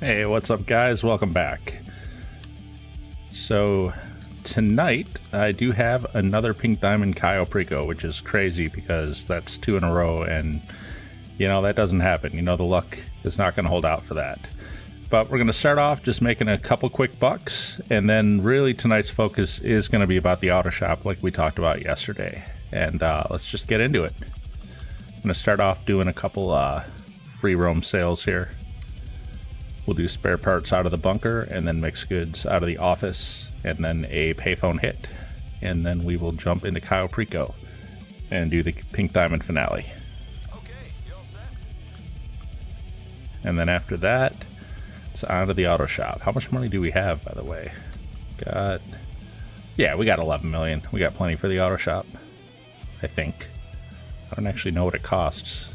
Hey, what's up guys? Welcome back. So tonight I do have another pink Diamond Cayo Perico, which is crazy because that's 2 in a row and you know that doesn't happen. You know the luck is not going to hold out for that. But we're going to start off just making a couple quick bucks, and then really tonight's focus is going to be about the auto shop like we talked about yesterday. And let's just get into it. I'm going to start off doing a couple free roam sales here. We'll do spare parts out of the bunker, and then mixed goods out of the office, and then a payphone hit. And then we will jump into Cayo Perico and do the pink diamond finale. And then after that, it's on to the auto shop. How much money do we have, by the way? Yeah, we got 11 million. We got plenty for the auto shop, I think. I don't actually know what it costs.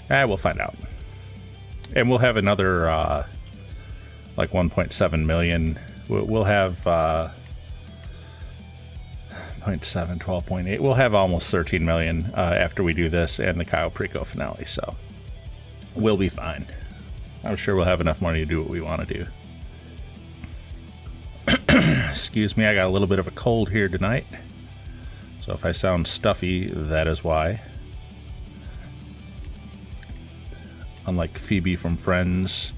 We'll find out. And we'll have another like 1.7 million. We'll have 0.7, 12.8. We'll have almost 13 million after we do this and the Cayo Perico finale. So we'll be fine. I'm sure we'll have enough money to do what we want to do. Excuse me, I got a little bit of a cold here tonight. So if I sound stuffy, that is why. Unlike Phoebe from Friends,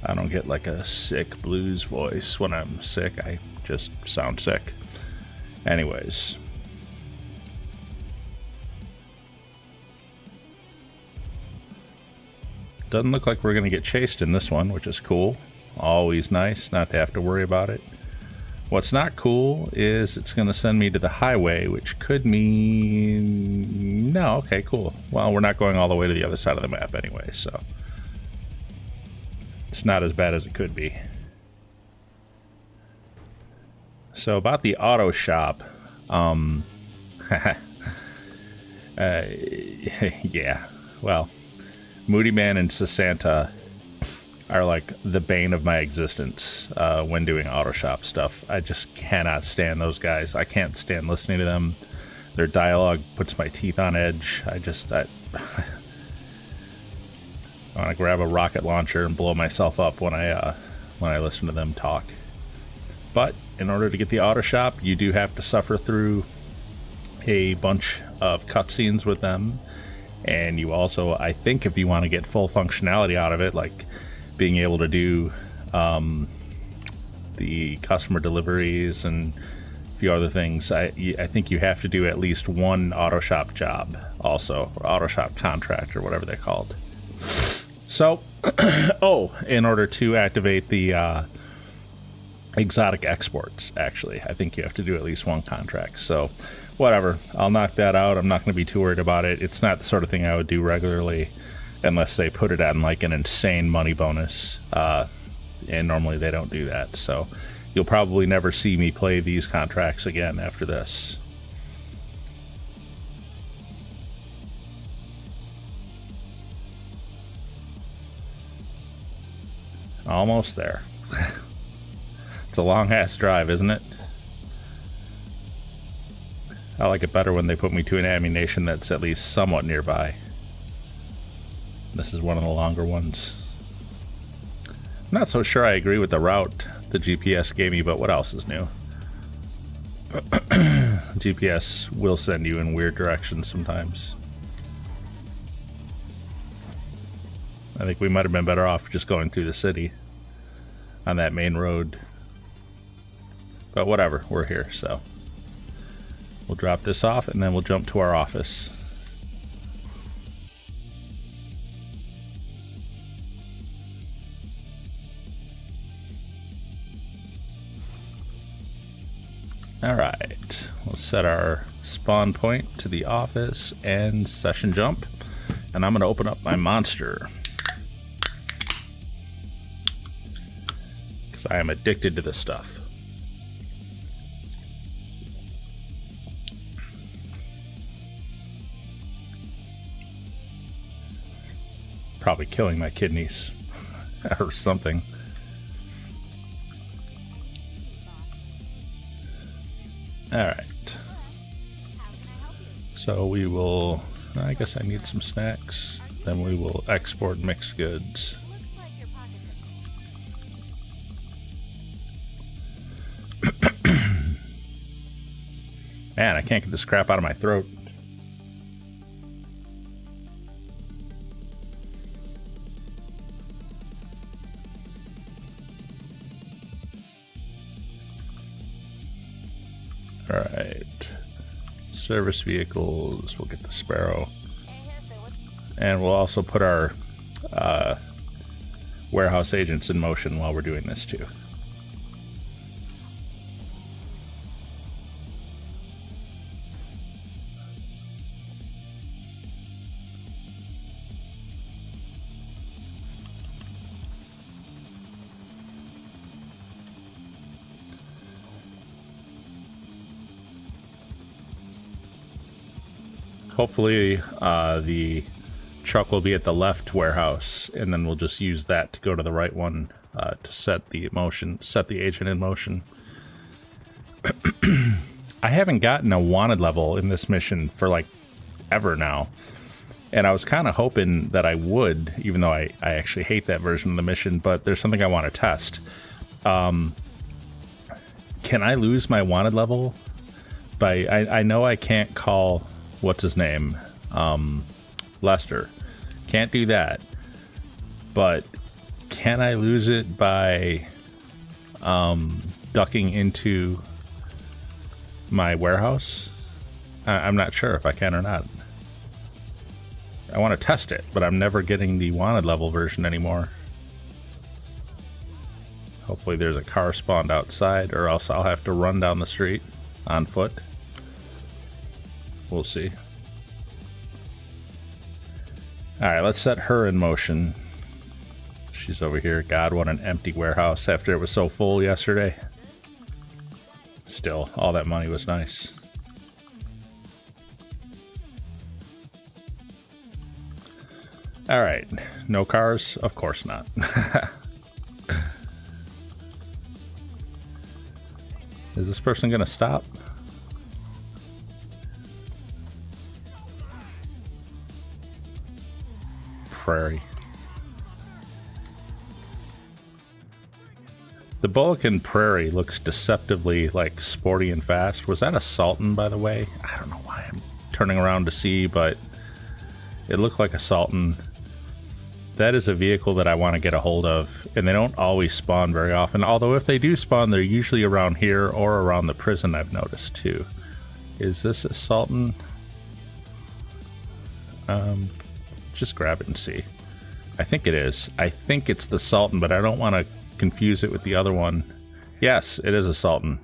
I don't get like a sick blues voice when I'm sick. I just sound sick. Anyways. Doesn't look like we're going to get chased in this one, which is cool. Always nice not to have to worry about it. What's not cool is it's going to send me to the highway, which could mean... No, okay, cool. Well, we're not going all the way to the other side of the map anyway, so... It's not as bad as it could be. So about the auto shop... yeah, well... Moodymann and Sessanta are like the bane of my existence when doing auto shop stuff. I just cannot stand those guys. I can't stand listening to them. Their dialogue puts my teeth on edge. I want to grab a rocket launcher and blow myself up when I listen to them talk. But in order to get the auto shop, you do have to suffer through a bunch of cutscenes with them. And you also, I think if you want to get full functionality out of it, like being able to do the customer deliveries and a few other things, I think you have to do at least one auto shop job also, or auto shop contract or whatever they're called. So, in order to activate the exotic exports, actually, I think you have to do at least one contract. So, whatever, I'll knock that out. I'm not going to be too worried about it. It's not the sort of thing I would do regularly unless they put it on like an insane money bonus. And normally they don't do that. So you'll probably never see me play these contracts again after this. Almost there. It's a long ass drive, isn't it? I like it better when they put me to an ammunition that's at least somewhat nearby. This is one of the longer ones. I'm not so sure I agree with the route the GPS gave me, but what else is new? GPS will send you in weird directions sometimes. I think we might have been better off just going through the city on that main road. But whatever, we're here, so... We'll drop this off and then we'll jump to our office. Alright, we'll set our spawn point to the office and session jump. And I'm going to open up my monster. Because I am addicted to this stuff. Probably killing my kidneys or something. Alright. So we will, I guess I need some snacks. Then we will export mixed goods. Man, I can't get this crap out of my throat. Alright. Service vehicles. We'll get the Sparrow. And we'll also put our warehouse agents in motion while we're doing this too. Hopefully the truck will be at the left warehouse, and then we'll just use that to go to the right one to set the agent in motion. I haven't gotten a wanted level in this mission for like ever now, and I was kind of hoping that I would, even though I actually hate that version of the mission, but there's something I want to test. Can I lose my wanted level? I know I can't call... what's his name? Lester. Can't do that. But can I lose it by ducking into my warehouse? I'm not sure if I can or not. I want to test it, but I'm never getting the wanted level version anymore. Hopefully there's a car spawned outside, or else I'll have to run down the street on foot. We'll see. Alright, let's set her in motion. She's over here. God, what an empty warehouse after it was so full yesterday. Still, all that money was nice. Alright, no cars? Of course not. Is this person gonna stop? Prairie. The Bullock Prairie looks deceptively like sporty and fast. Was that a Sultan, by the way? I don't know why I'm turning around to see, but it looked like a Sultan. That is a vehicle that I want to get a hold of, and they don't always spawn very often. Although if they do spawn, they're usually around here or around the prison, I've noticed too. Is this a Sultan? Just grab it and see. I think it is. I think it's the Sultan, but I don't want to confuse it with the other one. Yes, it is a Sultan.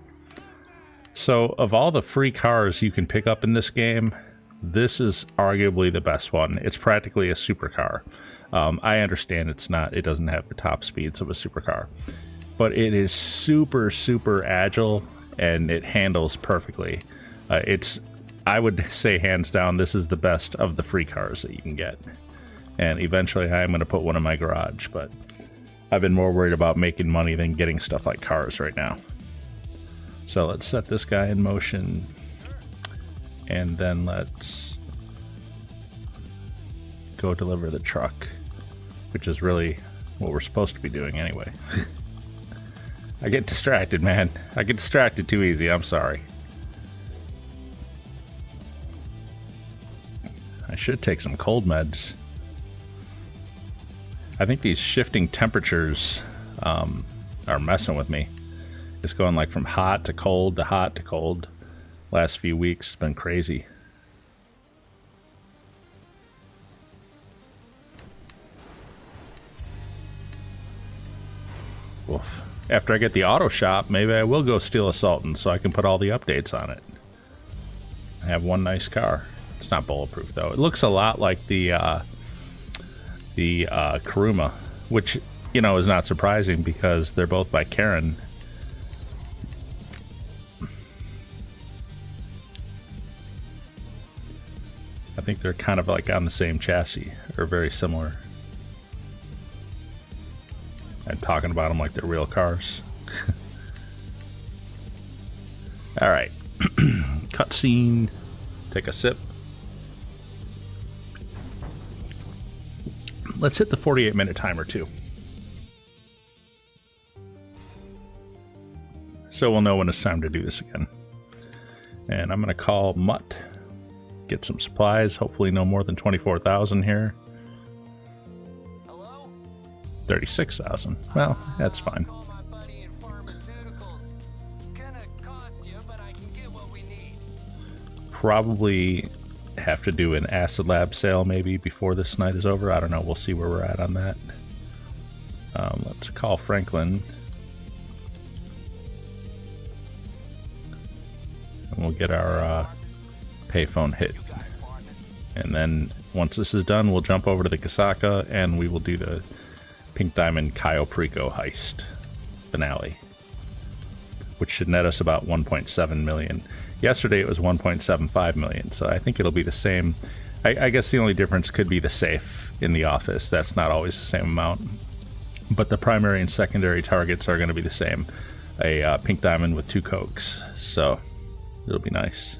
So of all the free cars you can pick up in this game, this is arguably the best one. It's practically a supercar. I understand it doesn't have the top speeds of a supercar, but it is super, super agile and it handles perfectly. I would say hands down, this is the best of the free cars that you can get. And eventually I'm going to put one in my garage, but I've been more worried about making money than getting stuff like cars right now. So let's set this guy in motion, and then let's go deliver the truck, which is really what we're supposed to be doing anyway. I get distracted, man. I get distracted too easy. I'm sorry. I should take some cold meds. I think these shifting temperatures are messing with me. It's going like from hot to cold to hot to cold. Last few weeks has been crazy. Oof. After I get the auto shop, maybe I will go steal a Sultan so I can put all the updates on it. I have one nice car. It's not bulletproof though. It looks a lot like the Kuruma, which, you know, is not surprising because they're both by Karen. I think they're kind of like on the same chassis, or very similar. I'm talking about them like they're real cars. Alright. Cutscene. Take a sip. Let's hit the 48-minute timer too. So we'll know when it's time to do this again. And I'm going to call Mutt. Get some supplies. Hopefully no more than 24,000 here. 36,000. Well, that's fine. Probably have to do an acid lab sale maybe before this night is over. I don't know. We'll see where we're at on that. Let's call Franklin. And we'll get our payphone hit. And then once this is done, we'll jump over to the Casaca and we will do the Pink Diamond Cayo Perico heist finale, which should net us about 1.7 million. Yesterday it was 1.75 million, so I think it'll be the same. I guess the only difference could be the safe in the office. That's not always the same amount, but the primary and secondary targets are going to be the same. A pink diamond with 2 cokes, so it'll be nice.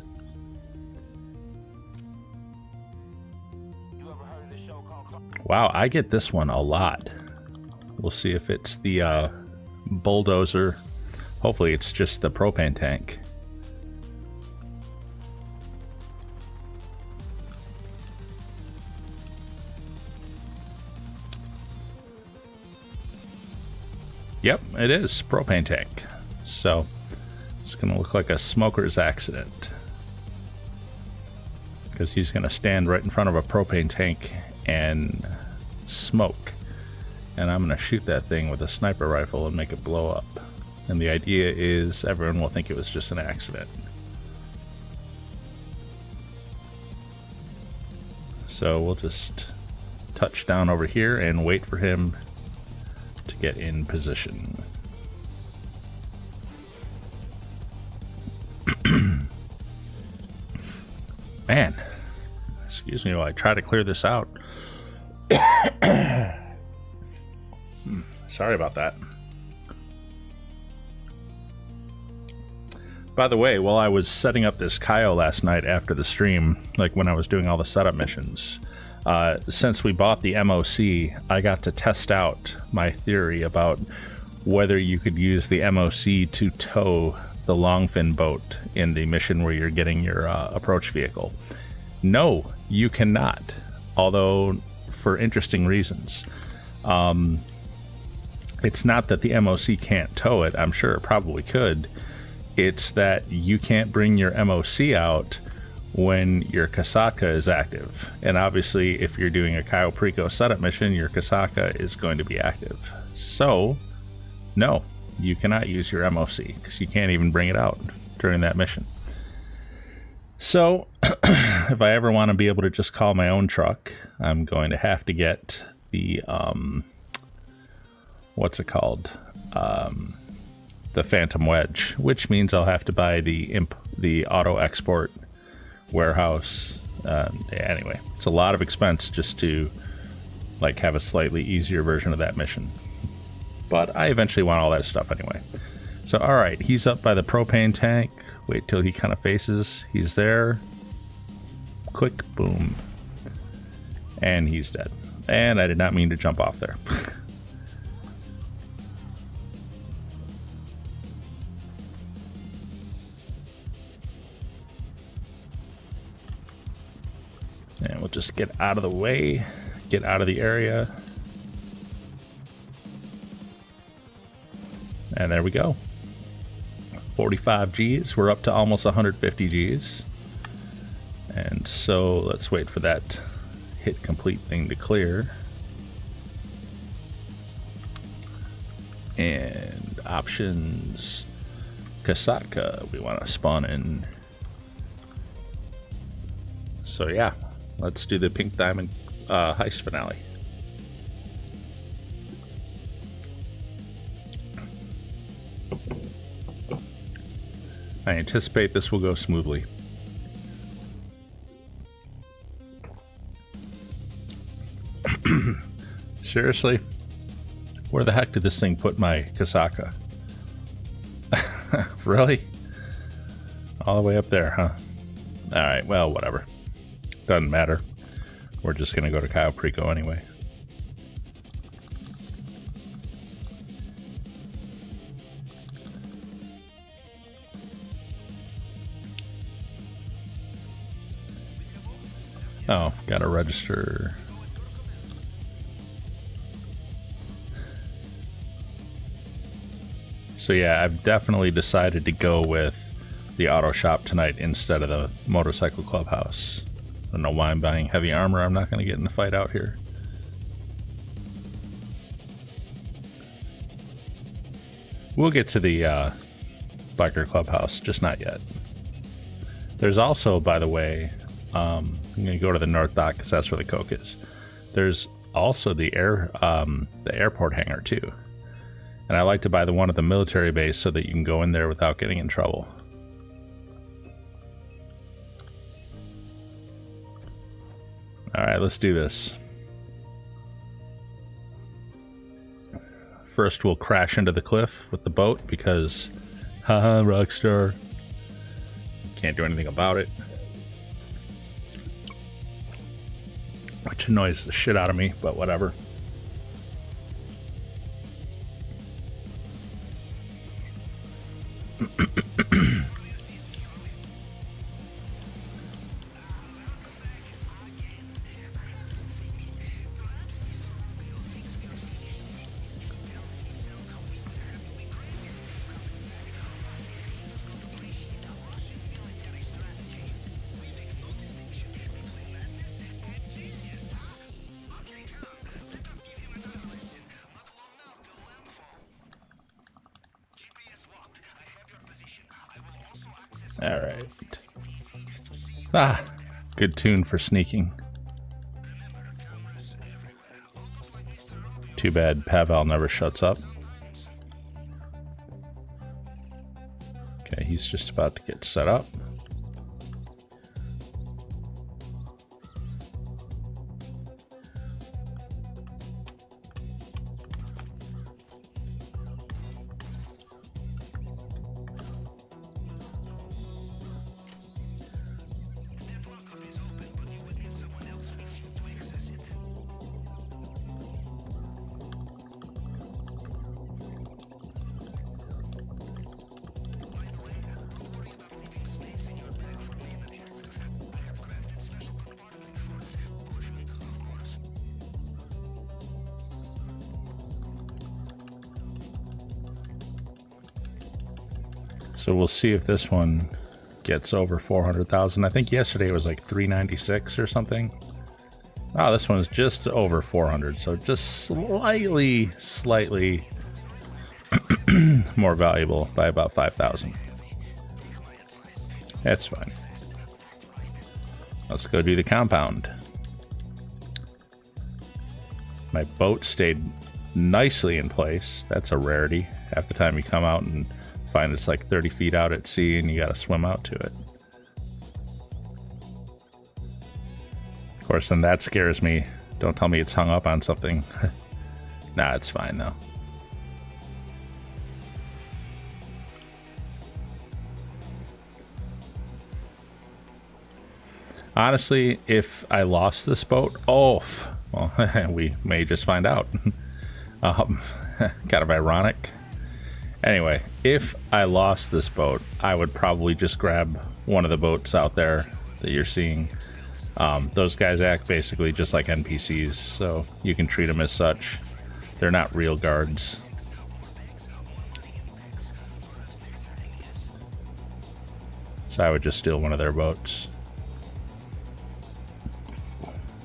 Wow, I get this one a lot. We'll see if it's the bulldozer. Hopefully it's just the propane tank. Yep, it is propane tank. So it's going to look like a smoker's accident, because he's going to stand right in front of a propane tank and smoke. And I'm going to shoot that thing with a sniper rifle and make it blow up. And the idea is everyone will think it was just an accident. So we'll just touch down over here and wait for him to get in position. Man, excuse me while I try to clear this out. Sorry about that. By the way, while I was setting up this Cayo last night after the stream, like when I was doing all the setup missions, since we bought the MOC, I got to test out my theory about whether you could use the MOC to tow the longfin boat in the mission where you're getting your approach vehicle. No, you cannot, although for interesting reasons. It's not that the MOC can't tow it. I'm sure it probably could. It's that you can't bring your MOC out when your Casaca is active. And obviously, if you're doing a Cayo Perico setup mission, your Casaca is going to be active. So, no, you cannot use your MOC because you can't even bring it out during that mission. So, if I ever want to be able to just call my own truck, I'm going to have to get the, what's it called? The Phantom Wedge, which means I'll have to buy the auto export warehouse. Anyway, it's a lot of expense just to like have a slightly easier version of that mission. But I eventually want all that stuff anyway. So, all right, he's up by the propane tank. Wait till he kind of faces. He's there. Click, boom. And he's dead. And I did not mean to jump off there. And we'll just get out of the way, get out of the area. And there we go. 45 Gs. We're up to almost 150 Gs. And so let's wait for that hit complete thing to clear. And options, Casaca, we want to spawn in. So yeah. Let's do the Pink Diamond heist finale. I anticipate this will go smoothly. Seriously? Where the heck did this thing put my Casaca? Really? All the way up there, huh? Alright, well, whatever. Doesn't matter. We're just going to go to Cayo Perico anyway. Oh, gotta register. So yeah, I've definitely decided to go with the auto shop tonight instead of the motorcycle clubhouse. I don't know why I'm buying heavy armor. I'm not going to get in a fight out here. We'll get to the biker clubhouse, just not yet. There's also, by the way, I'm going to go to the North Dock because that's where the Coke is. There's also the airport hangar too. And I like to buy the one at the military base so that you can go in there without getting in trouble. All right, let's do this. First, we'll crash into the cliff with the boat because, haha, Rockstar. Can't do anything about it. Which annoys the shit out of me, but whatever. All right. Ah, good tune for sneaking. Too bad Pavel never shuts up. Okay, he's just about to get set up. So we'll see if this one gets over 400,000. I think yesterday it was like 396 or something. Oh, this one's just over 400, so just slightly more valuable by about 5,000. That's fine. Let's go do the compound. My boat stayed nicely in place. That's a rarity. Half the time you come out and find it's like 30 feet out at sea and you gotta swim out to it. Of course, then that scares me. Don't tell me it's hung up on something. Nah, it's fine though. Honestly, if I lost this boat, well, we may just find out. Kind of ironic. Anyway, if I lost this boat, I would probably just grab one of the boats out there that you're seeing. Those guys act basically just like NPCs, so you can treat them as such. They're not real guards. So I would just steal one of their boats.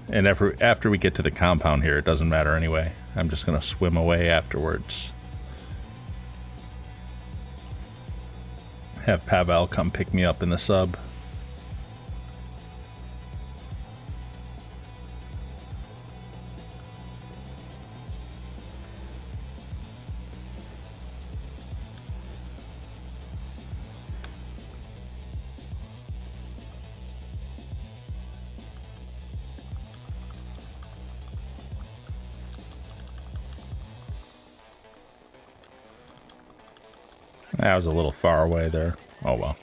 And after we get to the compound here, it doesn't matter anyway. I'm just going to swim away afterwards. Have Pavel come pick me up in the sub. That was a little far away there. Oh well.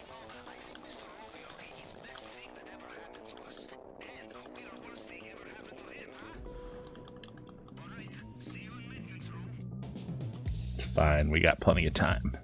It's fine, we got plenty of time.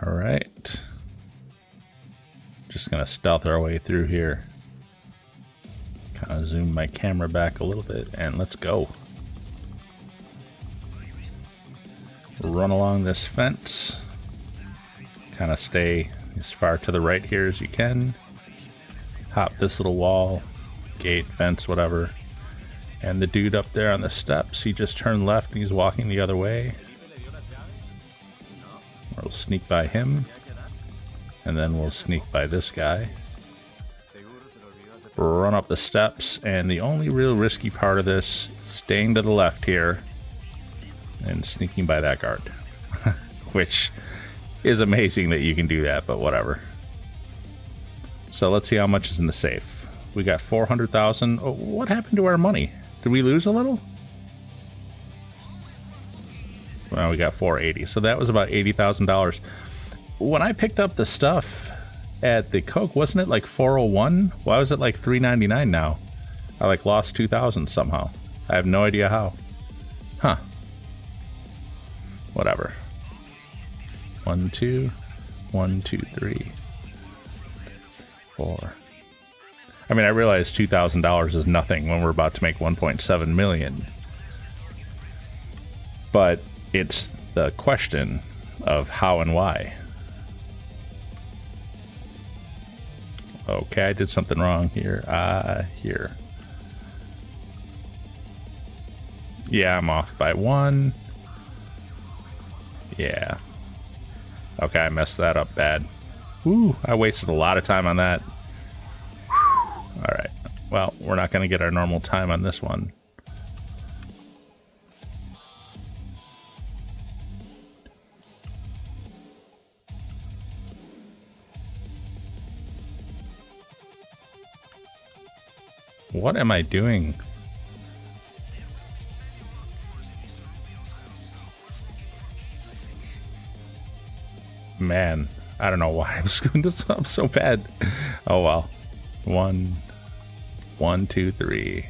All right. Just gonna stealth our way through here. Kind of zoom my camera back a little bit and let's go. Run along this fence. Kind of stay as far to the right here as you can. Hop this little wall, gate, fence, whatever. And the dude up there on the steps, he just turned left and he's walking the other way. We'll sneak by him. And then we'll sneak by this guy. Run up the steps, and the only real risky part of this, staying to the left here and sneaking by that guard. Which is amazing that you can do that, but whatever. So let's see how much is in the safe. We got 400,000. Oh, what happened to our money? Did we lose a little? Well, we got 480, so that was about $80,000. When I picked up the stuff at the Coke, wasn't it like 401? Why was it like 399 now? I like lost 2,000 somehow. I have no idea how. Huh. Whatever. 1, 2, 1, 2, 3, 4. I mean, I realize $2,000 is nothing when we're about to make 1.7 million. But it's the question of how and why. Okay, I did something wrong here. Here. Yeah, I'm off by 1. Yeah. Okay, I messed that up bad. Woo, I wasted a lot of time on that. Alright, well, we're not going to get our normal time on this one. What am I doing? Man, I don't know why I'm screwing this up so bad. Oh well. 1, 1, 2, 3.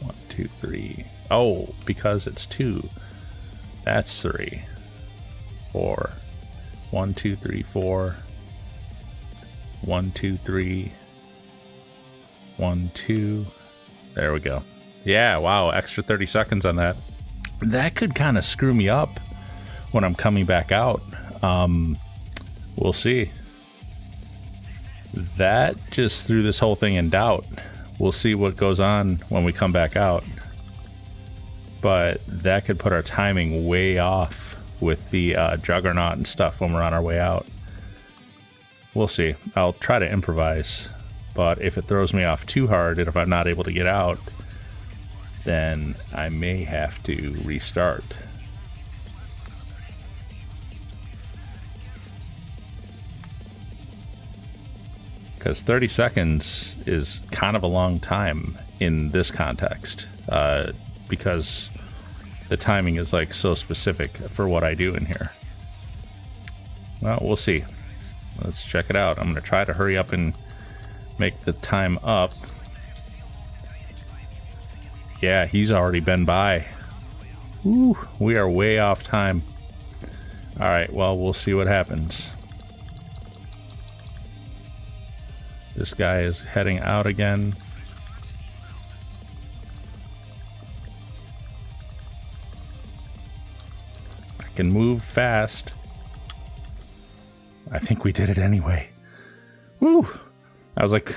1, 2, 3. Oh, because it's 2. That's 3. 4. 1, 2, 3, 4. 1, 2, 3. 1, 2. There we go. Yeah, wow, extra 30 seconds on that. That could kind of screw me up when I'm coming back out. We'll see. That just threw this whole thing in doubt. We'll see what goes on when we come back out. But that could put our timing way off with the juggernaut and stuff when we're on our way out. We'll see. I'll try to improvise. But if it throws me off too hard and if I'm not able to get out, then I may have to restart. Because 30 seconds is kind of a long time in this context, because the timing is like so specific for what I do in here. Well, we'll see. Let's check it out. I'm going to try to hurry up and make the time up. Yeah, he's already been by. Woo, we are way off time. All right, well, we'll see what happens. This guy is heading out again. I can move fast. I think we did it anyway. Woo! I was like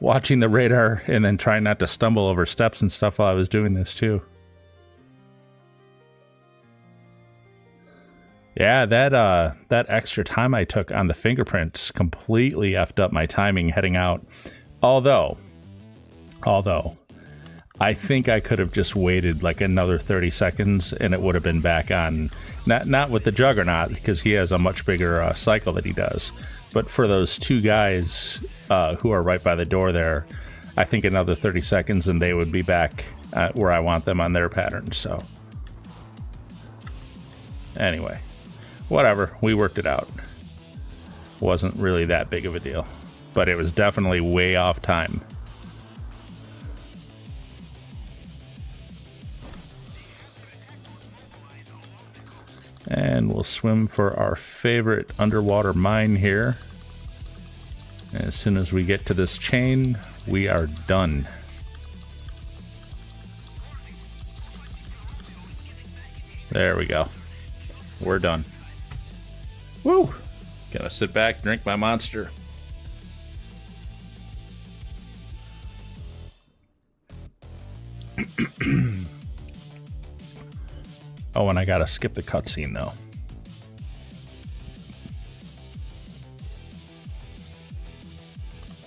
watching the radar and then trying not to stumble over steps and stuff while I was doing this too. Yeah, that extra time I took on the fingerprints completely effed up my timing heading out. Although I think I could have just waited like another 30 seconds and it would have been back on. Not with the Juggernaut, because he has a much bigger cycle that he does. But for those two guys who are right by the door there, I think another 30 seconds and they would be back where I want them on their pattern. So anyway, whatever, we worked it out. Wasn't really that big of a deal, but it was definitely way off time. And we'll swim for our favorite underwater mine here. As soon as we get to this chain, we are done. There we go. We're done. Woo! Gonna sit back, drink my monster. Oh, and I gotta skip the cutscene though.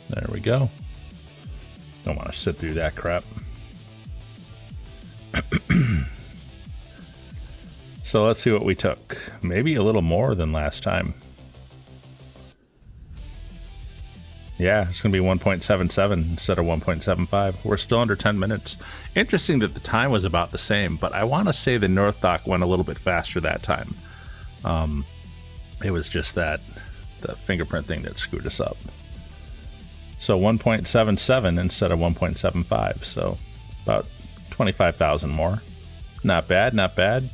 There we go. Don't want to sit through that crap. So let's see what we took. Maybe a little more than last time. Yeah, it's going to be 1.77 instead of 1.75. We're still under 10 minutes. Interesting that the time was about the same, but I want to say the North Dock went a little bit faster that time. It was just that, the fingerprint thing that screwed us up. So 1.77 instead of 1.75, so about 25,000 more. Not bad, not bad.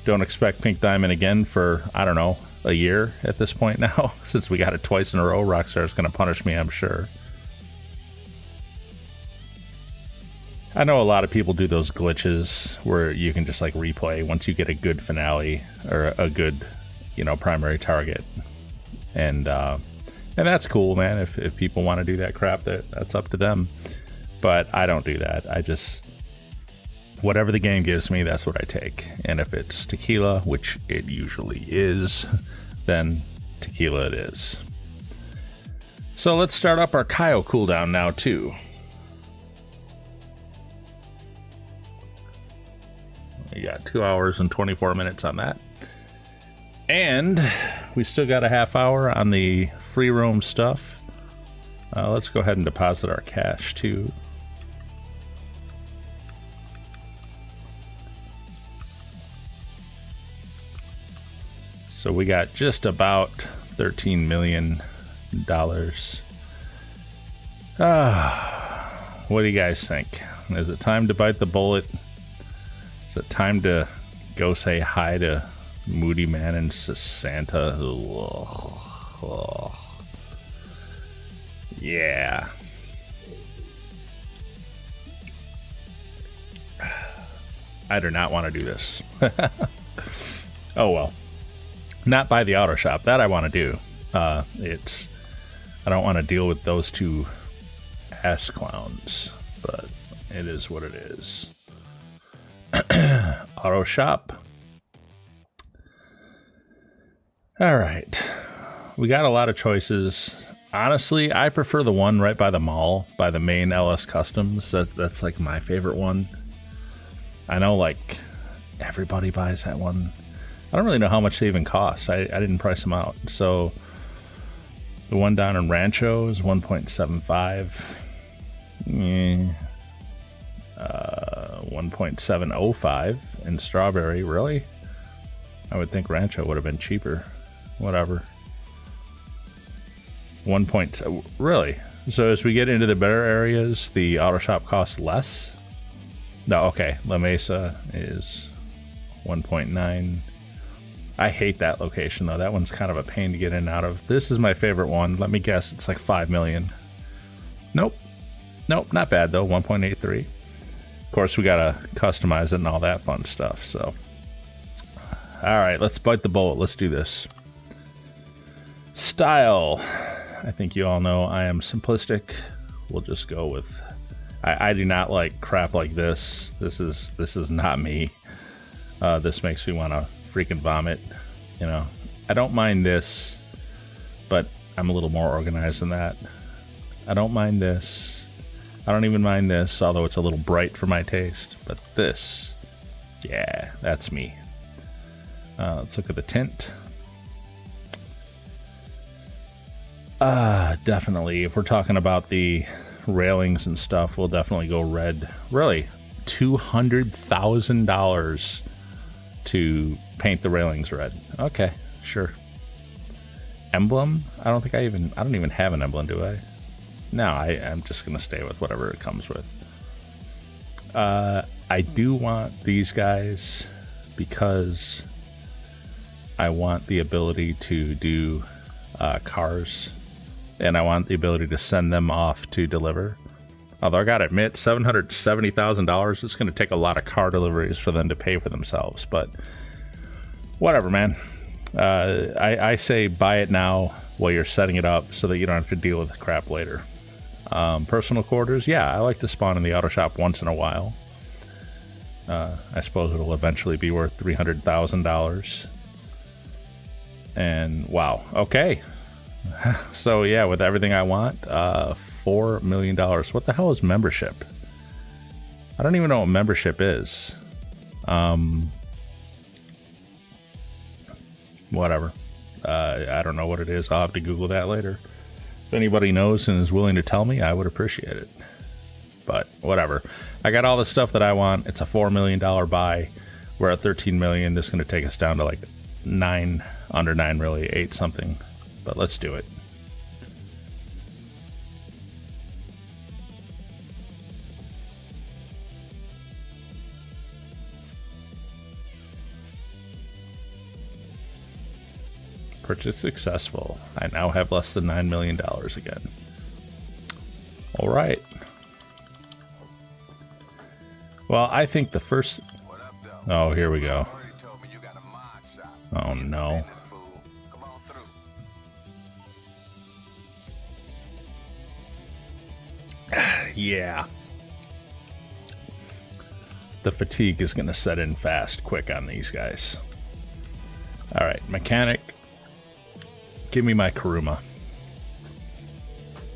Don't expect Pink Diamond again for, I don't know, a year at this point now. Since we got it twice in a row, Rockstar's going to punish me, I'm sure. I know a lot of people do those glitches where you can just like replay once you get a good finale or a good, you know, primary target. And that's cool, man. If people want to do that crap, that's up to them. But I don't do that. I just, whatever the game gives me, that's what I take. And if it's tequila, which it usually is, then tequila it is. So let's start up our Cayo cooldown now too. We got 2 hours and 24 minutes on that. And we still got a half hour on the free roam stuff. Let's go ahead and deposit our cash too. So we got just about $13 million. What do you guys think? Is it time to bite the bullet? Is it time to go say hi to Moodymann Sessanta? Yeah. I do not want to do this. Oh well. Not by the auto shop. That I want to do. I don't want to deal with those two ass clowns, but it is what it is. Auto shop. All right. We got a lot of choices. Honestly, I prefer the one right by the mall, by the main LS Customs. That's like my favorite one. I know like everybody buys that one. I don't really know how much they even cost. I didn't price them out. So the one down in Rancho is 1.75. 1.705 in Strawberry. Really? I would think Rancho would have been cheaper. Whatever. 1. Really? So as we get into the better areas, the auto shop costs less? No, okay. La Mesa is 1.9. I hate that location though. That one's kind of a pain to get in and out of. This is my favorite one. Let me guess, it's like 5 million. Nope. Nope, not bad though. 1.83. Of course, we gotta customize it and all that fun stuff. So, all right, let's bite the bullet. Let's do this. Style. I think you all know I am simplistic. We'll just go with. I do not like crap like this. This is not me. This makes me want to freaking vomit. You know, I don't mind this, but I'm a little more organized than that. I don't mind this. I don't even mind this, although it's a little bright for my taste. But this, yeah, that's me. Let's look at the tint. Definitely, if we're talking about the railings and stuff, we'll definitely go red. Really, $200,000 to paint the railings red. Okay, sure. Emblem? I don't even have an emblem, do I? No, I'm just gonna stay with whatever it comes with. I do want these guys because I want the ability to do cars, and I want the ability to send them off to deliver. Although I gotta admit, $770,000, it's gonna take a lot of car deliveries for them to pay for themselves, but whatever, man. I say buy it now while you're setting it up so that you don't have to deal with the crap later. Personal quarters, yeah, I like to spawn in the auto shop once in a while. I suppose it'll eventually be worth $300,000. And wow, okay. So yeah, with everything I want, $4 million. What the hell is membership? I don't even know what membership is. Whatever. I don't know what it is. I'll have to Google that later. If anybody knows and is willing to tell me, I would appreciate it. But whatever. I got all the stuff that I want. It's a $4 million buy. We're at 13 million. This is going to take us down to like 9, under 9 really, 8 something. But let's do it. Purchase successful. I now have less than $9 million again. All right. Well, I think the first... Oh, here we go. Oh, no. Yeah. The fatigue is going to set in fast, quick on these guys. All right, mechanic. Give me my Kuruma.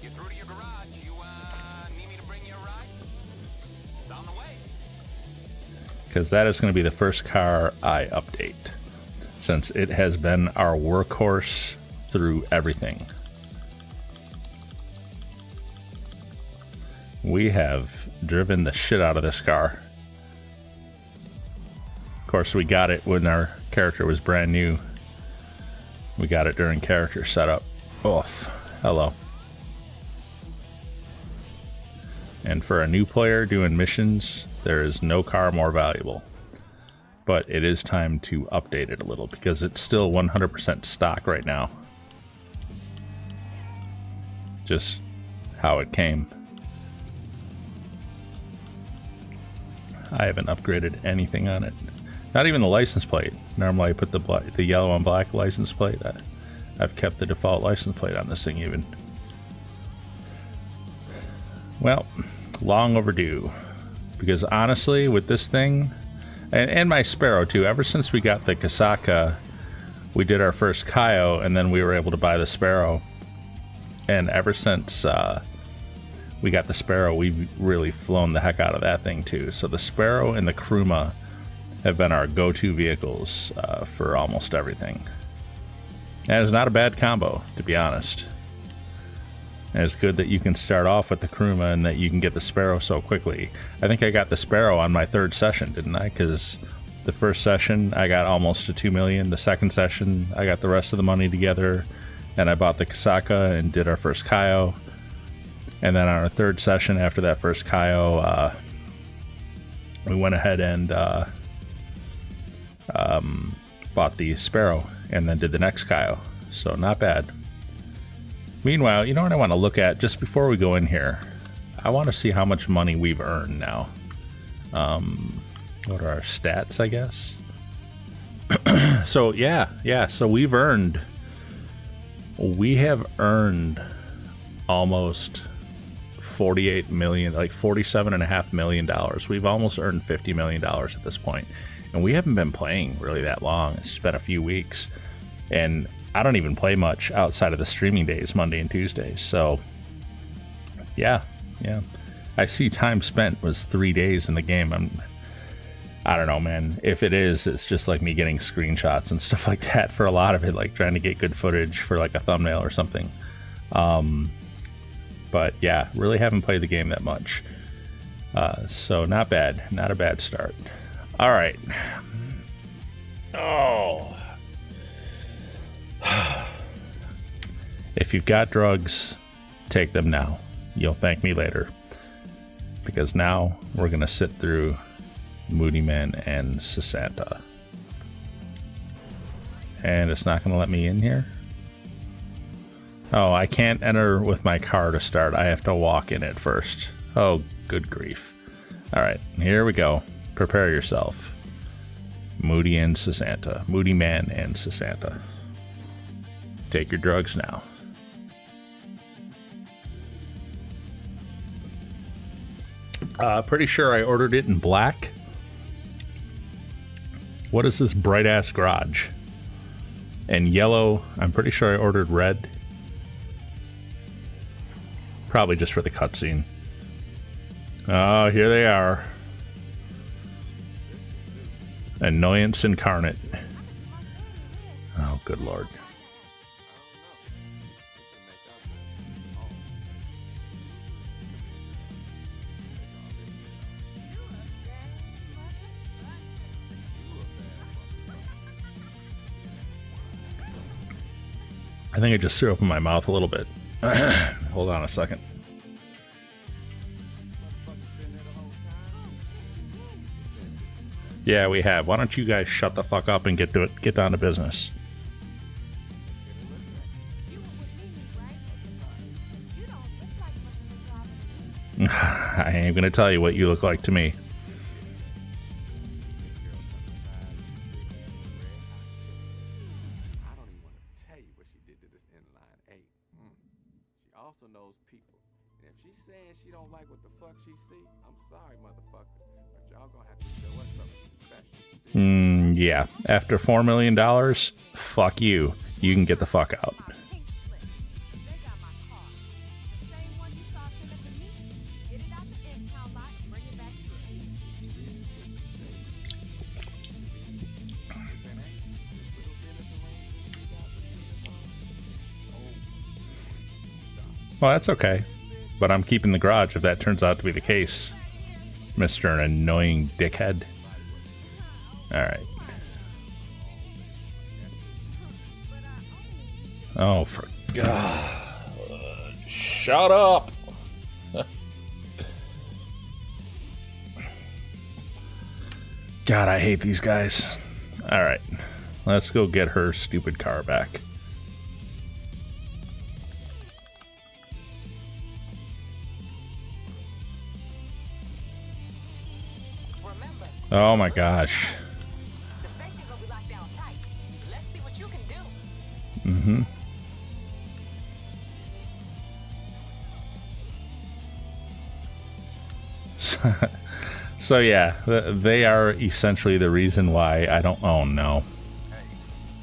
You're through to your garage. You need me to bring you a ride? It's on the way. Because that is going to be the first car I update, since it has been our workhorse through everything. We have driven the shit out of this car. Of course, we got it when our character was brand new. We got it during character setup. Oof. Hello. And for a new player doing missions, there is no car more valuable. But it is time to update it a little because it's still 100% stock right now. Just how it came. I haven't upgraded anything on it. Not even the license plate. Normally I put the yellow and black license plate. I've kept the default license plate on this thing even. Well, long overdue. Because honestly, with this thing, and my Sparrow too, ever since we got the Kasaka, we did our first Cayo, and then we were able to buy the Sparrow. And ever since we got the Sparrow, we've really flown the heck out of that thing too. So the Sparrow and the Kuruma have been our go-to vehicles for almost everything. And it's not a bad combo, to be honest. And it's good that you can start off with the Kuruma and that you can get the Sparrow so quickly. I think I got the Sparrow on my 3rd session, didn't I? Because the first session I got almost to 2 million. The second session I got the rest of the money together and I bought the Kasaka and did our first Cayo. And then on our 3rd session after that first Cayo, we went ahead and bought the Sparrow and then did the next Cayo. So not bad. Meanwhile, you know what I want to look at just before we go in here? I want to see how much money we've earned now. What are our stats, I guess? So yeah, so we have earned almost 48 million, like $47.5 million. We've almost earned $50 million at this point. And we haven't been playing really that long. It's just been a few weeks. And I don't even play much outside of the streaming days, Monday and Tuesdays. So, yeah. I see time spent was 3 days in the game. I don't know, man. If it is, it's just like me getting screenshots and stuff like that for a lot of it, like trying to get good footage for like a thumbnail or something. But yeah, really haven't played the game that much. So not bad. Not a bad start. All right. Oh. If you've got drugs, take them now. You'll thank me later. Because now we're going to sit through Moodymann and Sessanta. And it's not going to let me in here. Oh, I can't enter with my car to start. I have to walk in it first. Oh, good grief. All right, here we go. Prepare yourself. Moodymann and Sessanta. Take your drugs now. Pretty sure I ordered it in black. What is this bright ass garage? And yellow, I'm pretty sure I ordered red. Probably just for the cutscene. Oh, here they are. Annoyance incarnate. Oh, good lord. I think I just threw up in my mouth a little bit. Hold on a second. Yeah, we have. Why don't you guys shut the fuck up and get down to business? I ain't gonna tell you what you look like to me. Also knows people. And if she's saying she don't like what the fuck she see, I'm sorry, motherfucker. But y'all gonna have to show us something special. Yeah. After $4 million, fuck you. You can get the fuck out. Well, that's okay. But I'm keeping the garage if that turns out to be the case. Mr. Annoying Dickhead. Alright. Oh, for God. Shut up! God, I hate these guys. Alright. Let's go get her stupid car back. Oh my gosh. Mm-hmm. So yeah, they are essentially the reason why I don't own. No. Hey,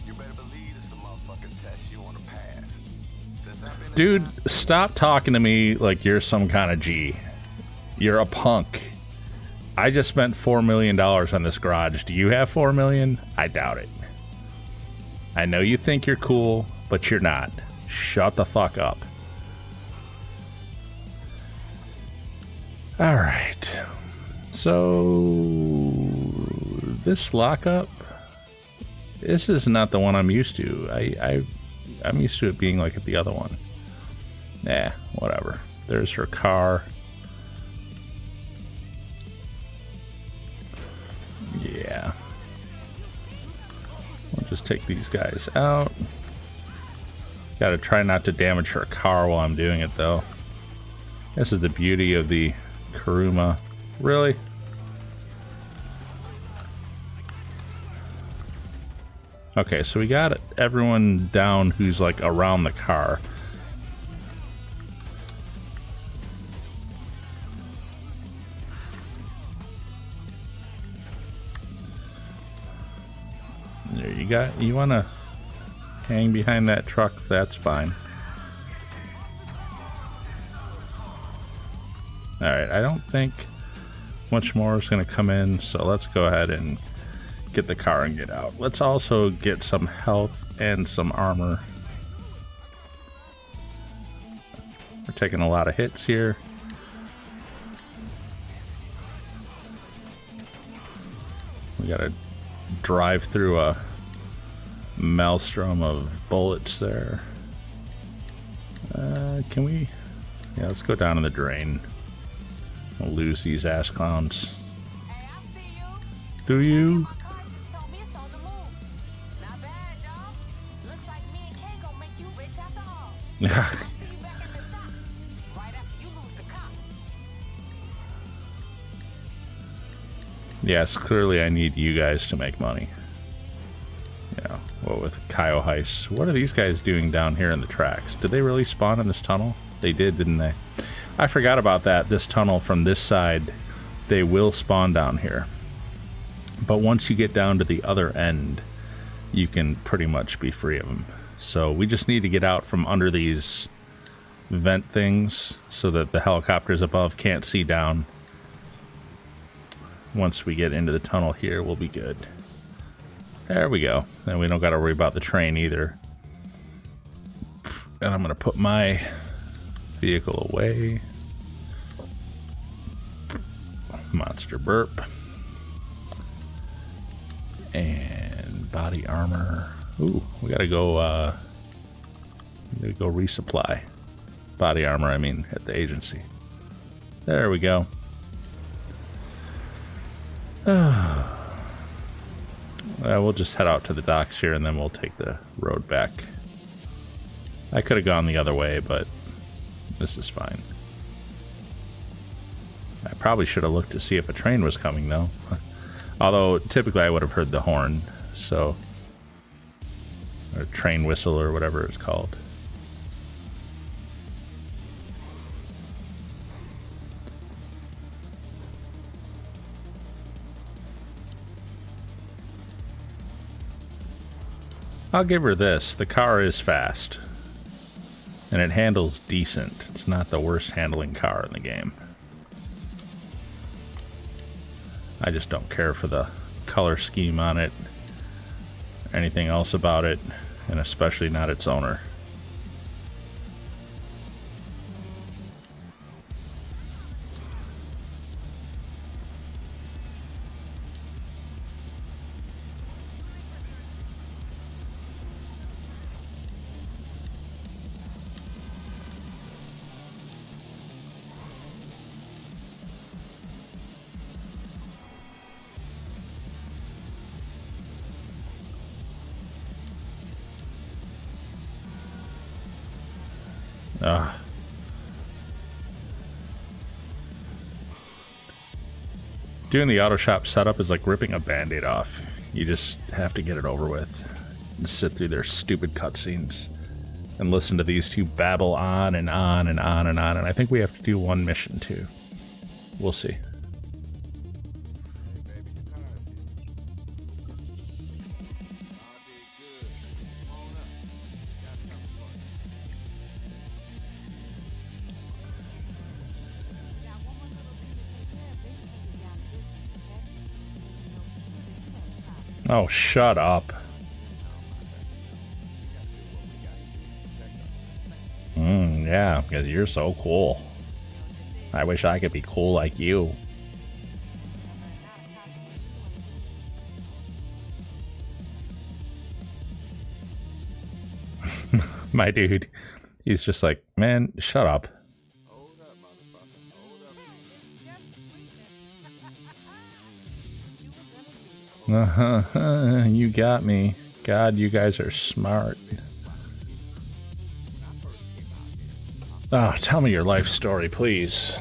you better believe it's a motherfucking test you want to pass. Dude, stop talking to me like you're some kind of G. You're a punk. I just spent $4 million on this garage. Do you have $4 million? I doubt it. I know you think you're cool, but you're not. Shut the fuck up. Alright. So, this lockup, this is not the one I'm used to. I'm used to it being like at the other one. Nah, whatever. There's her car. Yeah. We'll just take these guys out. Gotta try not to damage her car while I'm doing it, though. This is the beauty of the Kuruma. Really? Okay, so we got everyone down who's like around the car. There you wanna hang behind that truck, that's fine. Alright, I don't think much more is gonna come in, so let's go ahead and get the car and get out. Let's also get some health and some armor. We're taking a lot of hits here. We gotta drive through a maelstrom of bullets there. Can we? Yeah, let's go down in the drain. We'll lose these ass clowns. Do you? Yes, clearly I need you guys to make money. Yeah, what with Cayo heists. What are these guys doing down here in the tracks? Did they really spawn in this tunnel? They did, didn't they? I forgot about that. This tunnel from this side, they will spawn down here. But once you get down to the other end, you can pretty much be free of them. So we just need to get out from under these vent things so that the helicopters above can't see down. Once we get into the tunnel here, we'll be good. There we go. And we don't got to worry about the train either. And I'm going to put my vehicle away. Monster burp. And body armor. Ooh, we got to go resupply. Body armor, I mean, at the agency. There we go. We'll just head out to the docks here and then we'll take the road back. I could have gone the other way, but this is fine. I probably should have looked to see if a train was coming, though. Although, typically I would have heard the horn, so... or train whistle or whatever it's called. I'll give her this. The car is fast. And it handles decent. It's not the worst handling car in the game. I just don't care for the color scheme on it. Anything else about it. And especially not its owner. Doing the auto shop setup is like ripping a band-aid off. You just have to get it over with. And sit through their stupid cutscenes and listen to these two babble on and on and on and on. And I think we have to do one mission too. We'll see. Oh, shut up. Yeah, because you're so cool. I wish I could be cool like you. My dude, he's just like, man, shut up. You got me. God, you guys are smart. Oh, tell me your life story, please.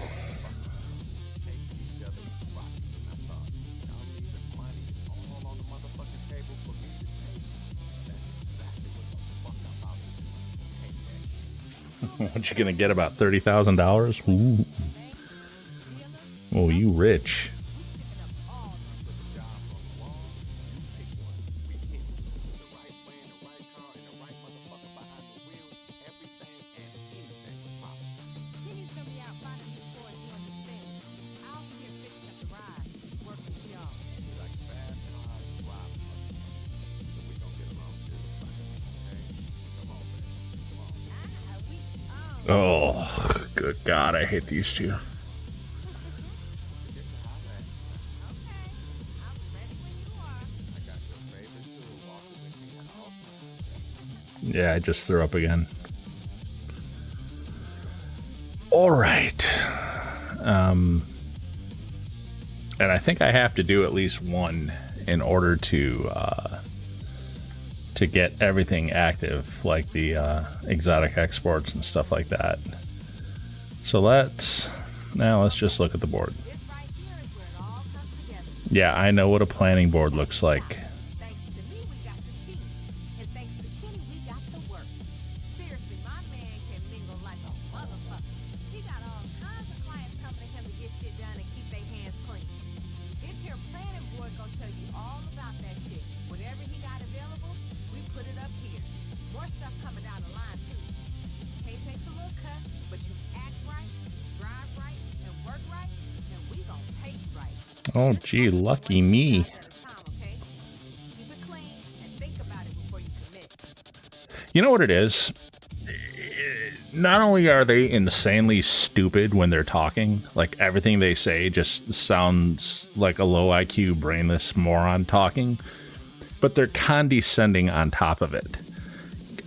What you gonna get, about $30,000? Ooh. Oh, you rich. Oh, good God, I hate these two. Yeah, I just threw up again. All right. And I think I have to do at least one in order to to get everything active, like the exotic exports and stuff like that. So let's just look at the board. Yeah, I know what a planning board looks like. Oh, gee, lucky me. You know what it is? Not only are they insanely stupid when they're talking, like everything they say just sounds like a low IQ, brainless moron talking, but they're condescending on top of it.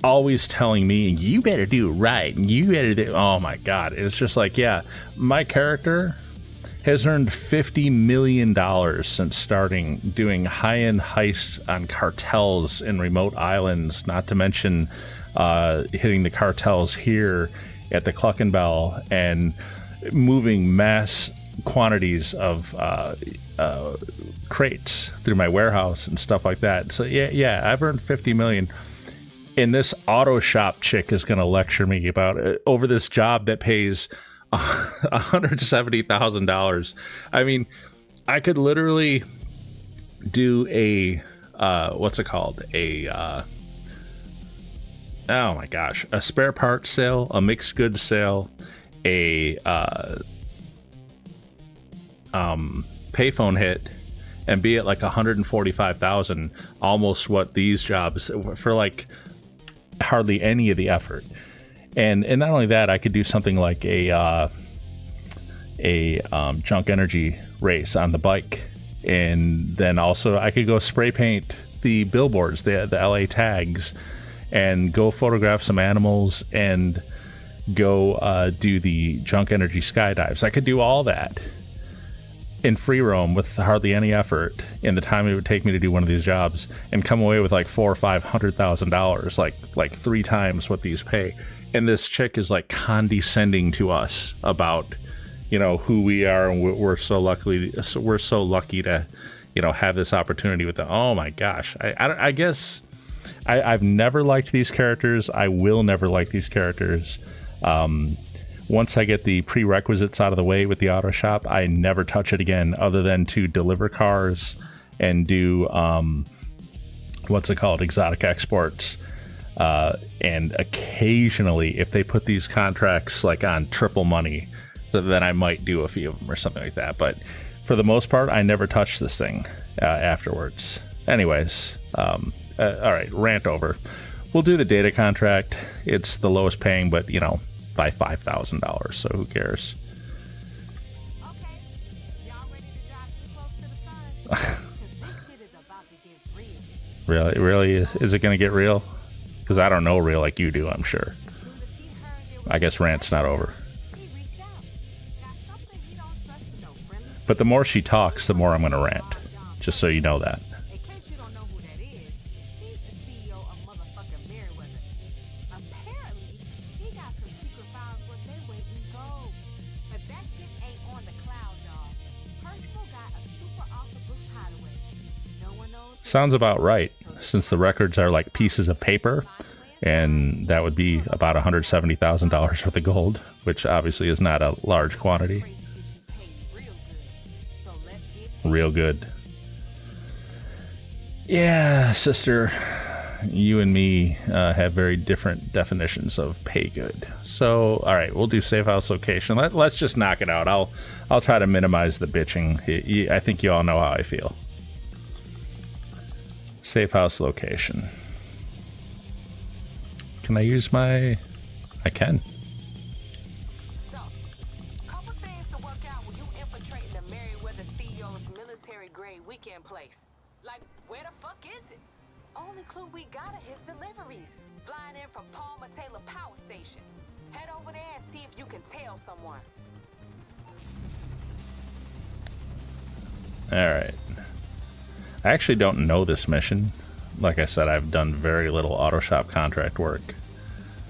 Always telling me, you better do it right, and you better do... Oh my God. It's just like, yeah, my character has earned $50 million since starting doing high-end heists on cartels in remote islands, not to mention hitting the cartels here at the Cluckenbell and moving mass quantities of crates through my warehouse and stuff like that. So yeah, I've earned $50 million. And this auto shop chick is going to lecture me about over this job that pays $170,000. I mean, I could literally do a what's it called? Oh my gosh, a spare parts sale, a mixed goods sale, a payphone hit, and be at like 145,000, almost what these jobs for, like hardly any of the effort. And not only that, I could do something like a junk energy race on the bike, and then also I could go spray paint the billboards, the LA tags, and go photograph some animals and go do the junk energy skydives. I could do all that in free roam with hardly any effort in the time it would take me to do one of these jobs, and come away with like $400,000 or $500,000, like 3 times what these pay. And this chick is like condescending to us about, you know, who we are, and we're so lucky to, you know, have this opportunity with them. Oh my gosh, I guess I've never liked these characters. I will never like these characters. Once I get the prerequisites out of the way with the auto shop, I never touch it again, other than to deliver cars and do what's it called, exotic exports. And occasionally, if they put these contracts like on triple money, then I might do a few of them or something like that. But for the most part, I never touch this thing afterwards. Anyways, all right, rant over. We'll do the data contract. It's the lowest paying, but you know, by $5,000, so who cares? Okay, y'all ready to drive too close to the sun? Because this shit is about to get real. Really, is it gonna get real? Because I don't know real like you do, I'm sure. I guess rant's not over. But the more she talks, the more I'm gonna rant. Just so you know that. In case you don't know who that is, he's the CEO of motherfucking Merriweather. Apparently, he got some secret files where they wait and go. But that shit ain't on the cloud, y'all. Percival got a super octopus hideaway. No one knows. Sounds about right, since the records are like pieces of paper, and that would be about $170,000 worth of gold, which obviously is not a large quantity. Real good. Yeah, sister, you and me have very different definitions of pay good. So, all right, we'll do safe house location. Let's just knock it out. I'll try to minimize the bitching. I think you all know how I feel. Safe house location. Can I use my... I can. So, couple things to work out when you infiltrating the Merriweather CEO's military-grade weekend place. Like, where the fuck is it? Only clue we got are his deliveries. Flying in from Palmer Taylor Power Station. Head over there and see if you can tell someone. All right. I actually don't know this mission. like I said, I've done very little auto shop contract work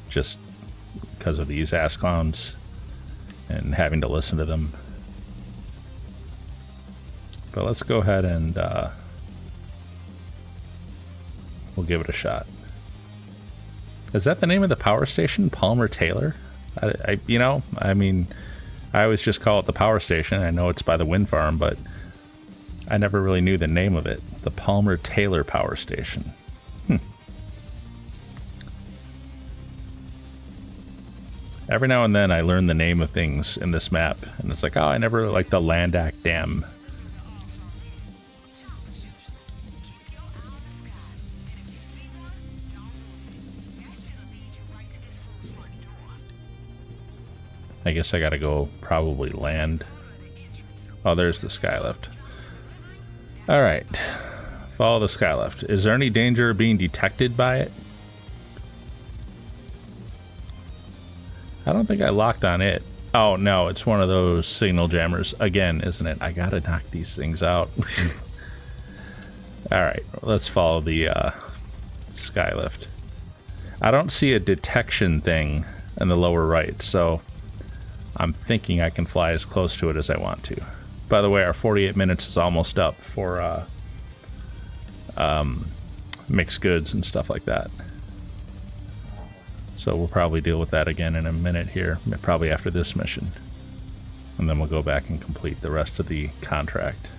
just because of these ass clowns and having to listen to them. But let's go ahead and we'll give it a shot. Is that the name of the power station? Palmer Taylor? I mean, I always just call it the power station. I know it's by the wind farm, but I never really knew the name of it. The Palmer Taylor Power Station. Every now and then I learn the name of things in this map, and it's like, oh, I never liked the Landak Dam. I guess I gotta go probably land. Oh, there's the skylift. Alright. Follow the skylift. Is there any danger of being detected by it? I don't think I locked on it. Oh, no, it's one of those signal jammers again, isn't it? I gotta knock these things out. Alright, let's follow the skylift. I don't see a detection thing in the lower right, so I'm thinking I can fly as close to it as I want to. By the way, our 48 minutes is almost up for mixed goods and stuff like that. So we'll probably deal with that again in a minute here, probably after this mission. And then we'll go back and complete the rest of the contract.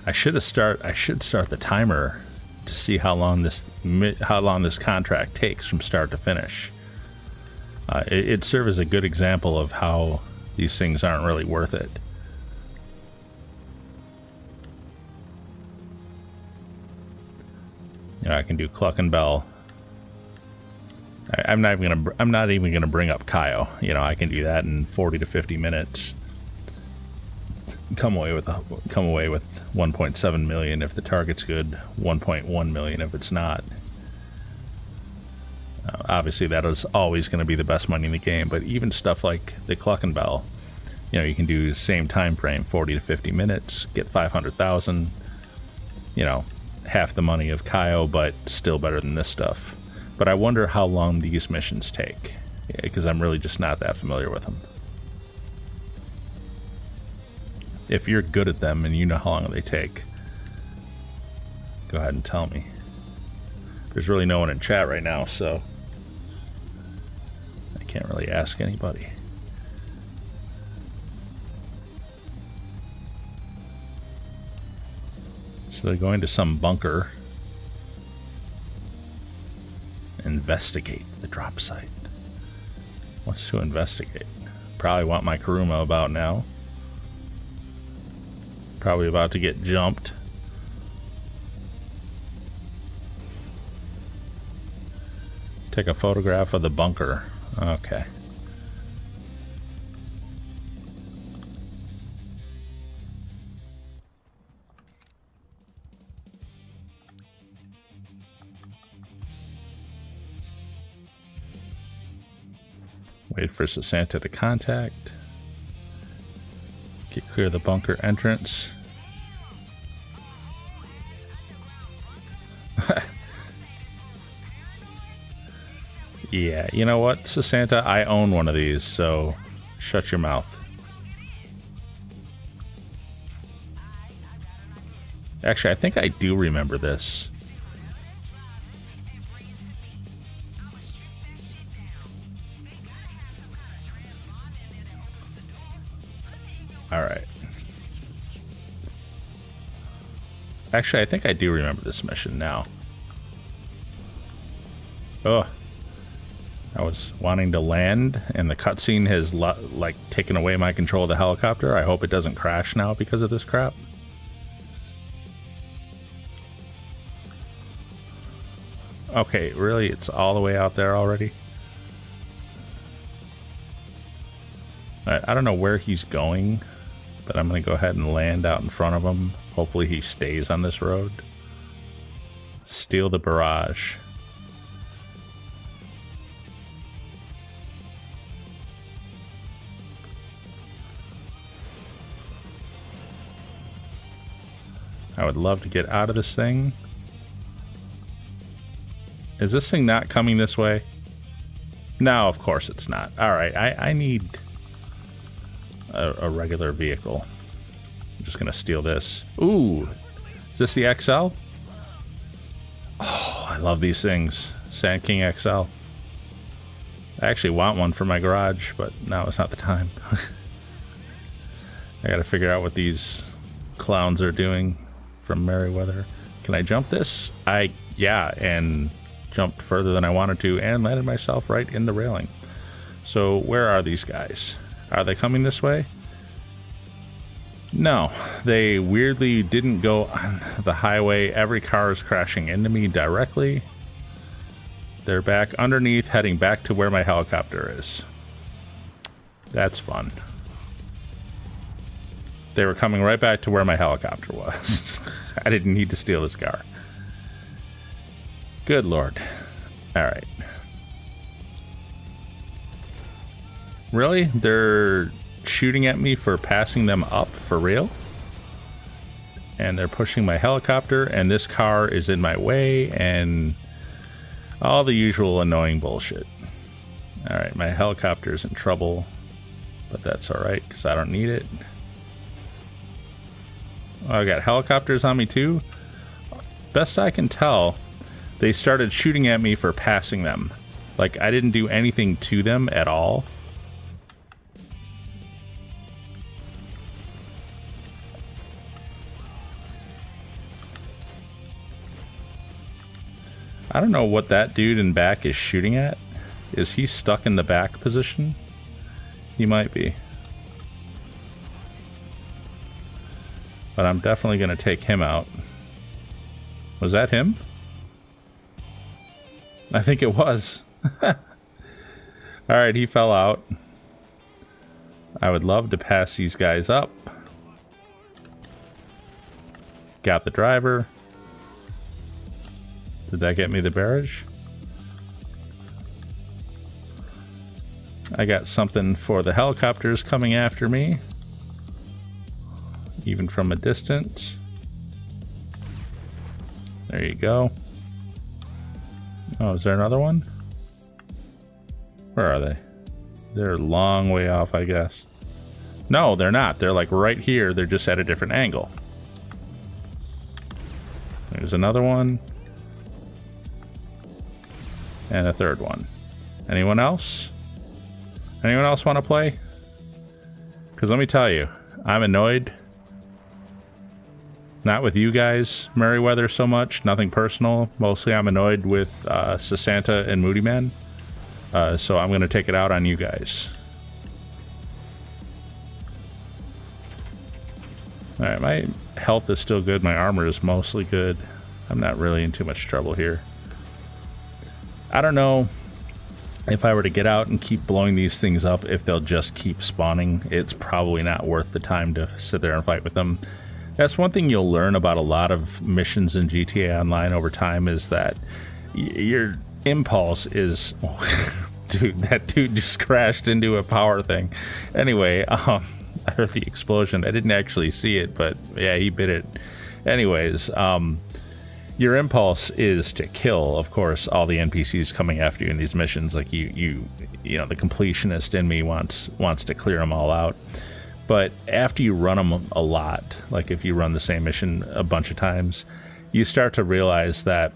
I should start the timer to see how long this contract takes from start to finish. It serves as a good example of how these things aren't really worth it. You know, I can do Cluck and Bell. I'm not even gonna bring up Cayo. You know, I can do that in 40 to 50 minutes. Come away with 1.7 million if the target's good, 1.1 million if it's not. Obviously that is always going to be the best money in the game, but even stuff like the Cluck and Bell, you know, you can do the same time frame, 40 to 50 minutes, get 500,000, you know, half the money of Cayo, but still better than this stuff. But I wonder how long these missions take, because I'm really just not that familiar with them. If you're good at them and you know how long they take, go ahead and tell me. There's really no one in chat right now, so I can't really ask anybody. So they're going to some bunker. Investigate the drop site. What's to investigate? Probably want my Kuruma about now. Probably about to get jumped. Take a photograph of the bunker. Okay. Wait for Sessanta to contact. Get clear of the bunker entrance. Yeah, you know what, Sessanta? I own one of these, so shut your mouth. Actually, I think I do remember this. Alright. Actually, I think I do remember this mission now. Oh. I was wanting to land, and the cutscene has like taken away my control of the helicopter. I hope it doesn't crash now because of this crap. Okay, really? It's all the way out there already? Alright, I don't know where he's going, but I'm going to go ahead and land out in front of him. Hopefully he stays on this road. Steal the barrage. I would love to get out of this thing. Is this thing not coming this way? No, of course it's not. Alright, I need a regular vehicle. I'm just gonna steal this. Ooh! Is this the XL? Oh, I love these things. Sand King XL. I actually want one for my garage, but now is not the time. I gotta figure out what these clowns are doing from Merryweather. Can I jump this? Yeah, and jumped further than I wanted to and landed myself right in the railing. So where are these guys? Are they coming this way? No, they weirdly didn't go on the highway. Every car is crashing into me directly. They're back underneath, heading back to where my helicopter is. That's fun. They were coming right back to where my helicopter was. I didn't need to steal this car. Good lord. Alright. Really? They're shooting at me for passing them up for real? And they're pushing my helicopter, and this car is in my way, and all the usual annoying bullshit. Alright, my helicopter's in trouble, but that's alright, because I don't need it. Oh, I got helicopters on me too? Best I can tell, they started shooting at me for passing them. Like, I didn't do anything to them at all. I don't know what that dude in back is shooting at. Is he stuck in the back position? He might be. But I'm definitely going to take him out. Was that him? I think it was. Alright, he fell out. I would love to pass these guys up. Got the driver. Did that get me the barrage? I got something for the helicopters coming after me. Even from a distance. There you go. Oh, is there another one? Where are they? They're a long way off, I guess. No, they're not. They're like right here. They're just at a different angle. There's another one. And a third one. Anyone else? Anyone else want to play? Because let me tell you, I'm annoyed. Not with you guys, Merryweather, so much. Nothing personal. Mostly I'm annoyed with Sessanta and Moodymann. So I'm going to take it out on you guys. Alright, my health is still good. My armor is mostly good. I'm not really in too much trouble here. I don't know if I were to get out and keep blowing these things up, if they'll just keep spawning. It's probably not worth the time to sit there and fight with them. That's one thing you'll learn about a lot of missions in GTA Online over time, is that your impulse is... Dude, that dude just crashed into a power thing. Anyway, I heard the explosion. I didn't actually see it, but yeah, he bit it. Anyways, your impulse is to kill, of course, all the NPCs coming after you in these missions. Like you know, the completionist in me wants to clear them all out. But after you run them a lot, like if you run the same mission a bunch of times, you start to realize that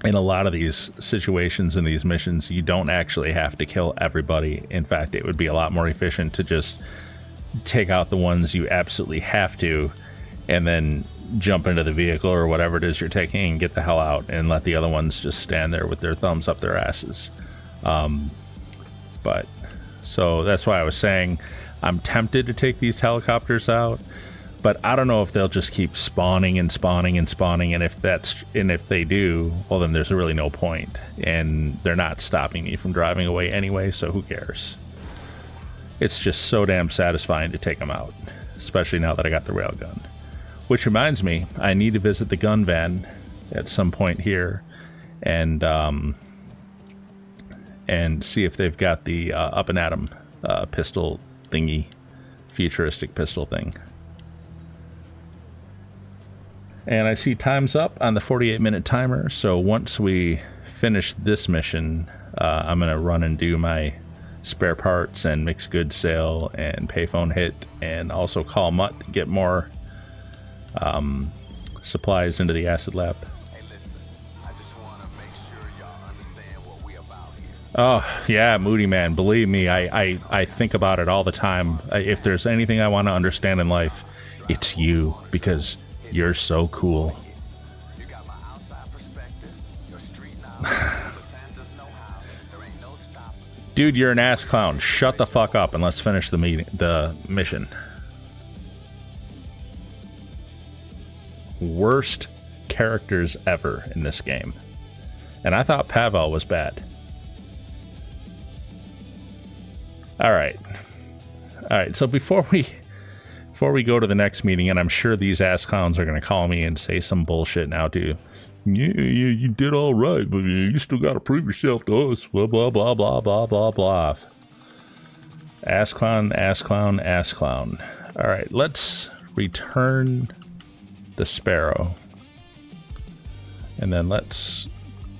in a lot of these situations in these missions, you don't actually have to kill everybody. In fact, it would be a lot more efficient to just take out the ones you absolutely have to, and then jump into the vehicle or whatever it is you're taking and get the hell out, and let the other ones just stand there with their thumbs up their asses. But so that's why I was saying I'm tempted to take these helicopters out, but I don't know if they'll just keep spawning and spawning and spawning, and if they do, well, then there's really no point, and they're not stopping me from driving away anyway, so who cares? It's just so damn satisfying to take them out, especially now that I got the railgun. Which reminds me, I need to visit the gun van at some point here, and see if they've got the up and atom pistol thingy, futuristic pistol thing. And I see time's up on the 48-minute timer, so once we finish this mission, I'm going to run and do my spare parts and mixed goods sale and payphone hit, and also call Mutt, get more supplies into the acid lab. Hey, listen, I just want to make sure y'all understand what we about here. Oh, yeah, Moodymann, believe me, I think about it all the time. If there's anything I want to understand in life, it's you, because you're so cool. You got my outside perspective, your street knowledge, Sessanta's know-how. There ain't no stopping. Dude, you're an ass clown. Shut the fuck up and let's finish the mission. Worst characters ever in this game. And I thought Pavel was bad. Alright, so before we go to the next meeting, and I'm sure these ass clowns are going to call me and say some bullshit now too. Yeah, you did all right, but you still got to prove yourself to us. Blah, blah, blah, blah, blah, blah, blah. Ass clown, ass clown, ass clown. All right, let's return the sparrow. And then let's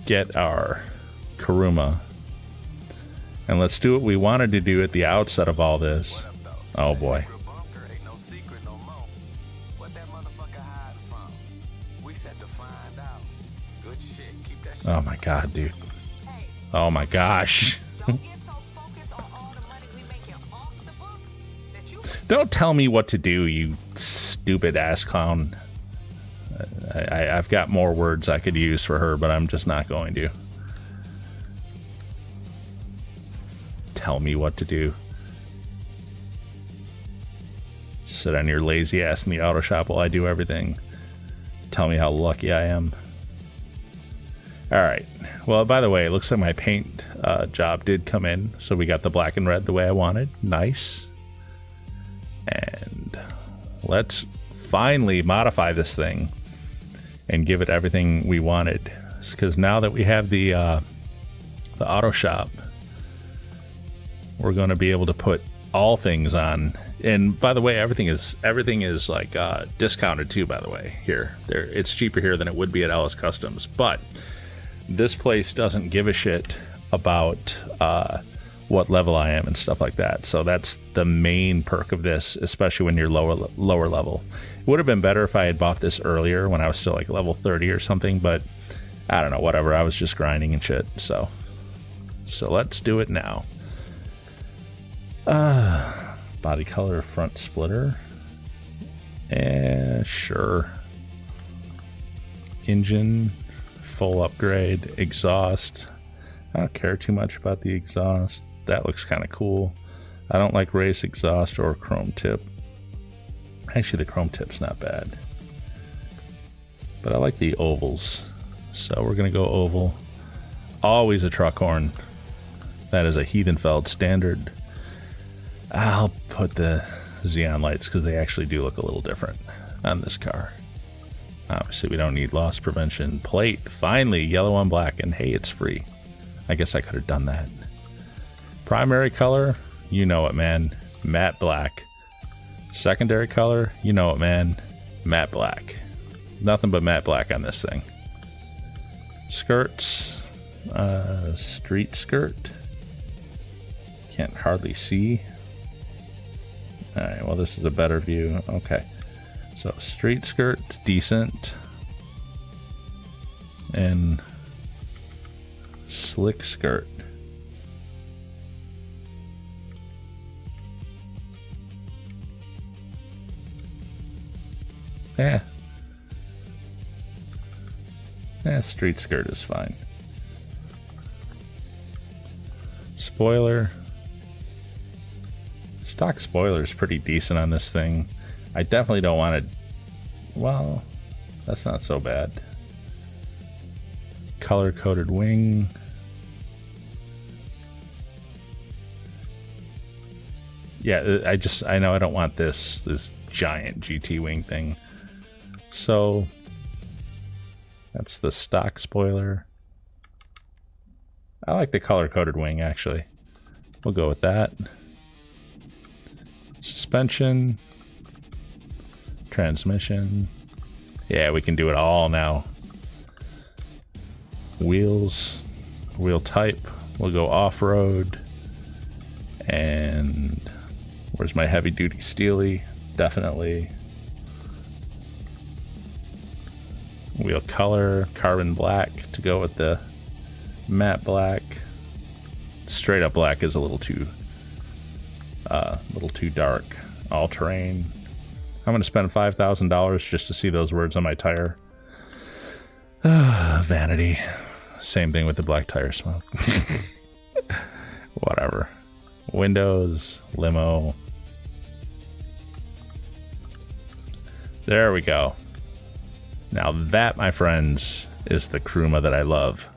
get our Kuruma. And let's do what we wanted to do at the outset of all this. Oh boy. Oh my god, dude. Oh my gosh. Don't tell me what to do, you stupid ass clown. I've got more words I could use for her, but I'm just not going to. Tell me what to do. Sit on your lazy ass in the auto shop while I do everything. Tell me how lucky I am. Alright, well, by the way, it looks like my paint job did come in, so we got the black and red the way I wanted. Nice. And let's finally modify this thing and give it everything we wanted. Because now that we have the auto shop, we're going to be able to put all things on. And by the way, everything is like discounted too, by the way. Here, it's cheaper here than it would be at Ellis Customs, but this place doesn't give a shit about what level I am and stuff like that. So that's the main perk of this, especially when you're lower level. It would have been better if I had bought this earlier when I was still like level 30 or something, but I don't know, whatever. I was just grinding and shit. So let's do it now. Body color, front splitter. Sure. Engine, full upgrade, exhaust. I don't care too much about the exhaust. That looks kind of cool. I don't like race exhaust or chrome tip. Actually, the chrome tip's not bad. But I like the ovals. So we're going to go oval. Always a truck horn. That is a Heathenfeld standard. I'll put the xenon lights because they actually do look a little different on this car. Obviously, we don't need loss prevention. Plate, finally, yellow on black, and hey, it's free. I guess I could have done that. Primary color, you know it, man. Matte black. Secondary color, you know it, man. Matte black. Nothing but matte black on this thing. Skirts, street skirt. Can't hardly see. Alright, well, this is a better view. Okay. So, street skirt, decent. And slick skirt. Yeah. Yeah, street skirt is fine. Spoiler. Stock spoiler is pretty decent on this thing. I definitely don't want to... Well, that's not so bad. Color-coded wing. Yeah, I know I don't want this giant GT wing thing. So, that's the stock spoiler. I like the color-coded wing, actually. We'll go with that. Suspension. Transmission. Yeah, we can do it all now. Wheels, wheel type. We'll go off-road. And where's my heavy-duty steely? Definitely. Wheel color, carbon black to go with the matte black. Straight up black is a little too dark. All terrain. I'm gonna spend $5,000 just to see those words on my tire. Vanity. Same thing with the black tire smoke. Whatever. Windows, limo. There we go. Now that, my friends, is the Kuruma that I love.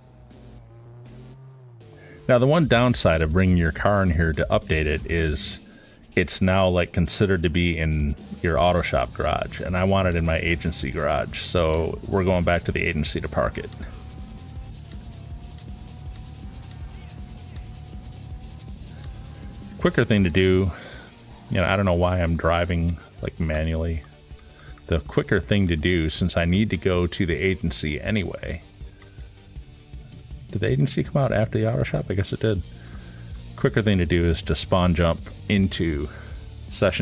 Now the one downside of bringing your car in here to update it is it's now like considered to be in your auto shop garage, and I want it in my agency garage, so we're going back to the agency to park it. Quicker thing to do, you know, I don't know why I'm driving like manually. The quicker thing to do, since I need to go to the agency anyway. Did the agency come out after the auto shop? I guess it did. Quicker thing to do is to session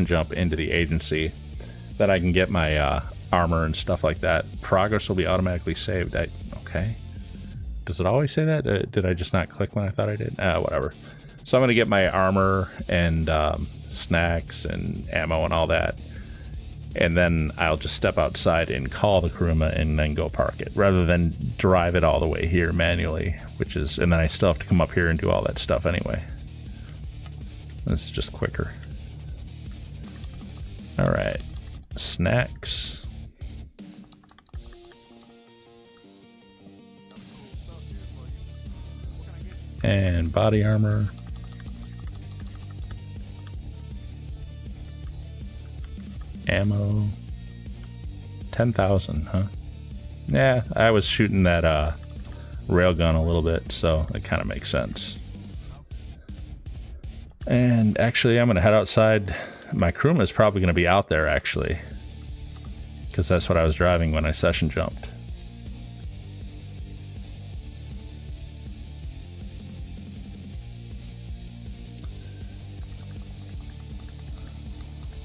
jump into the agency. That I can get my armor and stuff like that. Progress will be automatically saved. Okay. Does it always say that? Did I just not click when I thought I did? Whatever. So I'm going to get my armor and snacks and ammo and all that. And then I'll just step outside and call the Kuruma and then go park it, rather than drive it all the way here manually, and then I still have to come up here and do all that stuff anyway. This is just quicker. All right, snacks. And body armor. Ammo. 10,000, huh? Yeah, I was shooting that railgun a little bit, so it kind of makes sense. And actually, I'm going to head outside. My Kuruma is probably going to be out there, actually, because that's what I was driving when I session jumped.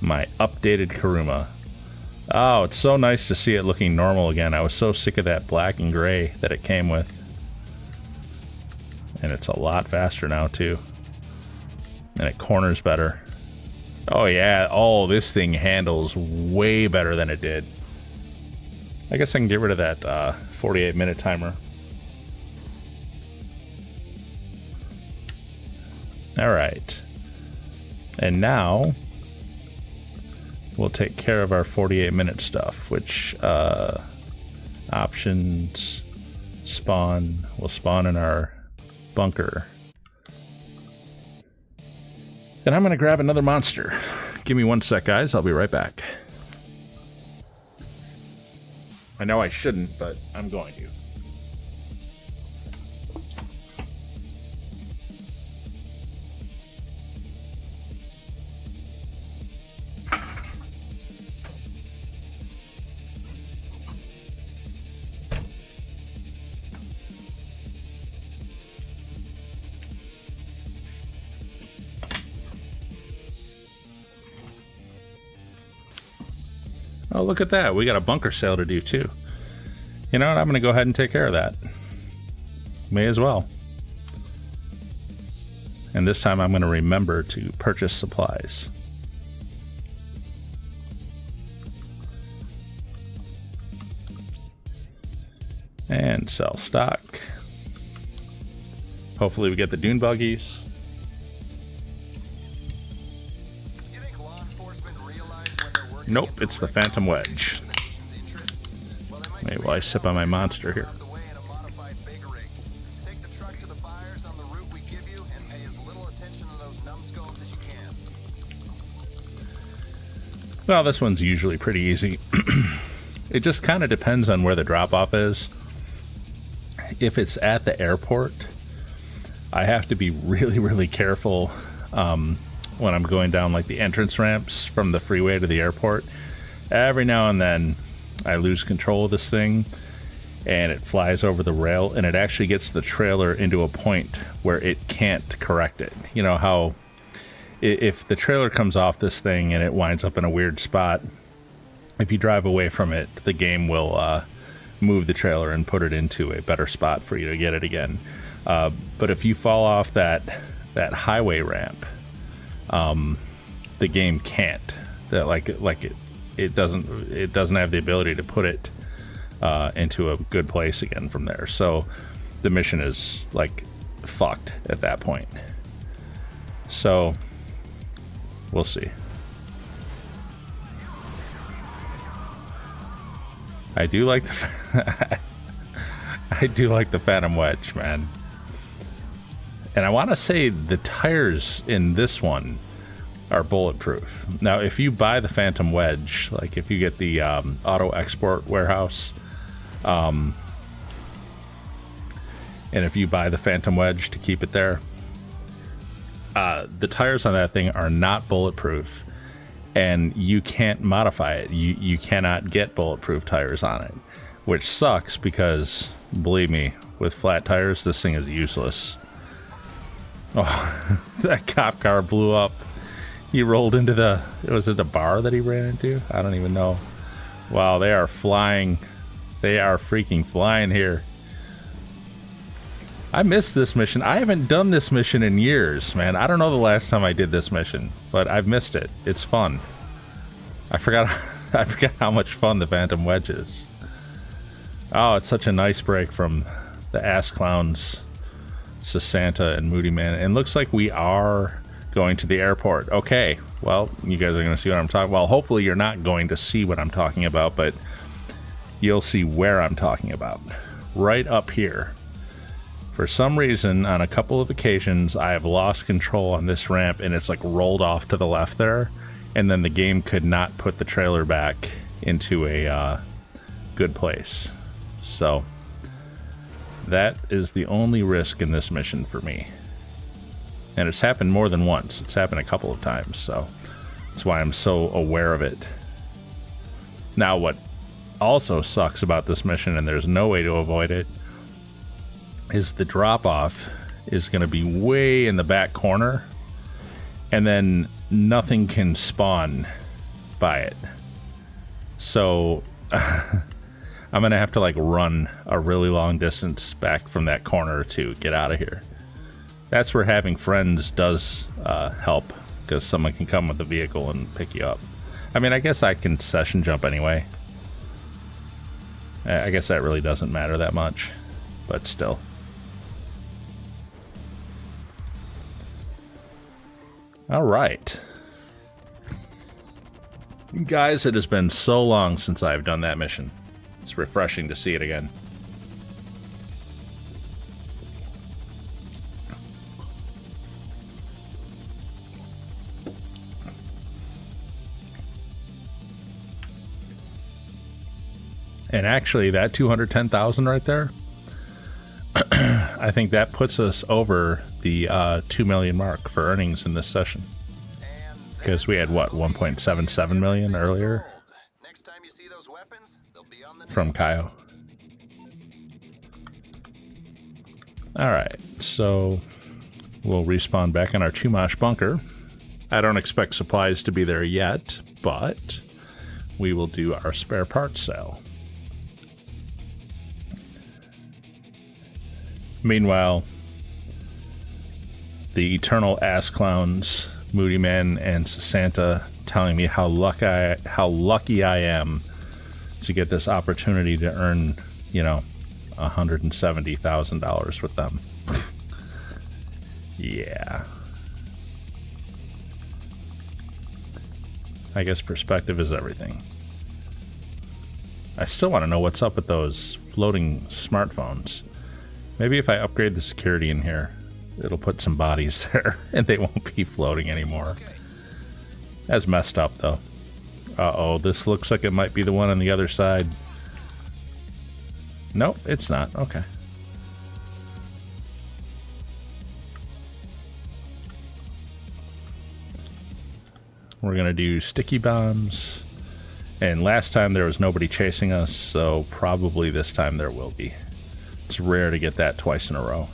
My updated Kuruma. Oh, it's so nice to see it looking normal again. I was so sick of that black and gray that it came with. And it's a lot faster now, too. And it corners better. Oh, yeah. Oh, this thing handles way better than it did. I guess I can get rid of that 48-minute timer. All right. And now we'll take care of our 48-minute stuff, which options, spawn. We'll spawn in our bunker. Then I'm going to grab another monster. Give me 1 sec, guys. I'll be right back. I know I shouldn't, but I'm going to. Oh, look at that. We got a bunker sale to do, too. You know what? I'm going to go ahead and take care of that. May as well. And this time I'm going to remember to purchase supplies. And sell stock. Hopefully we get the dune buggies. Nope, it's the Phantom Wedge. Maybe while I sip on my monster here. Well, this one's usually pretty easy. It just kind of depends on where the drop-off is. If it's at the airport, I have to be really, really careful when I'm going down like the entrance ramps from the freeway to the airport. Every now and then I lose control of this thing, and it flies over the rail, and it actually gets the trailer into a point where it can't correct it. You know how if the trailer comes off this thing and it winds up in a weird spot, if you drive away from it, the game will move the trailer and put it into a better spot for you to get it again. But if you fall off that highway ramp, the game can't. It doesn't have the ability to put it into a good place again from there. So the mission is like fucked at that point. So we'll see. I do like the I do like the Phantom Wedge, man. And I want to say the tires in this one are bulletproof. Now, if you buy the Phantom Wedge, like if you get the auto export warehouse, and if you buy the Phantom Wedge to keep it there, the tires on that thing are not bulletproof, and you can't modify it. You cannot get bulletproof tires on it, which sucks because, believe me, with flat tires, this thing is useless. Oh, that cop car blew up. He rolled into was it the bar that he ran into? I don't even know. Wow, they are flying. They are freaking flying here. I missed this mission. I haven't done this mission in years, man. I don't know the last time I did this mission, but I've missed it. It's fun. I forgot how much fun the Phantom Wedge is. Oh, it's such a nice break from the ass clowns, Sessanta and Moodymann. And looks like we are going to the airport. Okay, well, you guys are going to see what I'm talking about. Well, hopefully you're not going to see what I'm talking about, but you'll see where I'm talking about. Right up here. For some reason, on a couple of occasions, I have lost control on this ramp, and it's like rolled off to the left there, and then the game could not put the trailer back into a good place. So that is the only risk in this mission for me. And it's happened more than once. It's happened a couple of times, so that's why I'm so aware of it. Now, what also sucks about this mission, and there's no way to avoid it, is the drop-off is going to be way in the back corner, and then nothing can spawn by it. So I'm going to have to like run a really long distance back from that corner to get out of here. That's where having friends does help, because someone can come with the vehicle and pick you up. I mean, I guess I can session jump anyway. I guess that really doesn't matter that much, but still. All right. Guys, it has been so long since I've done that mission. It's refreshing to see it again. And actually, that 210,000 right there, I think that puts us over the 2 million mark for earnings in this session. Because we had, what, 1.77 million earlier from Cayo. Alright, so we'll respawn back in our Chumash bunker. I don't expect supplies to be there yet, but we will do our spare parts sale. Meanwhile, the eternal ass clowns, Moodymann and Sessanta, telling me how lucky I am to get this opportunity to earn, you know, $170,000 with them. Yeah. I guess perspective is everything. I still want to know what's up with those floating smartphones. Maybe if I upgrade the security in here, it'll put some bodies there and they won't be floating anymore. That's messed up, though. Uh-oh, this looks like it might be the one on the other side. Nope, it's not. Okay. We're going to do sticky bombs And last time there was nobody chasing us, so probably this time there will be. It's rare to get that twice in a row.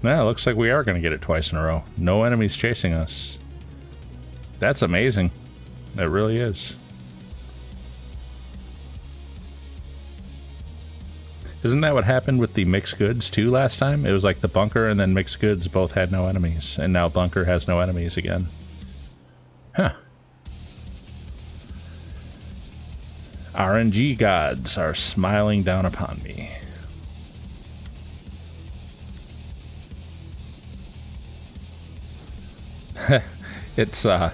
Yeah, looks like we are going to get it twice in a row. No enemies chasing us. That's amazing. That really is. Isn't that what happened with the mixed goods too last time? It was like the bunker and then mixed goods both had no enemies. And now bunker has no enemies again. Huh. RNG gods are smiling down upon me. It's an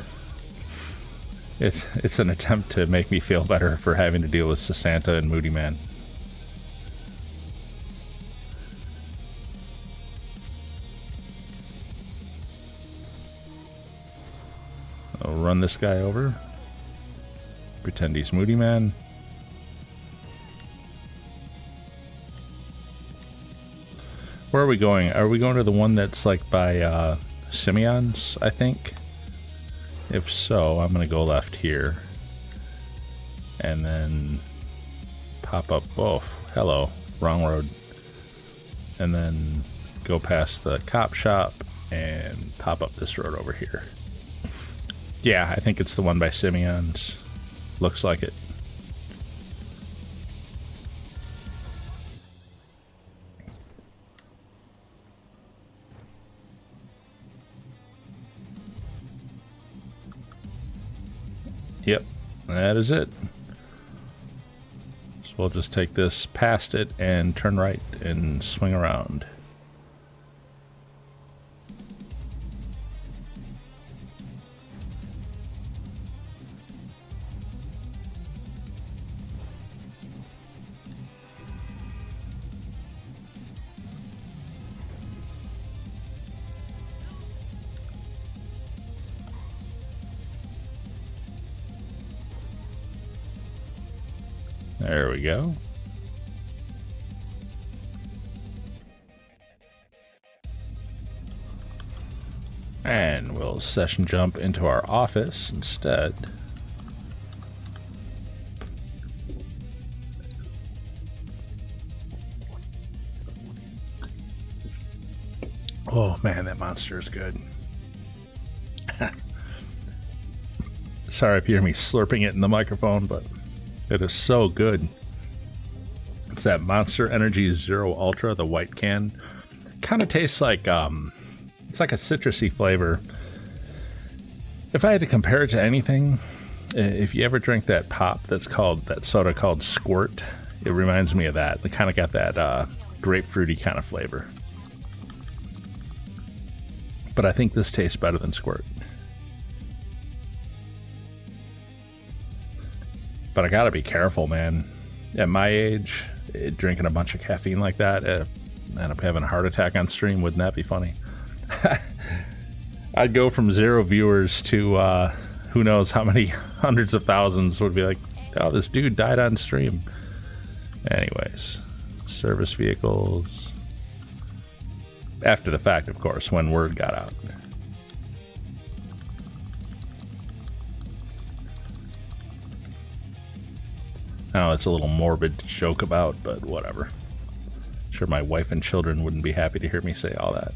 attempt to make me feel better for having to deal with Sessanta and Moodymann. I'll run this guy over. Pretend he's Moodymann. Where are we going? Are we going to the one that's like by Simeon's, I think? If so, I'm going to go left here. And then pop up. Oh, hello. Wrong road. And then go past the cop shop and pop up this road over here. Yeah, I think it's the one by Simeon's. Looks like it. Yep, that is it. So we'll just take this past it and turn right and swing around. There we go. And we'll session jump into our office instead. Oh man, that monster is good. Sorry if you hear me slurping it in the microphone, but it is so good. It's that Monster Energy Zero Ultra, the white can. Kind of tastes like, it's like a citrusy flavor. If I had to compare it to anything, if you ever drink that pop that's called, that soda called Squirt, it reminds me of that. It kind of got that grapefruity kind of flavor. But I think this tastes better than Squirt. But I gotta be careful, man. At my age, drinking a bunch of caffeine like that, end up having a heart attack on stream. Wouldn't that be funny? I'd go from 0 viewers to who knows how many hundreds of thousands would be like, oh, this dude died on stream. Anyways, service vehicles. After the fact, of course, when word got out. I know it's a little morbid to joke about, but whatever. Sure, my wife and children wouldn't be happy to hear me say all that.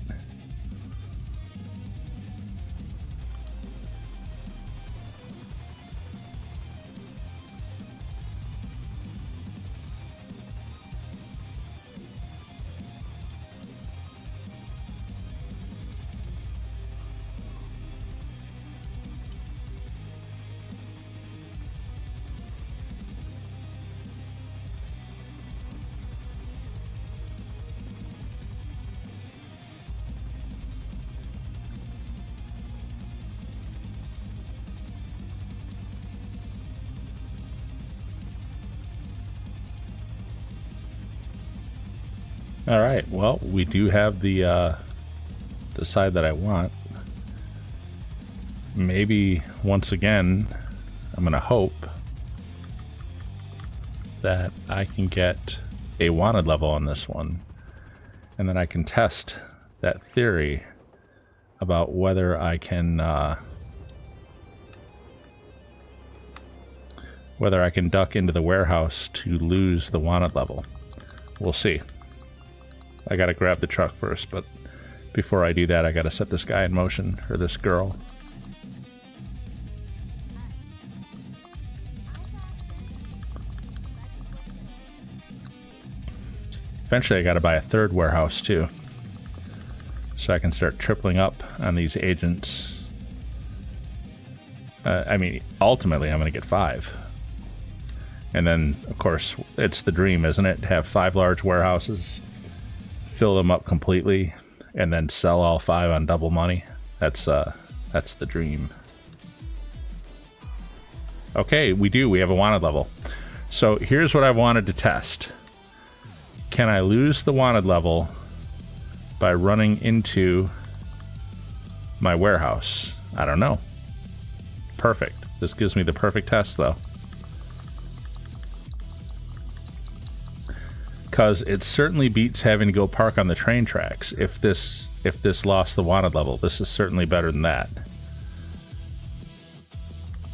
All right. Well, we do have the side that I want. Maybe once again, I'm gonna hope that I can get a wanted level on this one, and then I can test that theory about whether I can duck into the warehouse to lose the wanted level. We'll see. I gotta grab the truck first, but before I do that, I gotta set this guy in motion, or this girl. Eventually I gotta buy a third warehouse too, so I can start tripling up on these agents. I mean, ultimately I'm gonna get 5. And then, of course, it's the dream, isn't it? Have 5 large warehouses, fill them up completely, and then sell all 5 on double money. That's the dream. Okay, we have a wanted level. So here's what I wanted to test. Can I lose the wanted level by running into my warehouse? I don't know. Perfect. This gives me the perfect test, though. Because it certainly beats having to go park on the train tracks. If this lost the wanted level, this is certainly better than that.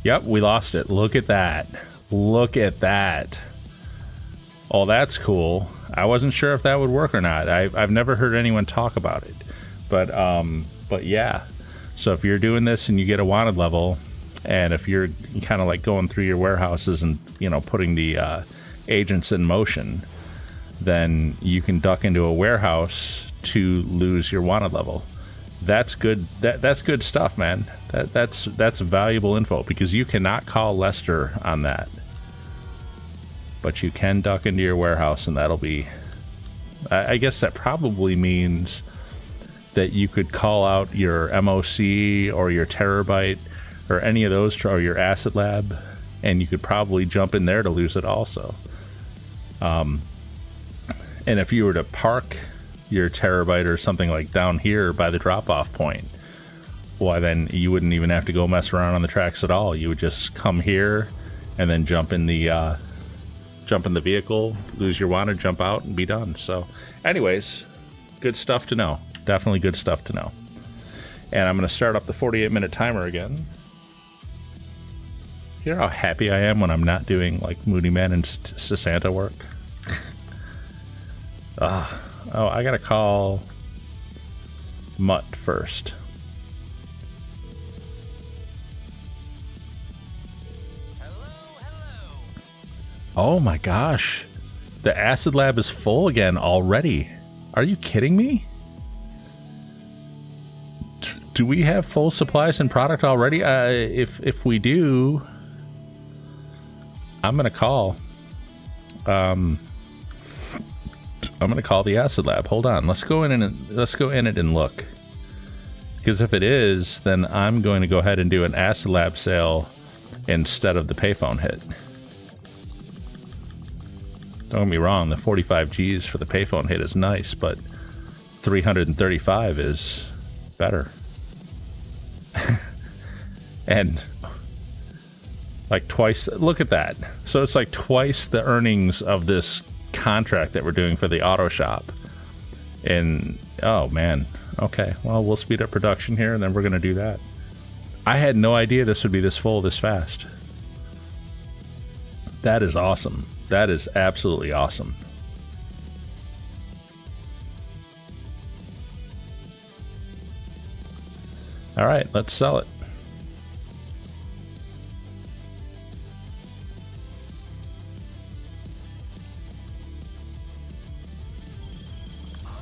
Yep, we lost it. Look at that. Look at that. Oh, that's cool. I wasn't sure if that would work or not. I've never heard anyone talk about it. But yeah. So if you're doing this and you get a wanted level, and if you're kind of like going through your warehouses and, you know, putting the agents in motion, then you can duck into a warehouse to lose your wanted level. That's good. That's good stuff, man. That's valuable info, because you cannot call Lester on that. But you can duck into your warehouse, and that'll be... I guess that probably means that you could call out your MOC or your Terabyte or any of those, or your Acid Lab, and you could probably jump in there to lose it also. And if you were to park your Terabyte or something like down here by the drop-off point, why then you wouldn't even have to go mess around on the tracks at all. You would just come here and then jump in the vehicle, lose your wanted, jump out, and be done. So anyways, good stuff to know. Definitely good stuff to know. And I'm going to start up the 48-minute timer again. You know how happy I am when I'm not doing like Moodymann and Sessanta work? Oh, I gotta call Mutt first. Hello. Oh my gosh. The Acid Lab is full again already. Are you kidding me? Do we have full supplies and product already? If we do, I'm gonna call. I'm gonna call the Acid Lab. Hold on. Let's go in it and look. Because if it is, then I'm going to go ahead and do an Acid Lab sale instead of the payphone hit. Don't get me wrong, the 45 Gs for the payphone hit is nice, but 335 is better. And like twice, look at that. So it's like twice the earnings of this contract that we're doing for the auto shop. And oh man, okay, well, we'll speed up production here and then we're gonna do that. I had no idea this would be this full this fast. That is awesome. That is absolutely awesome. All right, let's sell it.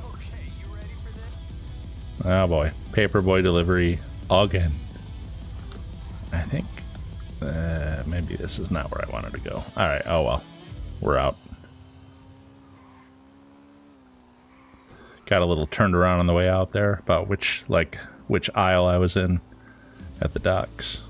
Okay, you ready for this? Oh boy, Paperboy delivery again. I think maybe this is not where I wanted to go. All right, oh well, we're out. Got a little turned around on the way out there about which aisle I was in at the docks.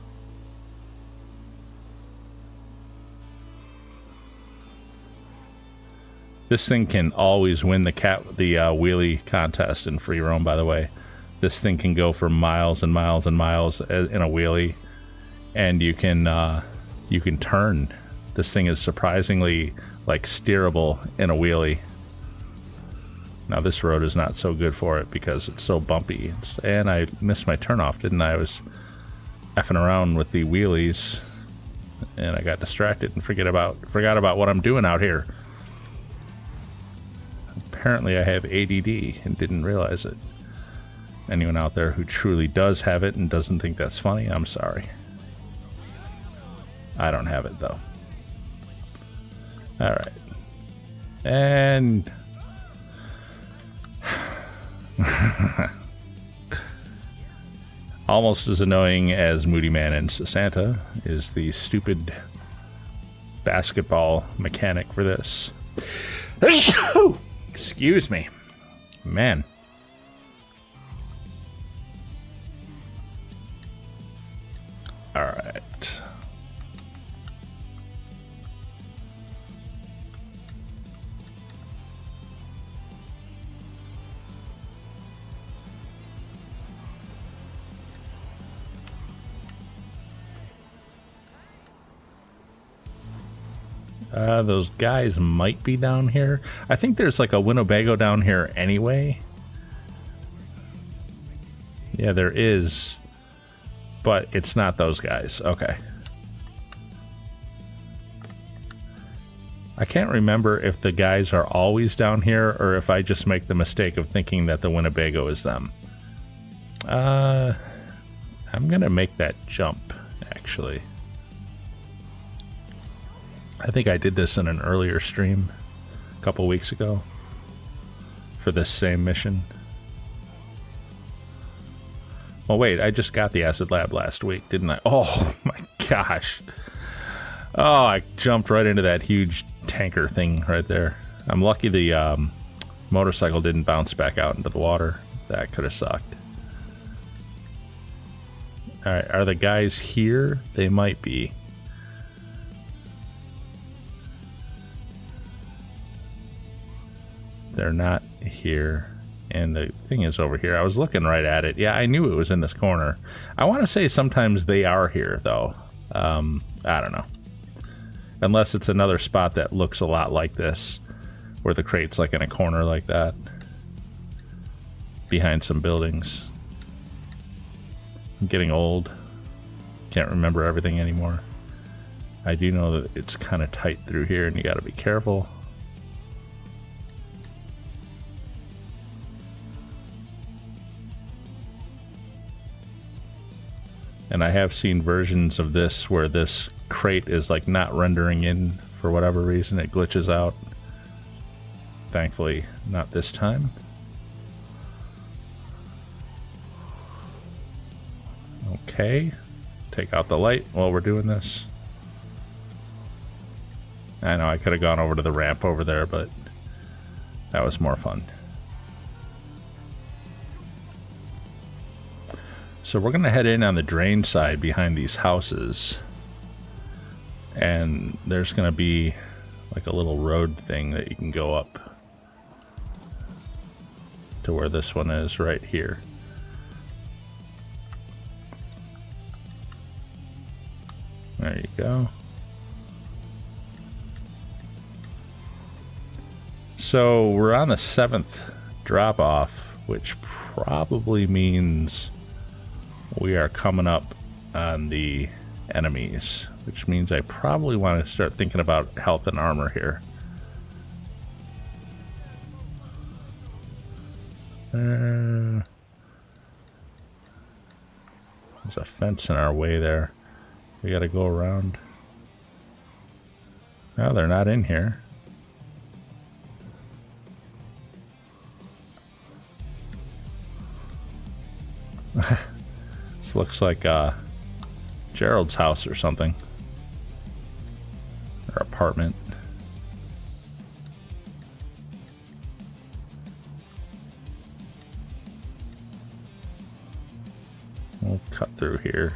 This thing can always win the wheelie contest in free roam, by the way. This thing can go for miles and miles and miles in a wheelie, and you can turn. This thing is surprisingly like steerable in a wheelie. Now this road is not so good for it because it's so bumpy, and I missed my turnoff, didn't I? I was effing around with the wheelies, and I got distracted and forgot about what I'm doing out here. Apparently I have ADD and didn't realize it. Anyone out there who truly does have it and doesn't think that's funny, I'm sorry. I don't have it though. Alright. And almost as annoying as Moodymann Sessanta is the stupid basketball mechanic for this. Excuse me. Man. Alright. Those guys might be down here. I think there's like a Winnebago down here anyway. Yeah, there is. But it's not those guys. Okay. I can't remember if the guys are always down here or if I just make the mistake of thinking that the Winnebago is them. I'm gonna make that jump, actually. I think I did this in an earlier stream a couple weeks ago for this same mission. Oh wait, I just got the acid lab last week, didn't I? Oh my gosh. Oh, I jumped right into that huge tanker thing right there. I'm lucky the motorcycle didn't bounce back out into the water. That could have sucked. Alright, are the guys here? They might be. They're not here. And the thing is over here. I was looking right at it. Yeah, I knew it was in this corner. I want to say sometimes they are here, though. I don't know. Unless it's another spot that looks a lot like this, where the crate's like in a corner like that. Behind some buildings. I'm getting old. Can't remember everything anymore. I do know that it's kind of tight through here, and you got to be careful. And I have seen versions of this where this crate is like not rendering in for whatever reason. It glitches out. Thankfully, not this time. Okay. Take out the light while we're doing this. I know I could have gone over to the ramp over there, but that was more fun. So we're going to head in on the drain side behind these houses. And there's going to be like a little road thing that you can go up to where this one is right here. There you go. So we're on the 7th drop off, which probably means we are coming up on the enemies, which means I probably want to start thinking about health and armor here. There's a fence in our way there. We gotta go around. No, they're not in here. This looks like Gerald's house or something. Or apartment. We'll cut through here.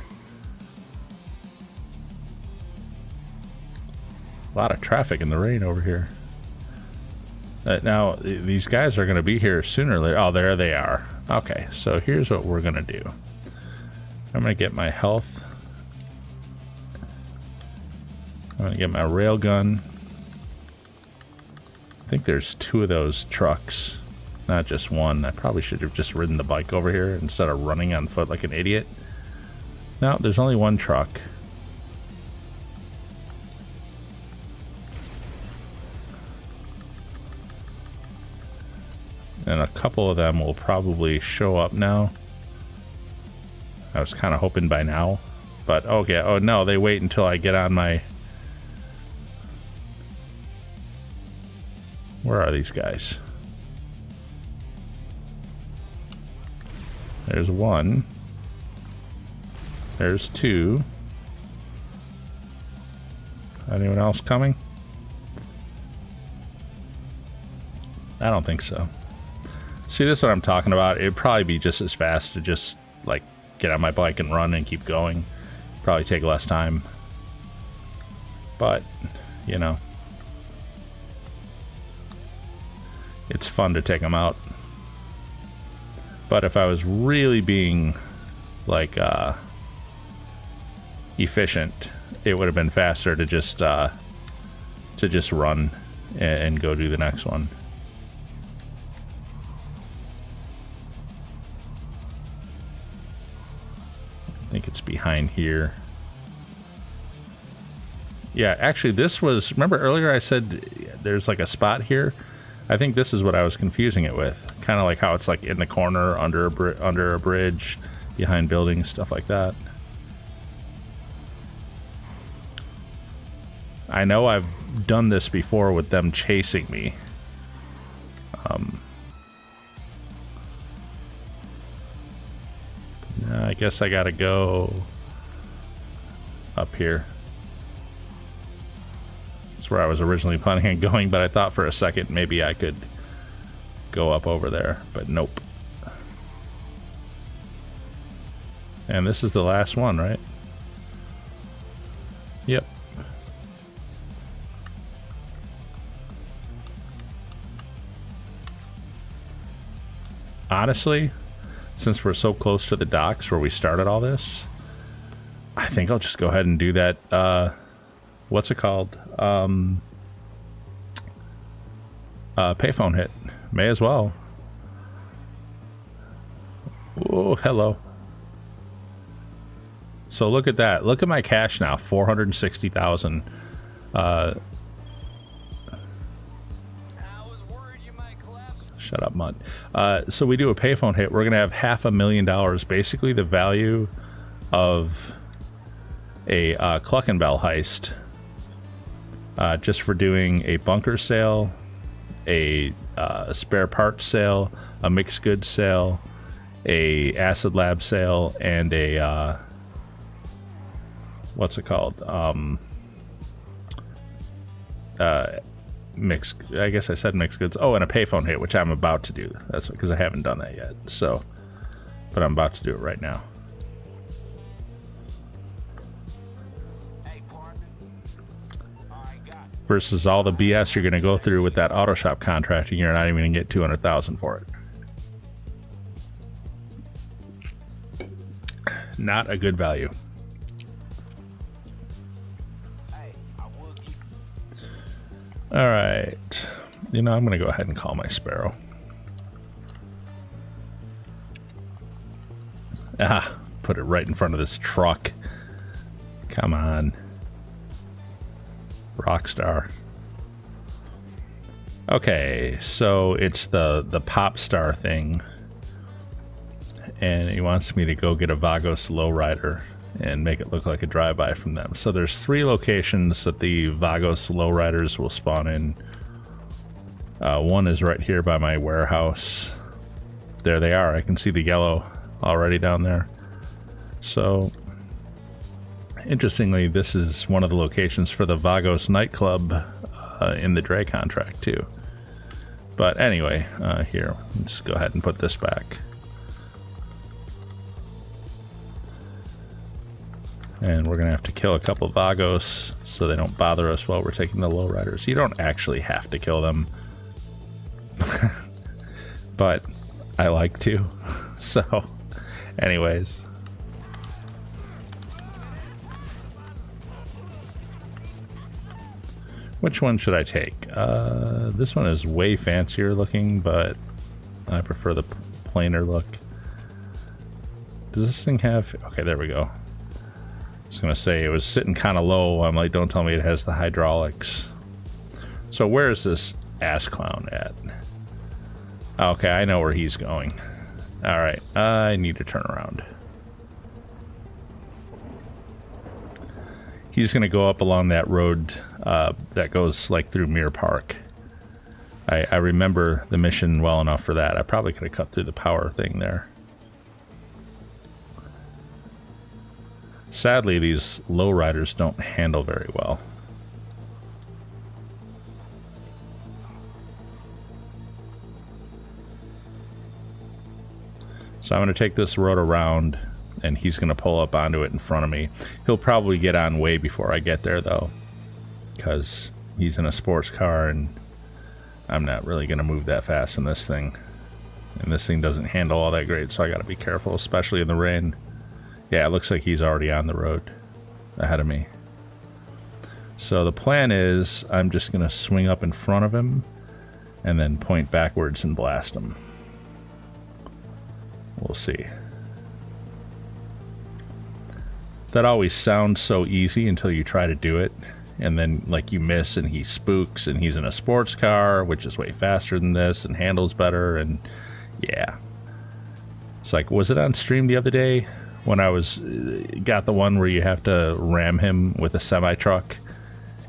A lot of traffic in the rain over here. Now, these guys are going to be here sooner or later. Oh, there they are. Okay, so here's what we're going to do. I'm going to get my health. I'm going to get my railgun. I think there's 2 of those trucks, not just one. I probably should have just ridden the bike over here instead of running on foot like an idiot. No, there's only 1 truck. And a couple of them will probably show up now. I was kind of hoping by now. But, okay. Oh, no, they wait until I get on my... Where are these guys? There's 1. There's 2. Anyone else coming? I don't think so. See, this is what I'm talking about. It'd probably be just as fast to just, like, get on my bike and run and keep going. Probably take less time. But, you know. It's fun to take them out. But if I was really being, like, efficient, it would have been faster to just run and go do the next one. I think it's behind here. Yeah, actually this was, remember earlier I said there's like a spot here? I think this is what I was confusing it with. Kind of like how it's like in the corner, under a bridge, behind buildings, stuff like that. I know I've done this before with them chasing me. I guess I gotta go up here. That's where I was originally planning on going, but I thought for a second maybe I could go up over there, but nope. And this is the last one, right? Yep. Honestly, since we're so close to the docks where we started all this, I think I'll just go ahead and do that, what's it called? Payphone hit. May as well. Oh, hello. So look at that. Look at my cash now, 460,000. Shut up, Mutt. So we do a payphone hit. We're going to have $500,000, basically the value of a Cluckenbell heist, just for doing a bunker sale, a spare parts sale, a mixed goods sale, a acid lab sale, and a what's it called? Mixed, I guess I said mixed goods. Oh, and a payphone hit, which I'm about to do. That's because I haven't done that yet. So, but I'm about to do it right now. Versus all the BS you're going to go through with that auto shop contracting, you're not even going to get 200,000 for it. Not a good value. All right, you know, I'm gonna go ahead and call my Sparrow. Put it right in front of this truck. Come on, Rockstar. Okay, so it's the pop star thing, and he wants me to go get a Vagos lowrider and make it look like a drive-by from them. So there's 3 locations that the Vagos lowriders will spawn in. One is right here by my warehouse. There they are. I can see the yellow already down there. So, interestingly, this is one of the locations for the Vagos nightclub in the Dre contract too. But anyway, here, let's go ahead and put this back. And we're going to have to kill a couple Vagos so they don't bother us while we're taking the lowriders. You don't actually have to kill them. but I like to. So, anyways. Which one should I take? This one is way fancier looking, but I prefer the plainer look. Does this thing have... Okay, there we go. I was going to say, it was sitting kind of low. I'm like, don't tell me it has the hydraulics. So where is this ass clown at? Okay, I know where he's going. Alright, I need to turn around. He's going to go up along that road that goes like through Mirror Park. I remember the mission well enough for that. I probably could have cut through the power thing there. Sadly, these lowriders don't handle very well. So I'm going to take this road around, and he's going to pull up onto it in front of me. He'll probably get on way before I get there, though, because he's in a sports car, and I'm not really going to move that fast in this thing. And this thing doesn't handle all that great, so I got to be careful, especially in the rain. Yeah, it looks like he's already on the road ahead of me. So the plan is I'm just going to swing up in front of him and then point backwards and blast him. We'll see. That always sounds so easy until you try to do it, and then like you miss and he spooks, and he's in a sports car which is way faster than this and handles better, and yeah. It's like, was it on stream the other day when I was got the one where you have to ram him with a semi-truck,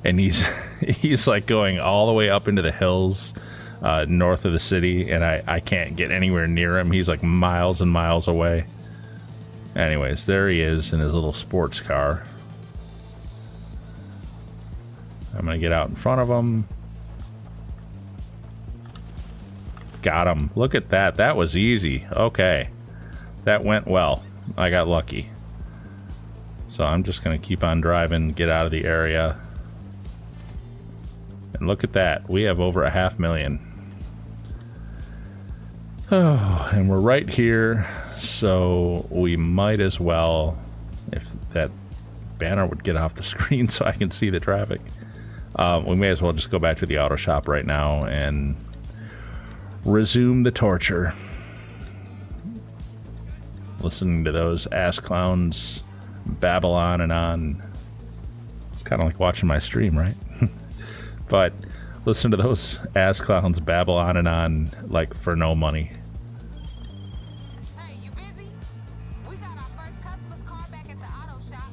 and he's like going all the way up into the hills north of the city, and I can't get anywhere near him. He's like miles and miles away. Anyways, there he is in his little sports car. I'm gonna get out in front of him. Got him. Look at that. That was easy. Okay. That went well. I got lucky. So I'm just gonna keep on driving, get out of the area. And look at that. We have over 500,000. Oh, and we're right here, so we might as well, if that banner would get off the screen so I can see the traffic, we may as well just go back to the auto shop right now and resume the torture. Listening to those ass clowns babble on and on. It's kind of like watching my stream, right? But listen to those ass clowns babble on and on like for no money. Hey, you busy? We got our first customer's car back at the auto shop.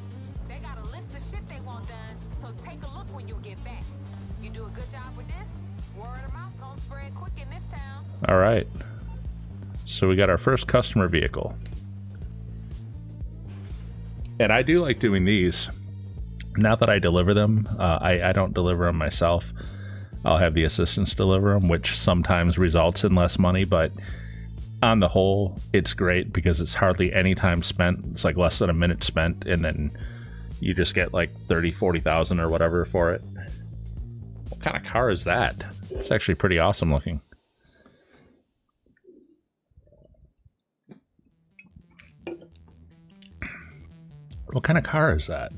They got a list of shit they want done, so take a look when you get back. You do a good job with this, word of mouth gonna spread quick in this town. All right. So we got our first customer vehicle. And I do like doing these. Not that I deliver them. I don't deliver them myself. I'll have the assistants deliver them, which sometimes results in less money, but on the whole, it's great because it's hardly any time spent. It's like less than a minute spent, and then you just get like 30, 40,000 or whatever for it. What kind of car is that? It's actually pretty awesome looking. What kind of car is that?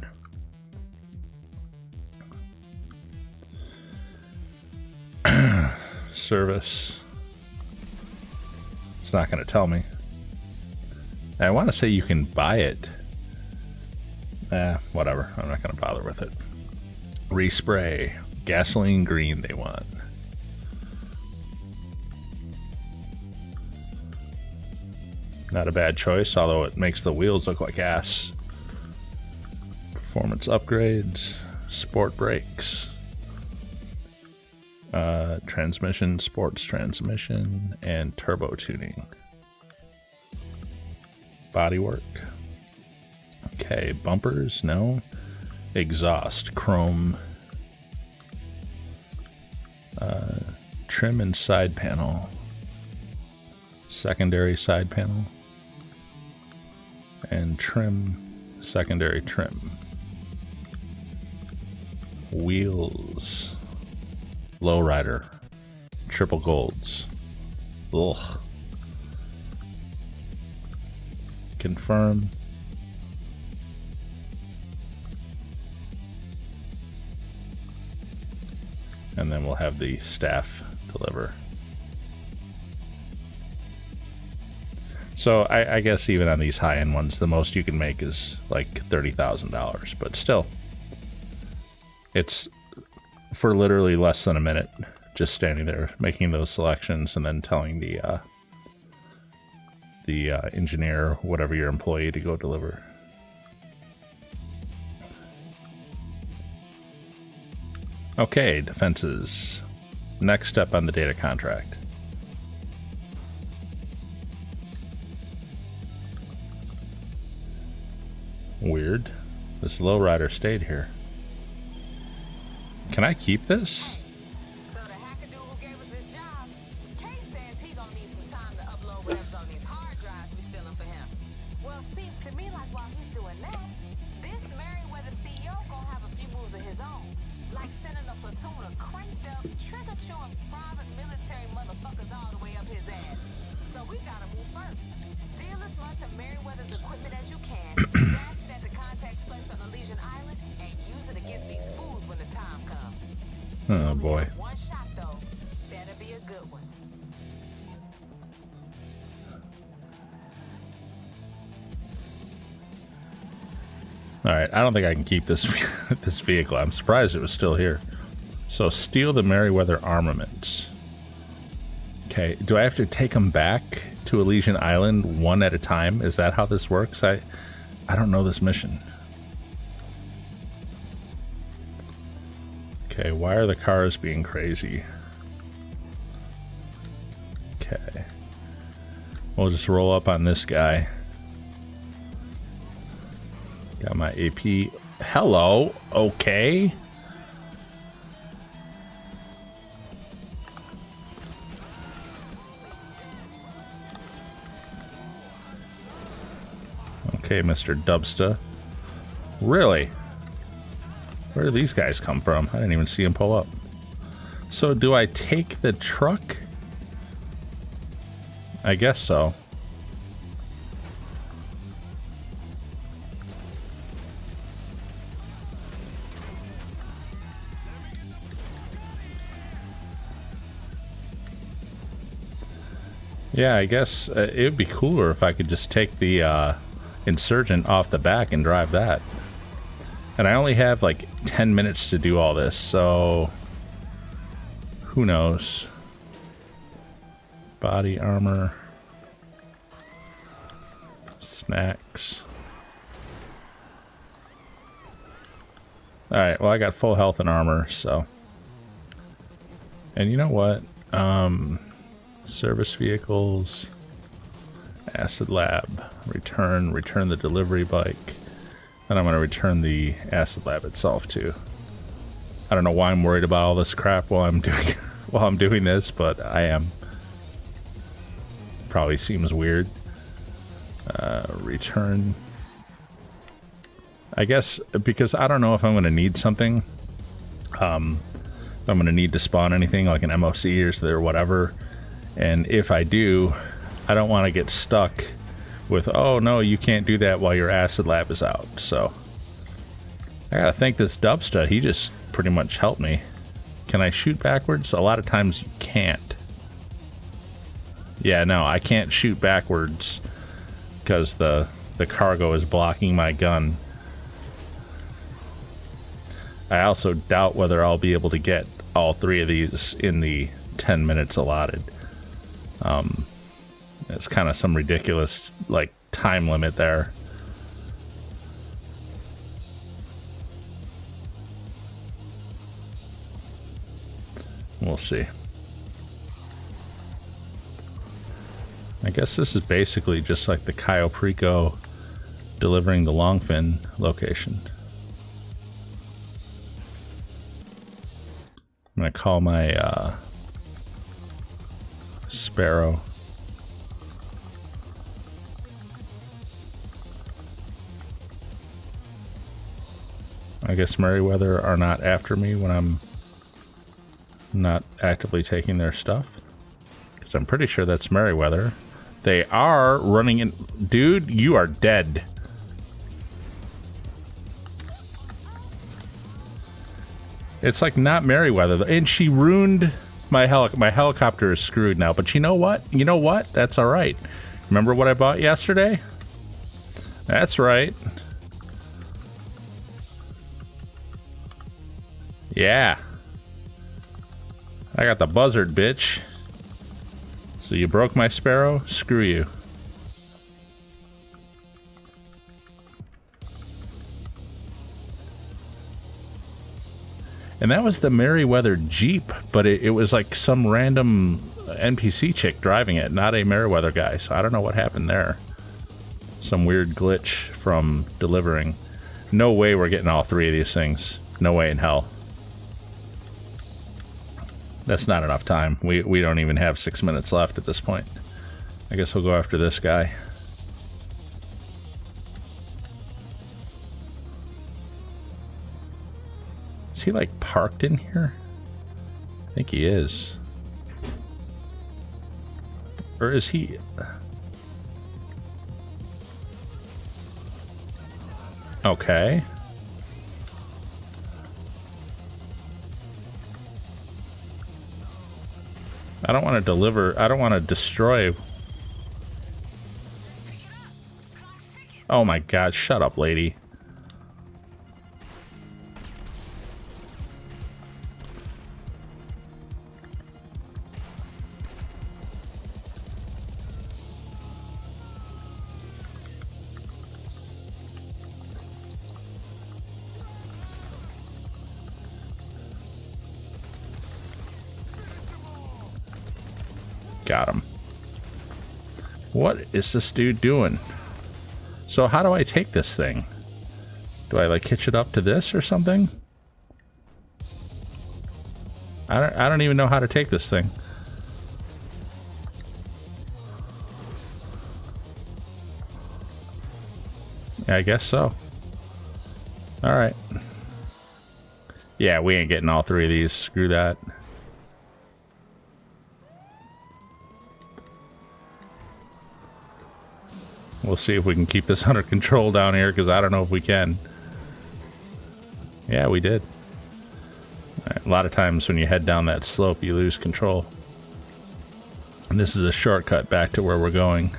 Service. It's not going to tell me. I want to say you can buy it. Whatever. I'm not going to bother with it. Respray. Gasoline green they want. Not a bad choice, although it makes the wheels look like ass. Performance upgrades. Sport brakes. Transmission, sports transmission, and turbo tuning. Bodywork. Okay, bumpers, no. Exhaust, chrome. Trim and side panel. Secondary side panel. And trim, secondary trim. Wheels. Lowrider. Triple golds. Ugh. Confirm. And then we'll have the staff deliver. So I guess even on these high-end ones, the most you can make is like $30,000. But still, it's for literally less than a minute, just standing there making those selections and then telling the engineer, whatever your employee, to go deliver. Okay, defenses. Next step on the data contract. Weird. This lowrider stayed here. Can I keep this? So the hacker dude who gave us this job, Case says he gonna need some time to upload whatever's on these hard drives we stealing for him. Well, seems to me like while he's doing that, this Merriweather CEO gonna have a few moves of his own, like sending a platoon of cranked up, trigger-chewing private military motherfuckers all the way up his ass. So we gotta move first. Steal as much of Merriweather's equipment as you can, stash it at the contact's place on Elysian Island, and use it against these fools when the time comes. Oh boy. One shot though, better be a good one. Alright, I don't think I can keep this this vehicle. I'm surprised it was still here. So steal the Merriweather armaments. Okay, do I have to take them back to Elysian Island one at a time? Is that how this works? I don't know this mission. Okay, why are the cars being crazy? Okay. We'll just roll up on this guy. Got my AP. Hello. Okay. Okay, Mr. Dubsta. Really? Where do these guys come from? I didn't even see them pull up. So do I take the truck? I guess so. Yeah, I guess it would be cooler if I could just take the Insurgent off the back and drive that. And I only have like 10 minutes to do all this, so who knows? Body armor, snacks. Alright, well I got full health and armor, so. And you know what? Service vehicles, acid lab, return the delivery bike. And I'm going to return the acid lab itself too. I don't know why I'm worried about all this crap while I'm doing this, but I am. Probably seems weird. Return. I guess because I don't know if I'm going to need something. If I'm going to need to spawn anything like an MOC or whatever. And if I do, I don't want to get stuck with, oh no, you can't do that while your acid lab is out. So I gotta thank this Dubsta. He just pretty much helped me. Can I shoot backwards? A lot of times you can't. Yeah, no, I can't shoot backwards because the cargo is blocking my gun. I also doubt whether I'll be able to get all three of these in the 10 minutes allotted. It's kind of some ridiculous like time limit there. We'll see. I guess this is basically just like the Cayo Perico delivering the Longfin location. I'm gonna call my Sparrow. I guess Merriweather are not after me when I'm not actively taking their stuff. Because I'm pretty sure that's Meriwether. They are running in... Dude, you are dead. It's like not Meriwether. And she ruined my helicopter is screwed now. But you know what? You know what? That's all right. Remember what I bought yesterday? That's right. Yeah. I got the buzzard, bitch. So you broke my sparrow? Screw you. And that was the Meriwether Jeep, but it was like some random NPC chick driving it, not a Meriwether guy. So I don't know what happened there. Some weird glitch from delivering. No way we're getting all three of these things. No way in hell. That's not enough time. We don't even have 6 minutes left at this point. I guess we'll go after this guy. Is he like parked in here? I think he is. Or is he... Okay. I don't want to deliver. I don't want to destroy. Oh my god, shut up, lady. Got him. What is this dude doing? So how do I take this thing? Do I like hitch it up to this or something? I don't even know how to take this thing. Yeah, I guess so. Alright. Yeah, we ain't getting all three of these. Screw that. We'll see if we can keep this under control down here, because I don't know if we can. Yeah, we did. A lot of times when you head down that slope, you lose control. And this is a shortcut back to where we're going.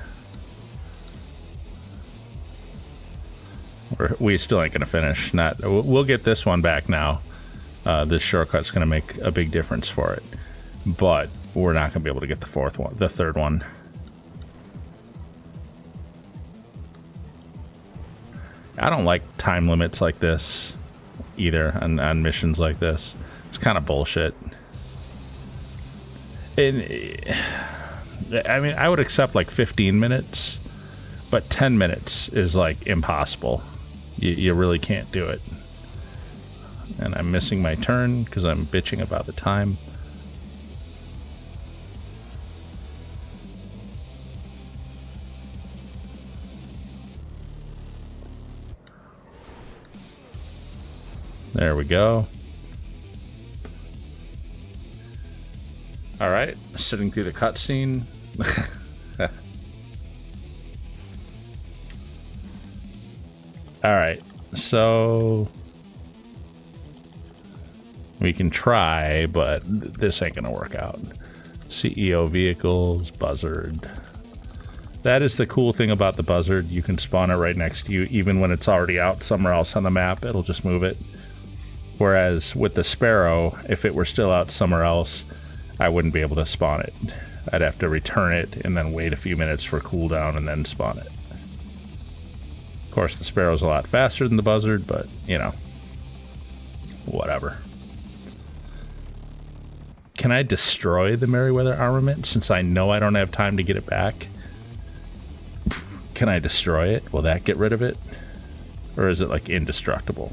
We still ain't going to finish. We'll get this one back now. This shortcut's going to make a big difference for it. But we're not going to be able to get the third one. I don't like time limits like this either on missions like this. It's kind of bullshit. And I mean, I would accept like 15 minutes, but 10 minutes is like impossible. You really can't do it. And I'm missing my turn because I'm bitching about the time. There we go. All right, sitting through the cutscene. All right, so we can try, but this ain't gonna work out. CEO vehicles, buzzard. That is the cool thing about the buzzard. You can spawn it right next to you, even when it's already out somewhere else on the map. It'll just move it. Whereas with the sparrow, if it were still out somewhere else, I wouldn't be able to spawn it. I'd have to return it and then wait a few minutes for cooldown and then spawn it. Of course, the sparrow's a lot faster than the buzzard, but, you know, whatever. Can I destroy the Meriwether armament since I know I don't have time to get it back? Can I destroy it? Will that get rid of it? Or is it like indestructible?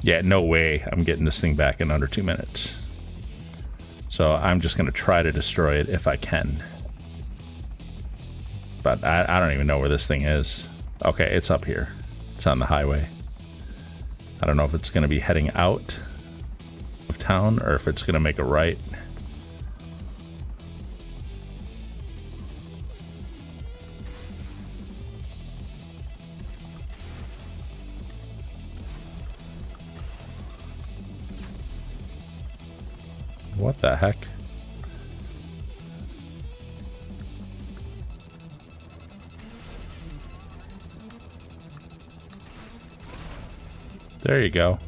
Yeah, no way I'm getting this thing back in under 2 minutes. So I'm just going to try to destroy it if I can. But I don't even know where this thing is. Okay, it's up here. It's on the highway. I don't know if it's going to be heading out. of town or if it's going to make a right. What the heck? There you go.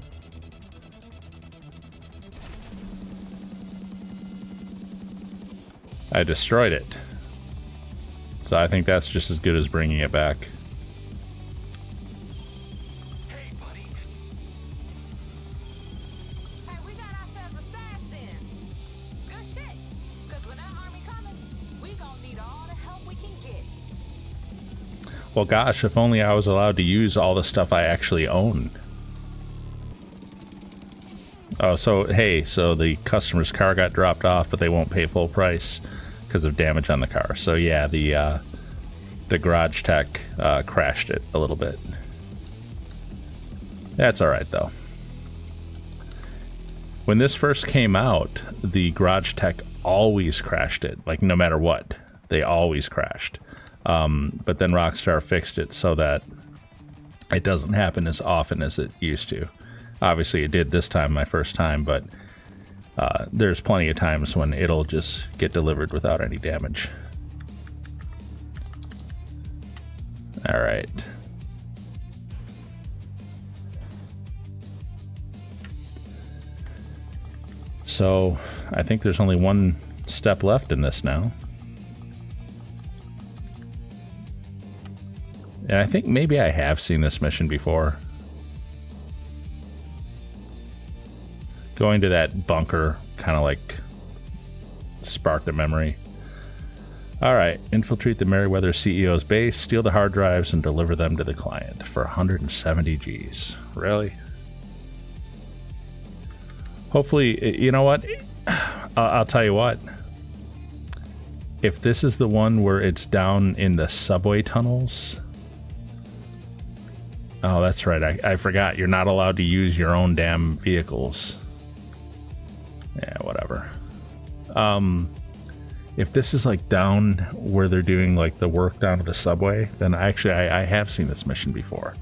I destroyed it. So I think that's just as good as bringing it back. Hey, buddy. Hey, we got ourselves a stash then. Good shit. Because when that army coming, we gonna need all the help we can get. Well, gosh, if only I was allowed to use all the stuff I actually own. Oh, so, hey, so the customer's car got dropped off, but they won't pay full price because of damage on the car. So, yeah, the garage tech crashed it a little bit. That's all right, though. When this first came out, the garage tech always crashed it, like no matter what. They always crashed. But then Rockstar fixed it so that it doesn't happen as often as it used to. Obviously, it did this time, my first time, but there's plenty of times when it'll just get delivered without any damage. All right. So, I think there's only one step left in this now. And I think maybe I have seen this mission before. Going to that bunker kind of like sparked a memory. Alright, infiltrate the Merryweather CEO's base, steal the hard drives, and deliver them to the client for 170 Gs. Really? Hopefully, you know what? I'll tell you what. If this is the one where it's down in the subway tunnels... Oh, that's right. I forgot. You're not allowed to use your own damn vehicles. Yeah, whatever. If this is like down where they're doing like the work down to the subway, then actually I have seen this mission before.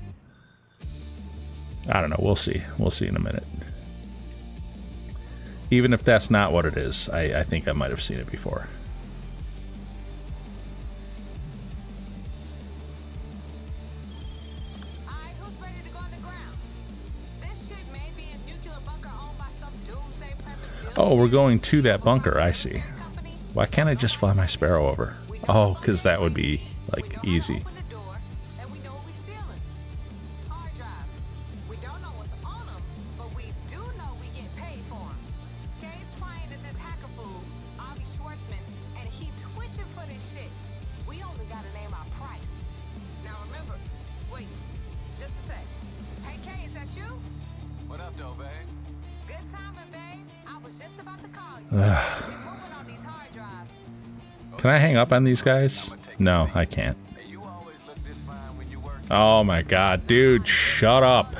I don't know. We'll see. We'll see in a minute. Even if that's not what it is, I think I might have seen it before. Oh, we're going to that bunker, I see. Why can't I just fly my Sparrow over? Oh, because that would be, like, easy. Can I hang up on these guys? No, I can't. Oh my god, dude, shut up.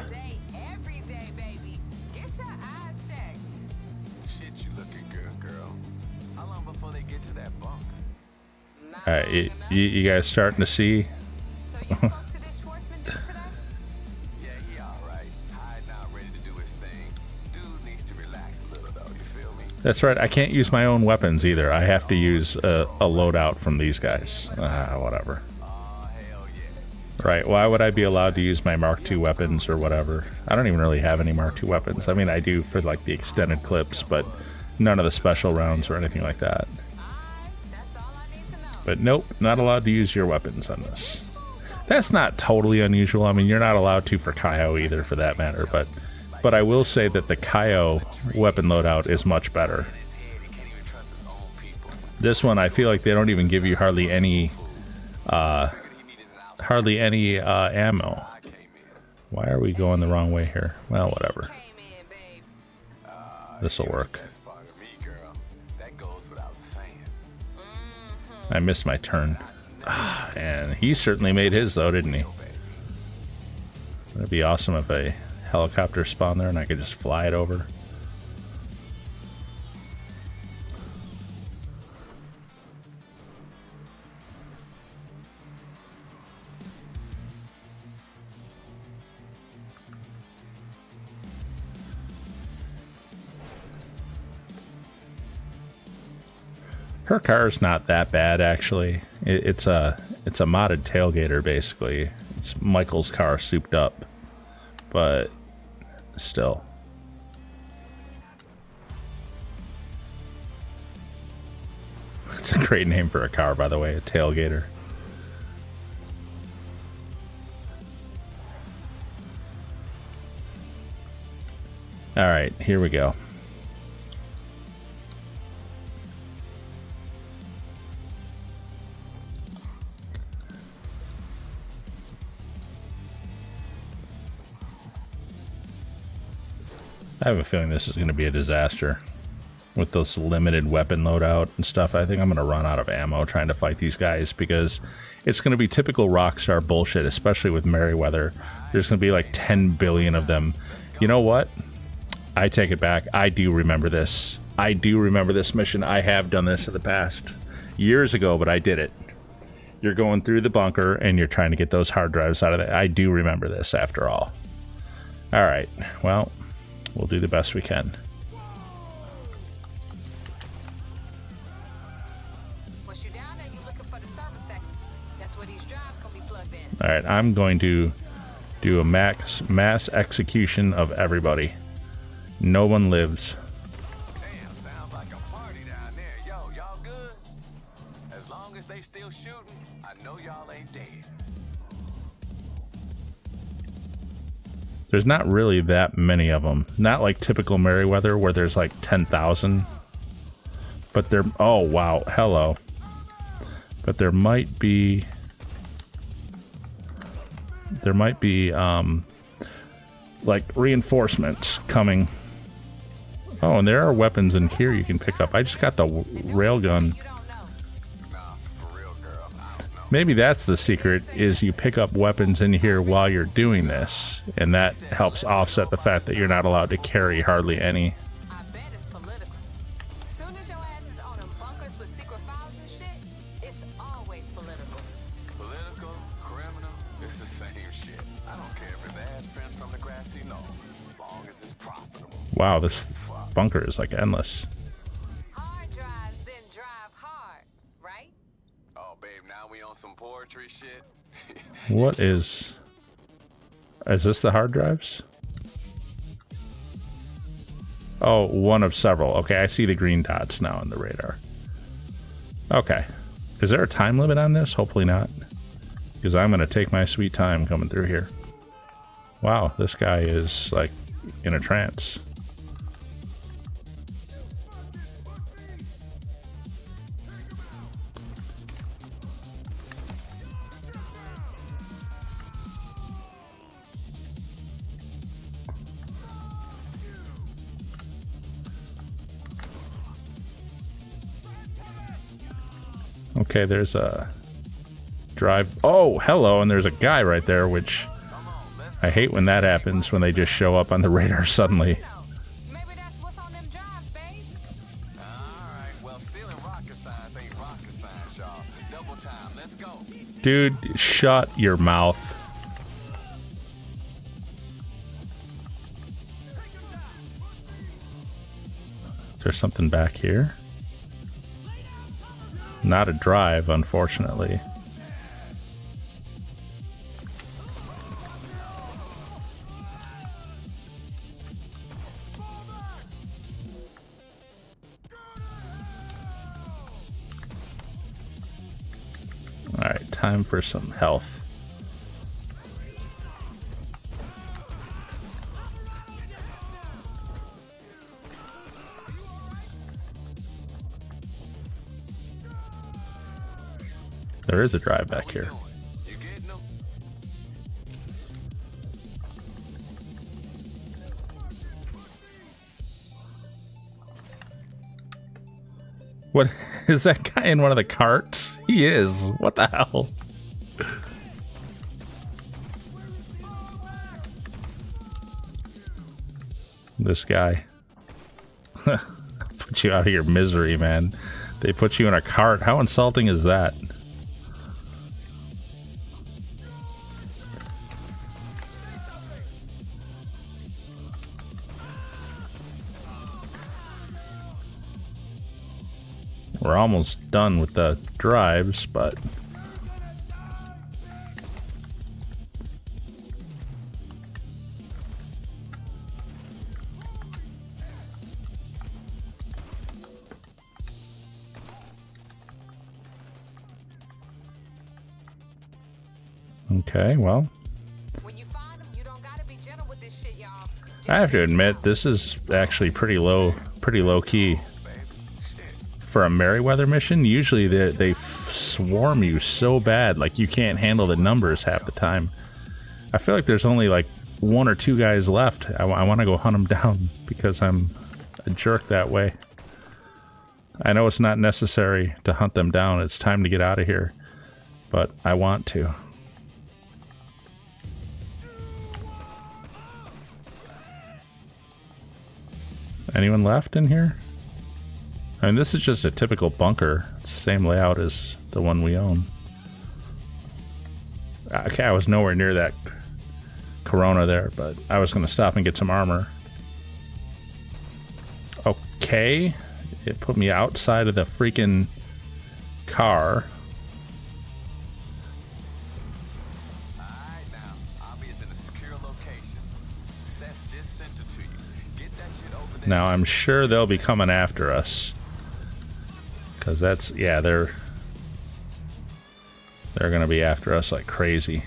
Alright, you guys starting to see? That's right, I can't use my own weapons either. I have to use a loadout from these guys. Whatever. Right, why would I be allowed to use my Mark II weapons or whatever? I don't even really have any Mark II weapons. I mean, I do for like the extended clips, but none of the special rounds or anything like that. But nope, not allowed to use your weapons on this. That's not totally unusual. I mean, you're not allowed to for Cayo either, for that matter, but I will say that the Cayo weapon loadout is much better. This one, I feel like they don't even give you hardly any ammo. Why are we going the wrong way here? Well, whatever. This'll work. I missed my turn. And he certainly made his though, didn't he? It'd be awesome if a helicopter spawned there and I could just fly it over. Her car's not that bad, actually. It's a modded tailgater, basically. It's Michael's car souped up, but still. It's a great name for a car, by the way, a tailgater. All right, here we go. I have a feeling this is going to be a disaster. With this limited weapon loadout and stuff, I think I'm going to run out of ammo trying to fight these guys because it's going to be typical Rockstar bullshit, especially with Merryweather. There's going to be like 10 billion of them. You know what? I take it back. I do remember this. I do remember this mission. I have done this in the past. Years ago, but I did it. You're going through the bunker and you're trying to get those hard drives out of there. I do remember this after all. All right. Well, we'll do the best we can. All right, I'm going to do a mass execution of everybody. No one lives. Damn, sounds like a party down there. Yo, y'all good? As long as they still shooting, I know y'all ain't dead. There's not really that many of them. Not like typical Merryweather where there's like 10,000. But there... Oh, wow. Hello. But there might be... like reinforcements coming. Oh, and there are weapons in here you can pick up. I just got the railgun. Maybe that's the secret, is you pick up weapons in here while you're doing this, and that helps offset the fact that you're not allowed to carry hardly any. Wow, this bunker is like endless. Hard drives, then drive hard, right? Oh, babe, now we on some poetry shit. What is this the hard drives? Oh, one of several. Okay, I see the green dots now on the radar. Okay. Is there a time limit on this? Hopefully not. Because I'm going to take my sweet time coming through here. Wow, this guy is like in a trance. Okay, there's a drive. Oh, hello, and there's a guy right there, which I hate when that happens, when they just show up on the radar suddenly. Maybe that's what's on them drives, babe. Alright, well, stealing rocket science ain't rocket science, y'all. Double time, let's go. Dude, shut your mouth. Is there something back here? Not a drive, unfortunately. Alright, time for some health. There is a drive back here. You getting them? What is that guy in one of the carts? He is. What the hell? This guy. Put you out of your misery, man. They put you in a cart. How insulting is that? We're almost done with the drives, but... Okay, well... When you find them, you don't gotta be gentle with this shit, y'all. I have to admit, this is actually pretty low key for a Merryweather mission. Usually they swarm you so bad, like you can't handle the numbers half the time. I feel like there's only like 1 or 2 guys left. I want to go hunt them down because I'm a jerk that way. I know it's not necessary to hunt them down. It's time to get out of here, but I want to. Anyone left in here? I mean, this is just a typical bunker. It's the same layout as the one we own. Okay, I was nowhere near that Corona there, but I was going to stop and get some armor. Okay. It put me outside of the freaking car. Now I'm sure they'll be coming after us, because that's, yeah, they're gonna be after us like crazy.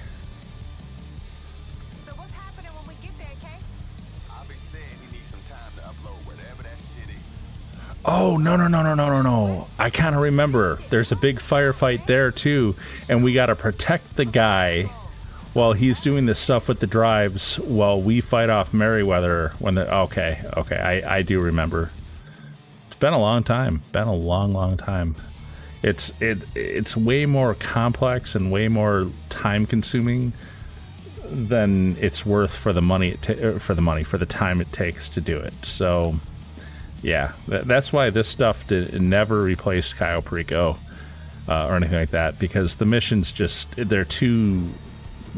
So what's happening when we get there, Kay? I'll be saying he needs some time to upload whatever that shit is. Oh, no. I kind of remember. There's a big firefight there too, and we gotta protect the guy while he's doing this stuff with the drives while we fight off Merryweather when the... Okay, I do remember. It's been a long time. Been a long time. It's way more complex and way more time consuming than it's worth for the money for the time it takes to do it. So yeah, that's why this stuff never replaced Cayo Perico or anything like that, because the missions just, they're too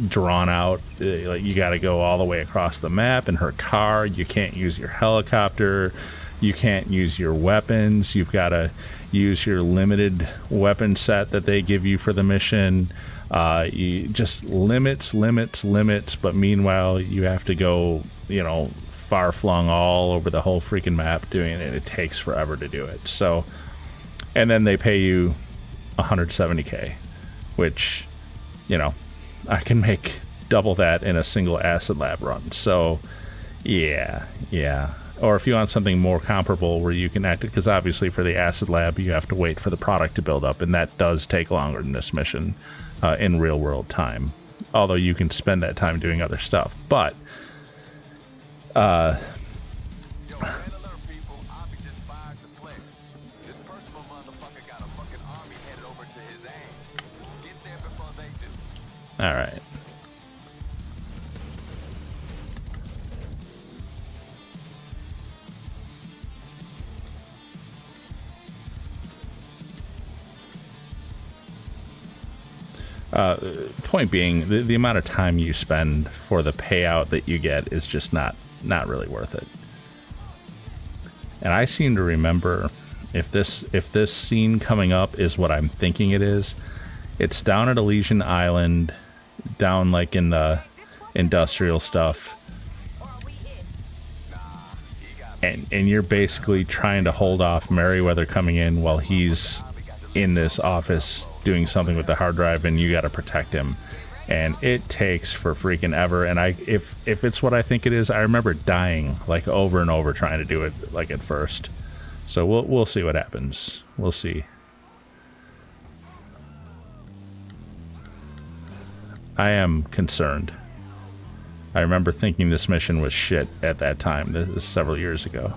drawn out. Like, you got to go all the way across the map in her car. You can't use your helicopter. You can't use your weapons. You've got to use your limited weapon set that they give you for the mission. You just limits. But meanwhile, you have to go, far flung all over the whole freaking map doing it. It takes forever to do it. So, and then they pay you 170K, which, I can make double that in a single acid lab run. So yeah. Or if you want something more comparable where you can act, because obviously for the acid lab you have to wait for the product to build up, and that does take longer than this mission in real world time, although you can spend that time doing other stuff. But all right. Point being, the amount of time you spend for the payout that you get is just not really worth it. And I seem to remember, if this scene coming up is what I'm thinking it is, it's down at Elysian Island, down like in the industrial stuff, and you're basically trying to hold off Merryweather coming in while he's in this office doing something with the hard drive, and you got to protect him, and it takes for freaking ever. And if it's what I think it is, I remember dying like over and over trying to do it like at first. So we'll see what happens. We'll see. I am concerned. I remember thinking this mission was shit at that time. This is several years ago.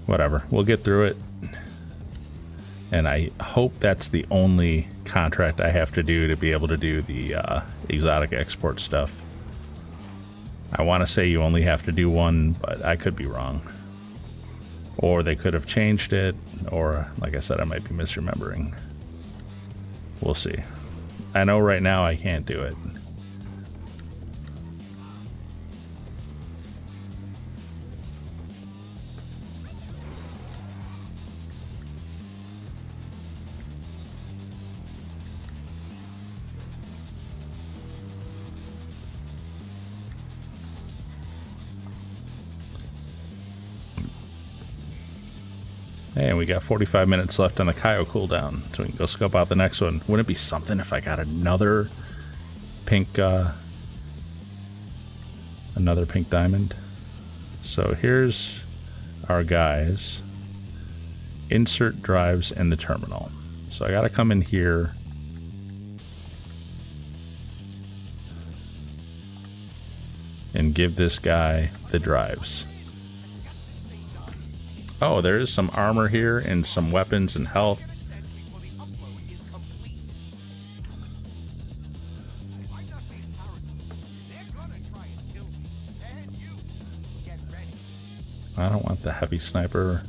Whatever. We'll get through it. And I hope that's the only contract I have to do to be able to do the exotic export stuff. I want to say you only have to do one, but I could be wrong. Or they could have changed it, or like I said, I might be misremembering. We'll see. I know right now I can't do it. And we got 45 minutes left on the Cayo cooldown, so we can go scope out the next one. Wouldn't it be something if I got another pink diamond? So here's our guys. Insert drives in the terminal. So I gotta come in here. And give this guy the drives. Oh, there is some armor here and some weapons and health. I don't want the heavy sniper.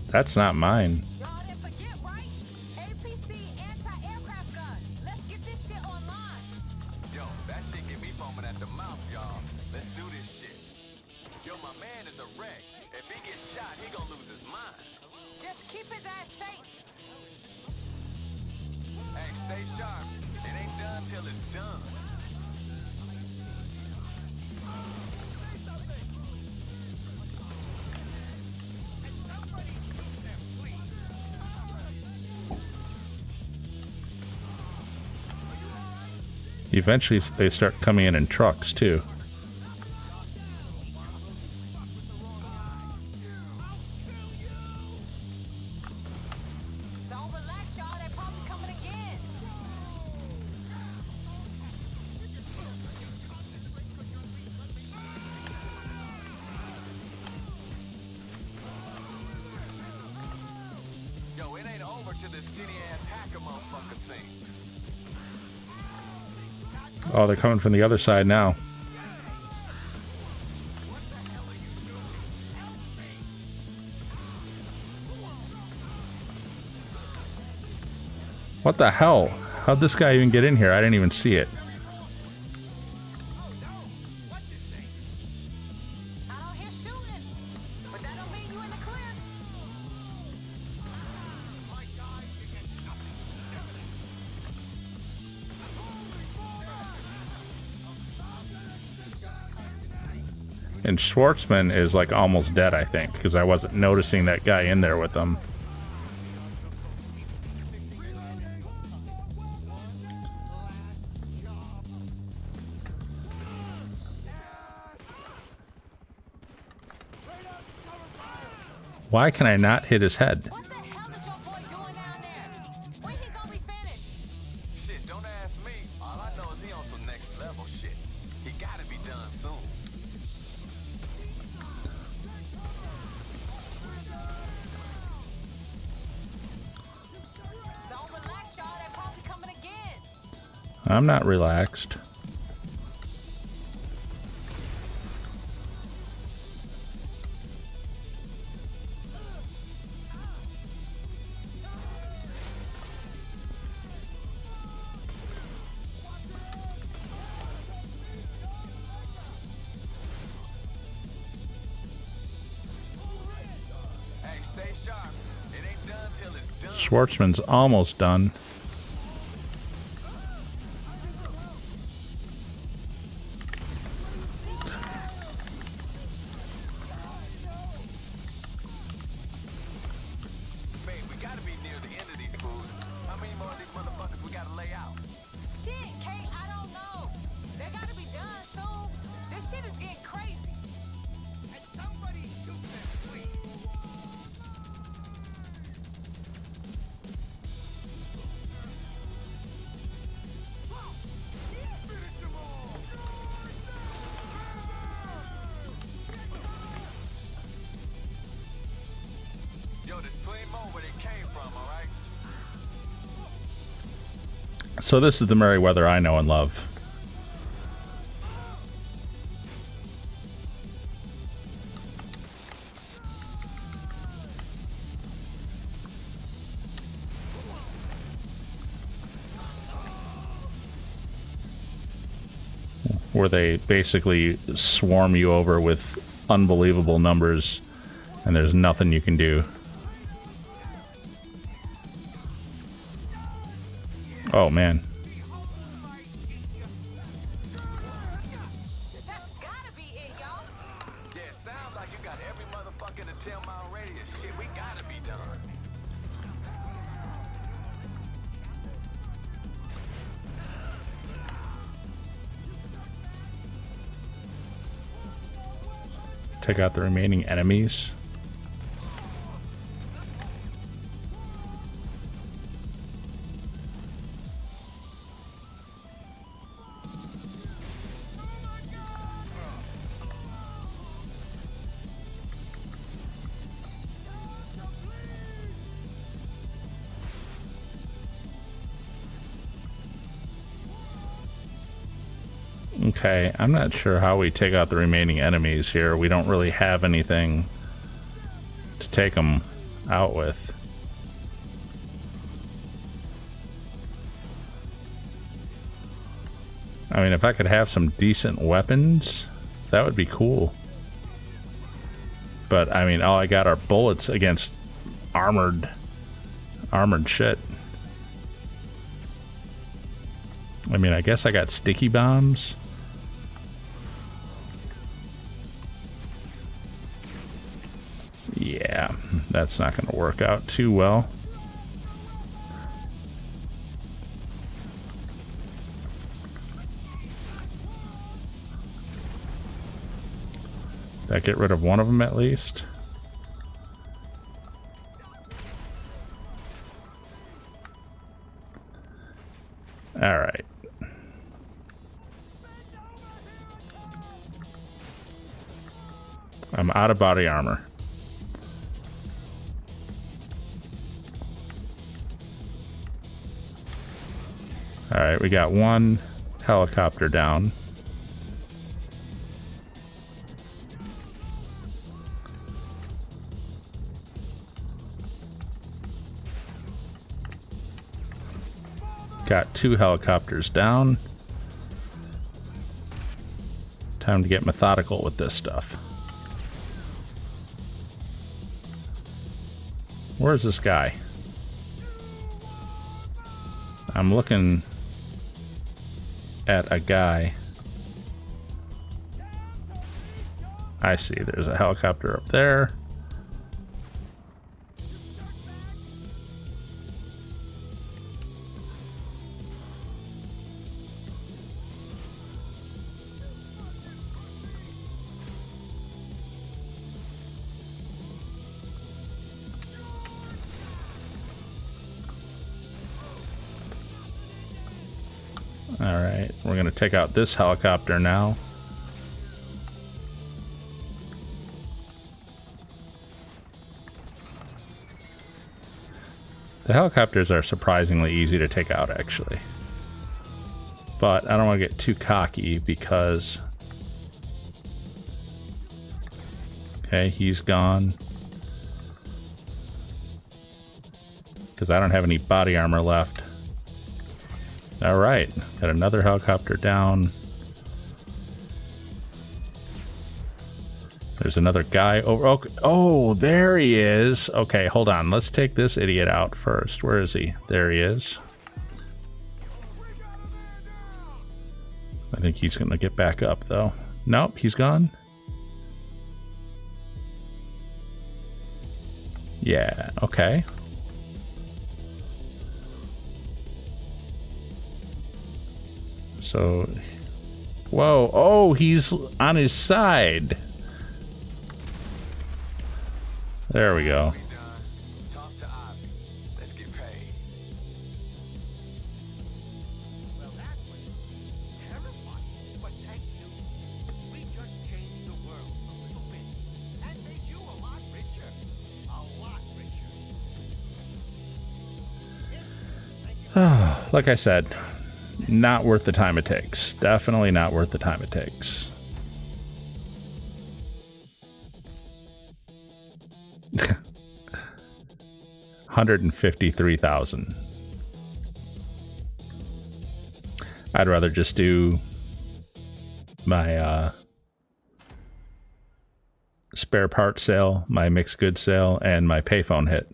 That's not mine. Eventually they start coming in trucks too. Yo, it ain't over to this skinny ass hacker motherfucker thing. Oh, they're coming from the other side now. What the hell? How'd this guy even get in here? I didn't even see it. And Schwartzman is like almost dead, I think, because I wasn't noticing that guy in there with them. Why can I not hit his head? What the hell is your boy doing down there? When he gonna be finished? Shit, don't ask me. All I know is he on some next level shit. He gotta be done soon. Don't relax, y'all. They're probably coming again. I'm not relaxed. Schwartzman's almost done. Babe, we gotta be near the end of these fools. How many more of these motherfuckers we gotta lay out? Shit, Kate, I don't know. They gotta be done soon. This shit is getting crazy. And somebody shoot them, please. Yo, there's plenty more where they came from, alright? So this is the Merryweather I know and love. where they basically swarm you over with unbelievable numbers and there's nothing you can do. Oh man. That's gotta be it, y'all. Yeah, it sounds like you got every motherfucker in a 10-mile radius. Shit, we gotta be done. Take out the remaining enemies. Okay, I'm not sure how we take out the remaining enemies here. We don't really have anything to take them out with. I mean, if I could have some decent weapons, that would be cool. But, I mean, all I got are bullets against armored shit. I mean, I guess I got sticky bombs. Yeah, that's not going to work out too well. That get rid of one of them at least. All right. I'm out of body armor. All right, we got one helicopter down. Got 2 helicopters down. Time to get methodical with this stuff. Where's this guy? I'm looking at a guy. I see, there's a helicopter up there. Alright, we're going to take out this helicopter now. The helicopters are surprisingly easy to take out, actually. But I don't want to get too cocky because... Okay, he's gone. Because I don't have any body armor left. Alright, got another helicopter down. There's another guy over. Okay. Oh, there he is. Okay, hold on. Let's take this idiot out first. Where is he? There he is. I think he's going to get back up, though. Nope, he's gone. Yeah, okay. So, whoa, oh, he's on his side. There we go. Like I said, not worth the time it takes. Definitely not worth the time it takes. $153,000. I'd rather just do my spare part sale, my mixed goods sale, and my payphone hit,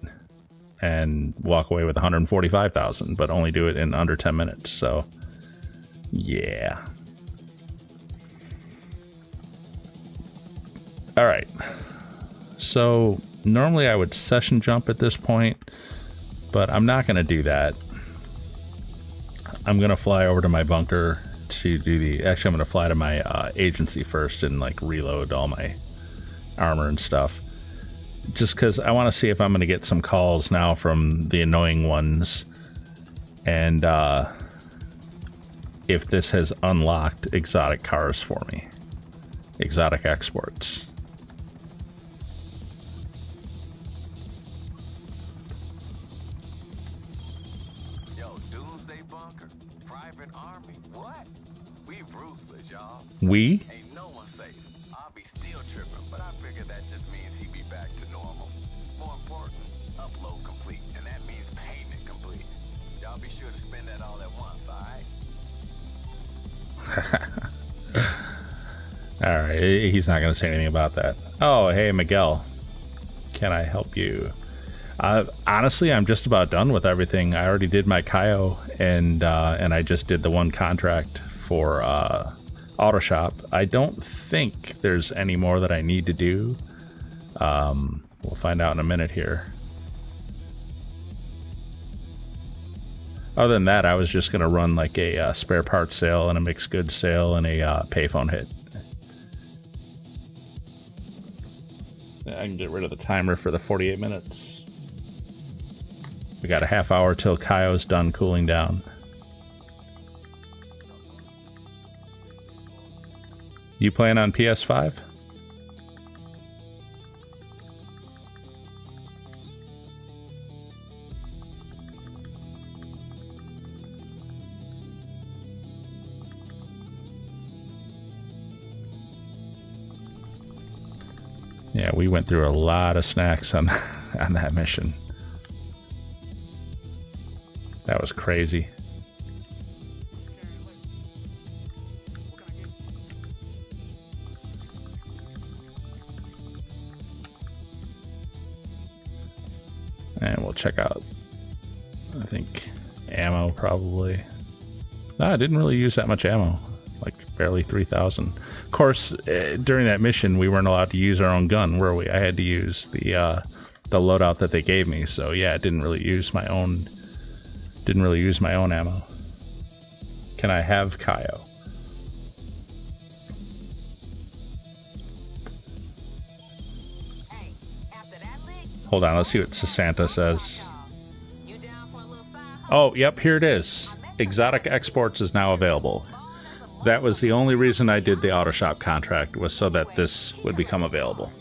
and walk away with 145,000, but only do it in under 10 minutes. So, yeah. All right. So normally I would session jump at this point, but I'm not going to do that. I'm going to fly over to my bunker to do the... Actually, I'm going to fly to my agency first and like reload all my armor and stuff. Just because I want to see if I'm going to get some calls now from the annoying ones. And if this has unlocked exotic cars for me. Exotic exports. We? Ain't no one safe. I'll be still tripping, but I figure that just means he be back to normal. More important, upload complete, and that means payment complete. Y'all be sure to spend that all at once, alright? Alright, he's not going to say anything about that. Oh, hey, Miguel. Can I help you? Honestly, I'm just about done with everything. I already did my Cayo, and I just did the one contract for Auto Shop. I don't think there's any more that I need to do. We'll find out in a minute here. Other than that, I was just going to run like a spare parts sale and a mixed goods sale and a payphone hit. I can get rid of the timer for the 48 minutes. We got a half hour till Cayo's done cooling down. You playing on PS5? Yeah, we went through a lot of snacks on that mission. That was crazy. And we'll check out, I think, ammo probably. No, I didn't really use that much ammo, like barely 3,000. Of course, during that mission, we weren't allowed to use our own gun, were we? I had to use the loadout that they gave me. So yeah, I didn't really use my own ammo. Can I have Cayo? Hold on, let's see what Sessanta says. Oh, yep, here it is. Exotic exports is now available. That was the only reason I did the auto shop contract, was so that this would become available.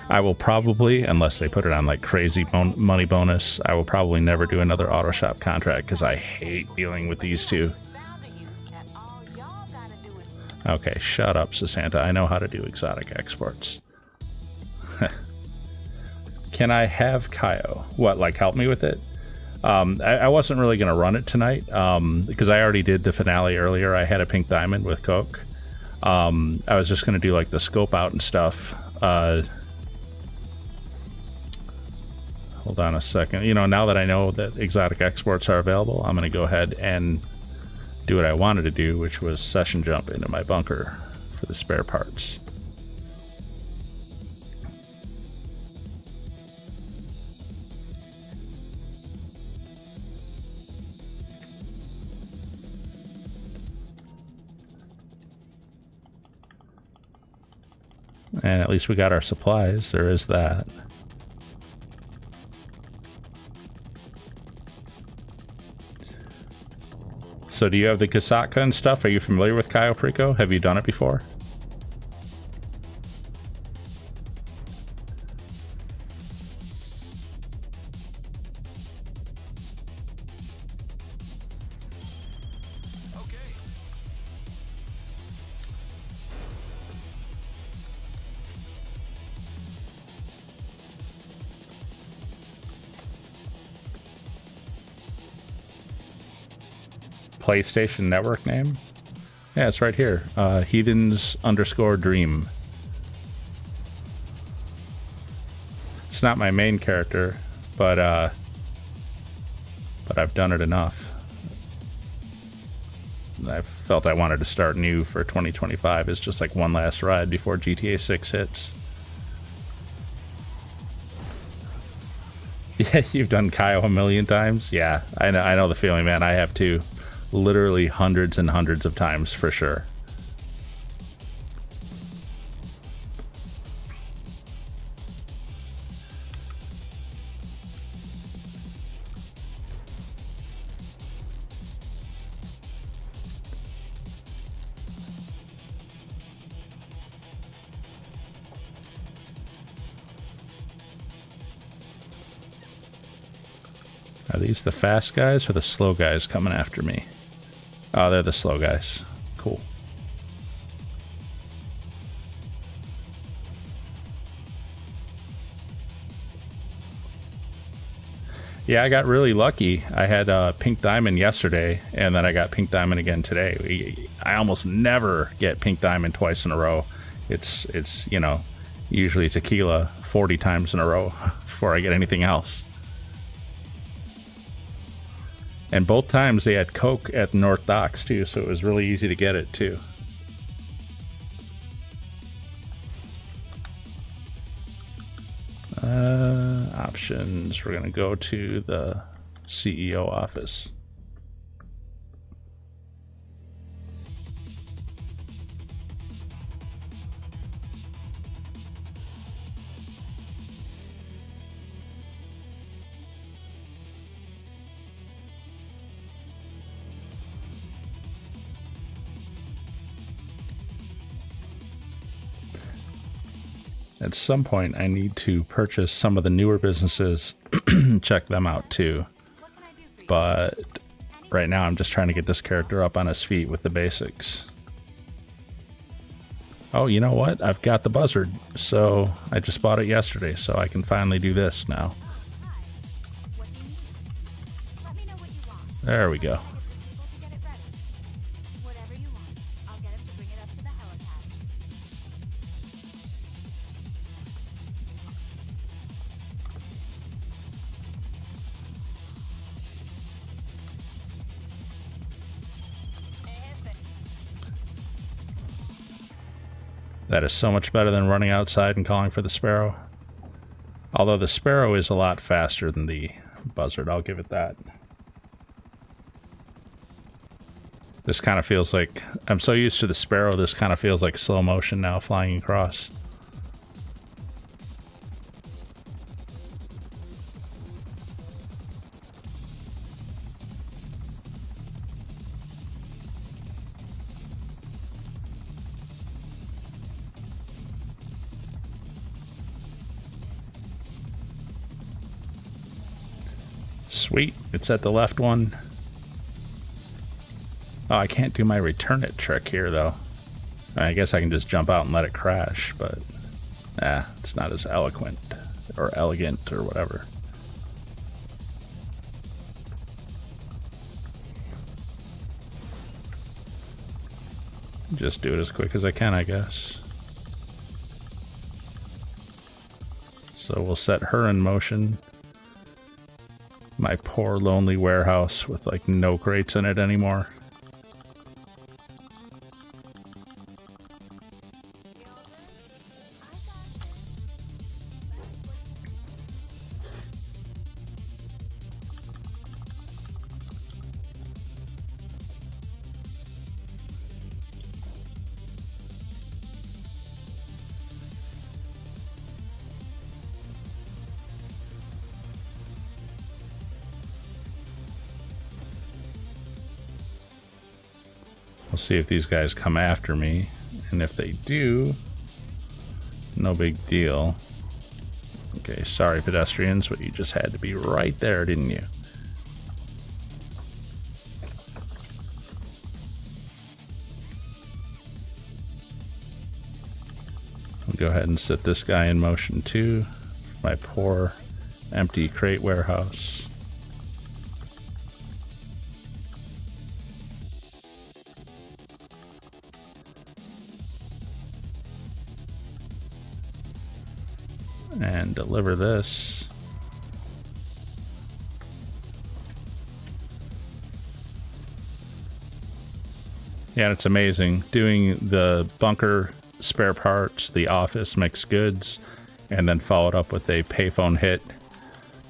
I will probably, unless they put it on like crazy money bonus, I will probably never do another auto shop contract because I hate dealing with these two. Okay, shut up, Sessanta. I know how to do exotic exports. Can I have Cayo? What, like help me with it? I wasn't really going to run it tonight because I already did the finale earlier. I had a pink diamond with Coke. I was just going to do like the scope out and stuff. Hold on a second. You know, now that I know that exotic exports are available, I'm going to go ahead and do what I wanted to do, which was session jump into my bunker for the spare parts. And at least we got our supplies. There is that. So do you have the Kasaka and stuff? Are you familiar with Cayo Perico? Have you done it before? PlayStation Network name? Yeah, it's right here. Heathens_dream. It's not my main character, but I've done it enough. I felt I wanted to start new for 2025. It's just like one last ride before GTA 6 hits. Yeah, you've done Cayo a million times? Yeah, I know the feeling, man. I have too. Literally hundreds and hundreds of times for sure. Are these the fast guys or the slow guys coming after me? Oh, they're the slow guys. Cool. Yeah, I got really lucky. I had pink diamond yesterday, and then I got pink diamond again today. I almost never get pink diamond twice in a row. It's you know, usually tequila 40 times in a row before I get anything else. And both times they had Coke at North Docks too, so it was really easy to get it too. Options. We're gonna go to the CEO office. At some point, I need to purchase some of the newer businesses, check them out too. But right now, I'm just trying to get this character up on his feet with the basics. Oh, you know what? I've got the buzzard, so I just bought it yesterday, so I can finally do this now. There we go. That is so much better than running outside and calling for the sparrow. Although the sparrow is a lot faster than the buzzard, I'll give it that. This kind of feels like, I'm so used to the sparrow, this kind of feels like slow motion now flying across. Sweet, it's at the left one. Oh, I can't do my return it trick here though. I guess I can just jump out and let it crash, but it's not as eloquent or elegant or whatever. Just do it as quick as I can, I guess. So we'll set her in motion. My poor lonely warehouse with like no crates in it anymore. We'll see if these guys come after me, and if they do, no big deal. Okay, sorry pedestrians, but you just had to be right there, didn't you? I'll go ahead and set this guy in motion too. My poor empty crate warehouse. and deliver this. Yeah, it's amazing. Doing the bunker spare parts, the office mixed goods, and then followed up with a payphone hit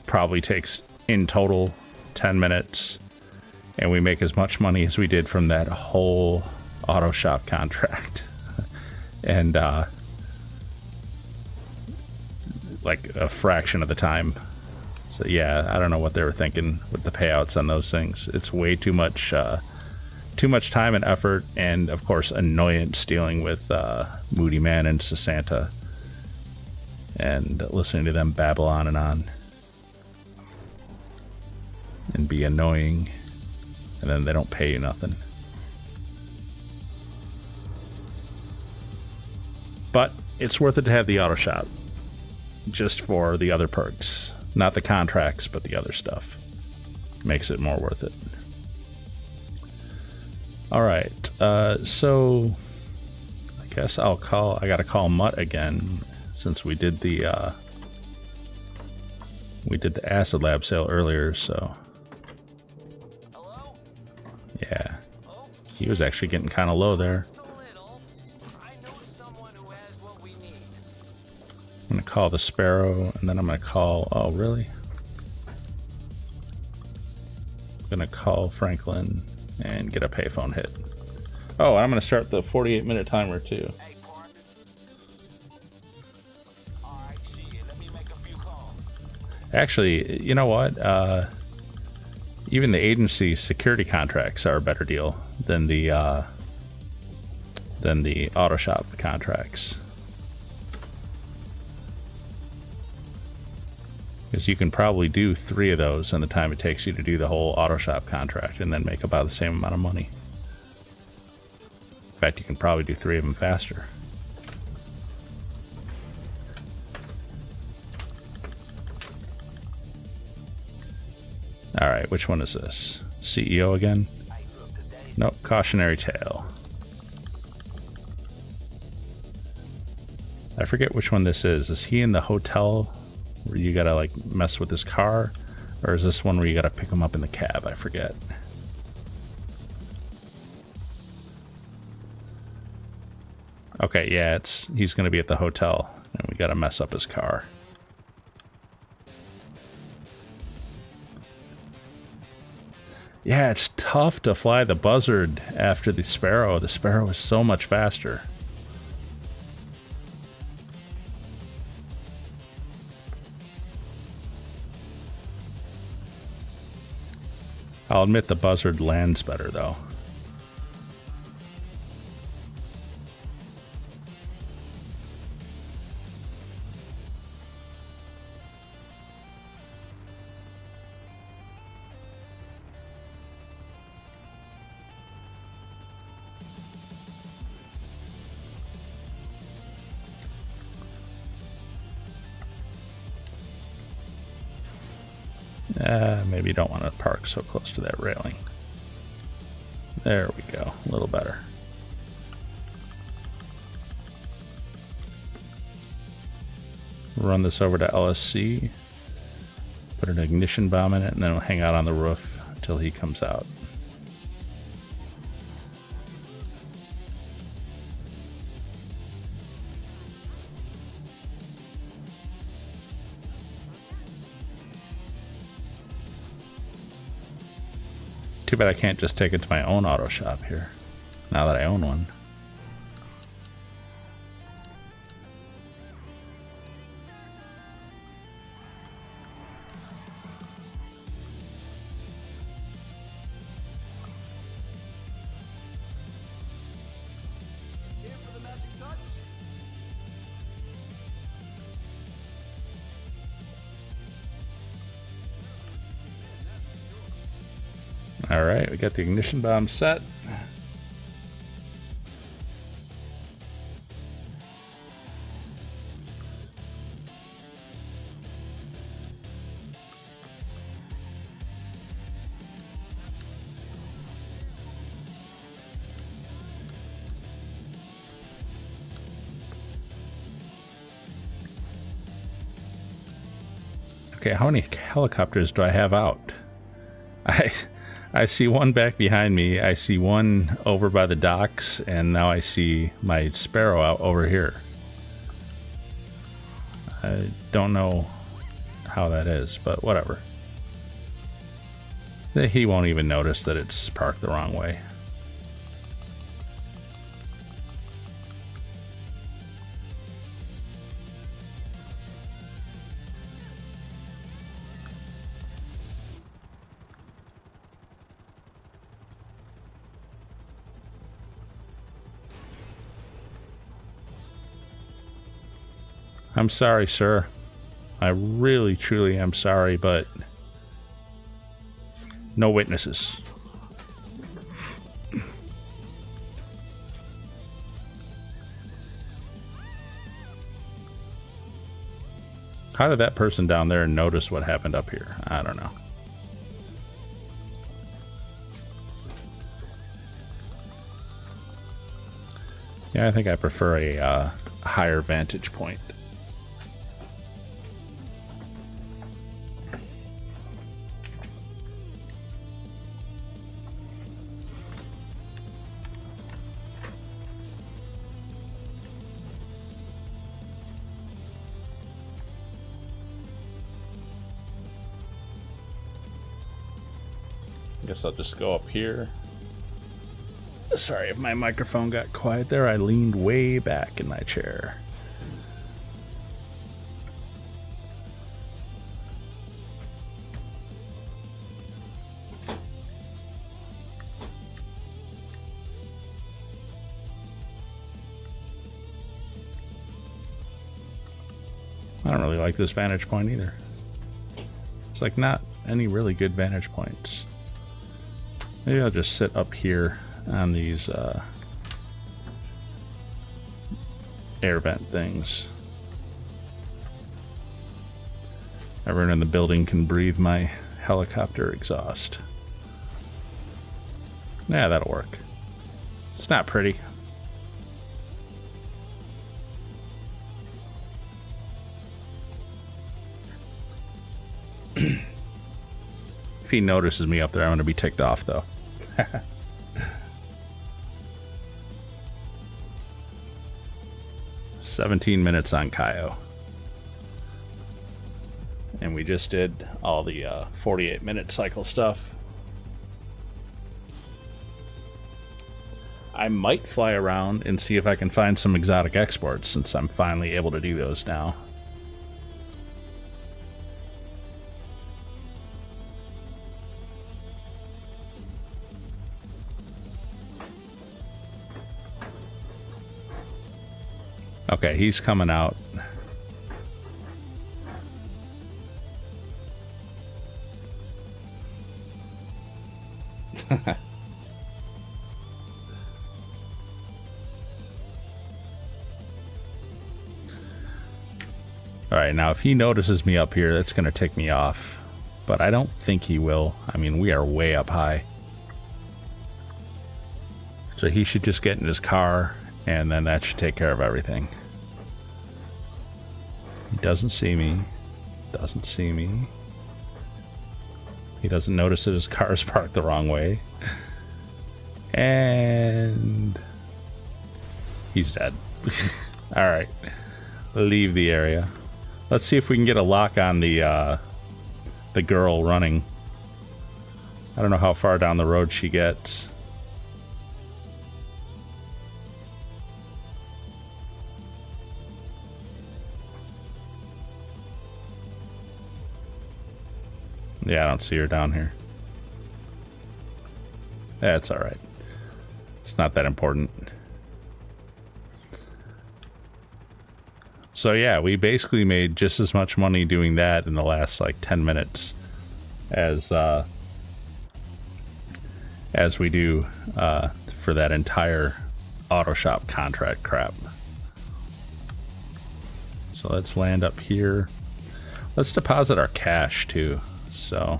probably takes in total 10 minutes. And we make as much money as we did from that whole auto shop contract. And like a fraction of the time. So yeah, I don't know what they were thinking with the payouts on those things. It's way too much time and effort, and of course annoyance dealing with Moodymann and Sessanta and listening to them babble on and be annoying, and then they don't pay you nothing. But it's worth it to have the auto shop just for the other perks, not the contracts, but the other stuff. Makes it more worth it. All right, so I guess I gotta call Mutt again, since we did the acid lab sale earlier. So Hello? yeah, he was actually getting kind of low there. I know someone who has what we need. I'm gonna call the Sparrow, and then I'm gonna call. Oh, really? I'm gonna call Franklin and get a payphone hit. Oh, I'm gonna start the 48-minute timer too. Hey, partner. Alright, shit, let me make a few calls. Actually, you know what? Even the agency security contracts are a better deal than the auto shop contracts, because you can probably do 3 of those in the time it takes you to do the whole auto shop contract, and then make about the same amount of money. In fact, you can probably do 3 of them faster. All right, which one is this? CEO again? Nope, cautionary tale. I forget which one this is. Is he in the hotel where you gotta like mess with his car? Or is this one where you gotta pick him up in the cab? I forget. Okay, yeah, he's gonna be at the hotel and we gotta mess up his car. Yeah, it's tough to fly the Buzzard after the Sparrow. The Sparrow is so much faster. I'll admit the Buzzard lands better, though. Maybe you don't want to park so close to that railing. There we go, a little better. Run this over to LSC, put an ignition bomb in it, and then we'll hang out on the roof until he comes out. Too bad I can't just take it to my own auto shop here, now that I own one. All right, we got the ignition bomb set. Okay, how many helicopters do I have out? I see one back behind me. I see one over by the docks, and now I see my Sparrow out over here. I don't know how that is, but whatever. He won't even notice that it's parked the wrong way. I'm sorry, sir. I really, truly am sorry, but no witnesses. How did that person down there notice what happened up here? I don't know. Yeah, I think I prefer a higher vantage point. Guess I'll just go up here. Sorry if my microphone got quiet there. I leaned way back in my chair. I don't really like this vantage point either. It's like not any really good vantage points. Maybe I'll just sit up here on these air vent things. Everyone in the building can breathe my helicopter exhaust. Yeah, that'll work. It's not pretty. If he notices me up there, I'm going to be ticked off, though. 17 minutes on Cayo. And we just did all the 48-minute cycle stuff. I might fly around and see if I can find some exotic exports, since I'm finally able to do those now. Okay, he's coming out. Alright, now if he notices me up here, that's going to tick me off. But I don't think he will. I mean, we are way up high. So he should just get in his car, and then that should take care of everything. He doesn't see me. Doesn't see me. He doesn't notice that his car is parked the wrong way. And he's dead. Alright. Leave the area. Let's see if we can get a lock on the girl running. I don't know how far down the road she gets. Yeah, I don't see her down here. That's alright. It's not that important. So yeah, we basically made just as much money doing that in the last like 10 minutes as we do for that entire auto shop contract crap. So let's land up here. Let's deposit our cash too. So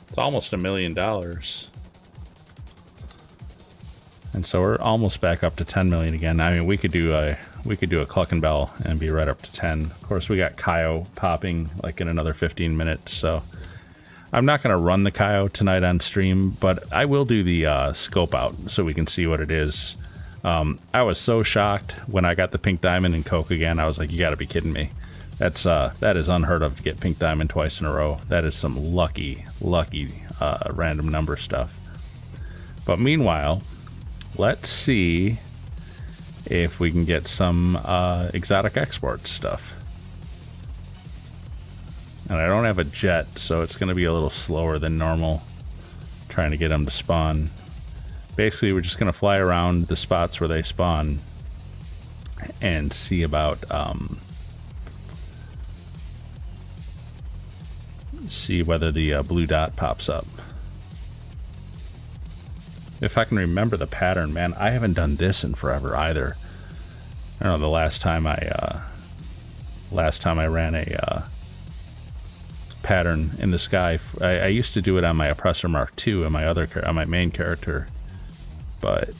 it's almost $1 million. And so we're almost back up to 10 million again. I mean, we could do a cluck and bell and be right up to 10. Of course, we got Cayo popping like in another 15 minutes. So I'm not going to run the Cayo tonight on stream, but I will do the scope out so we can see what it is. I was so shocked when I got the pink diamond in Coke again. I was like, you got to be kidding me. That is unheard of to get pink diamond twice in a row. That is some lucky random number stuff. But meanwhile, let's see if we can get some exotic export stuff. And I don't have a jet, so it's going to be a little slower than normal trying to get them to spawn. Basically, we're just going to fly around the spots where they spawn and see about see whether the blue dot pops up. If I can remember the pattern, man, I haven't done this in forever either. I don't know, the last time I ran a pattern in the sky. I used to do it on my Oppressor Mark II and on my main character, but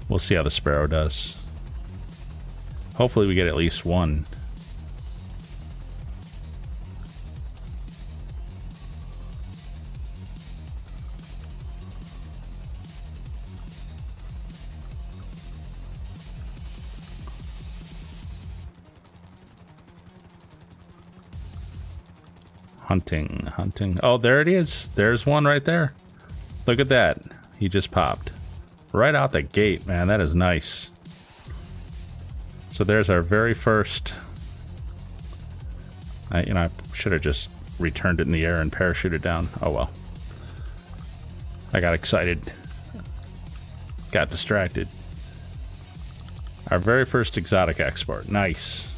we'll see how the Sparrow does. Hopefully we get at least one. Hunting. Oh, there it is. There's one right there. Look at that. He just popped. Right out the gate, man. That is nice. So there's our very first... I should have just returned it in the air and parachuted down. Oh, well. I got excited. Got distracted. Our very first exotic export. Nice.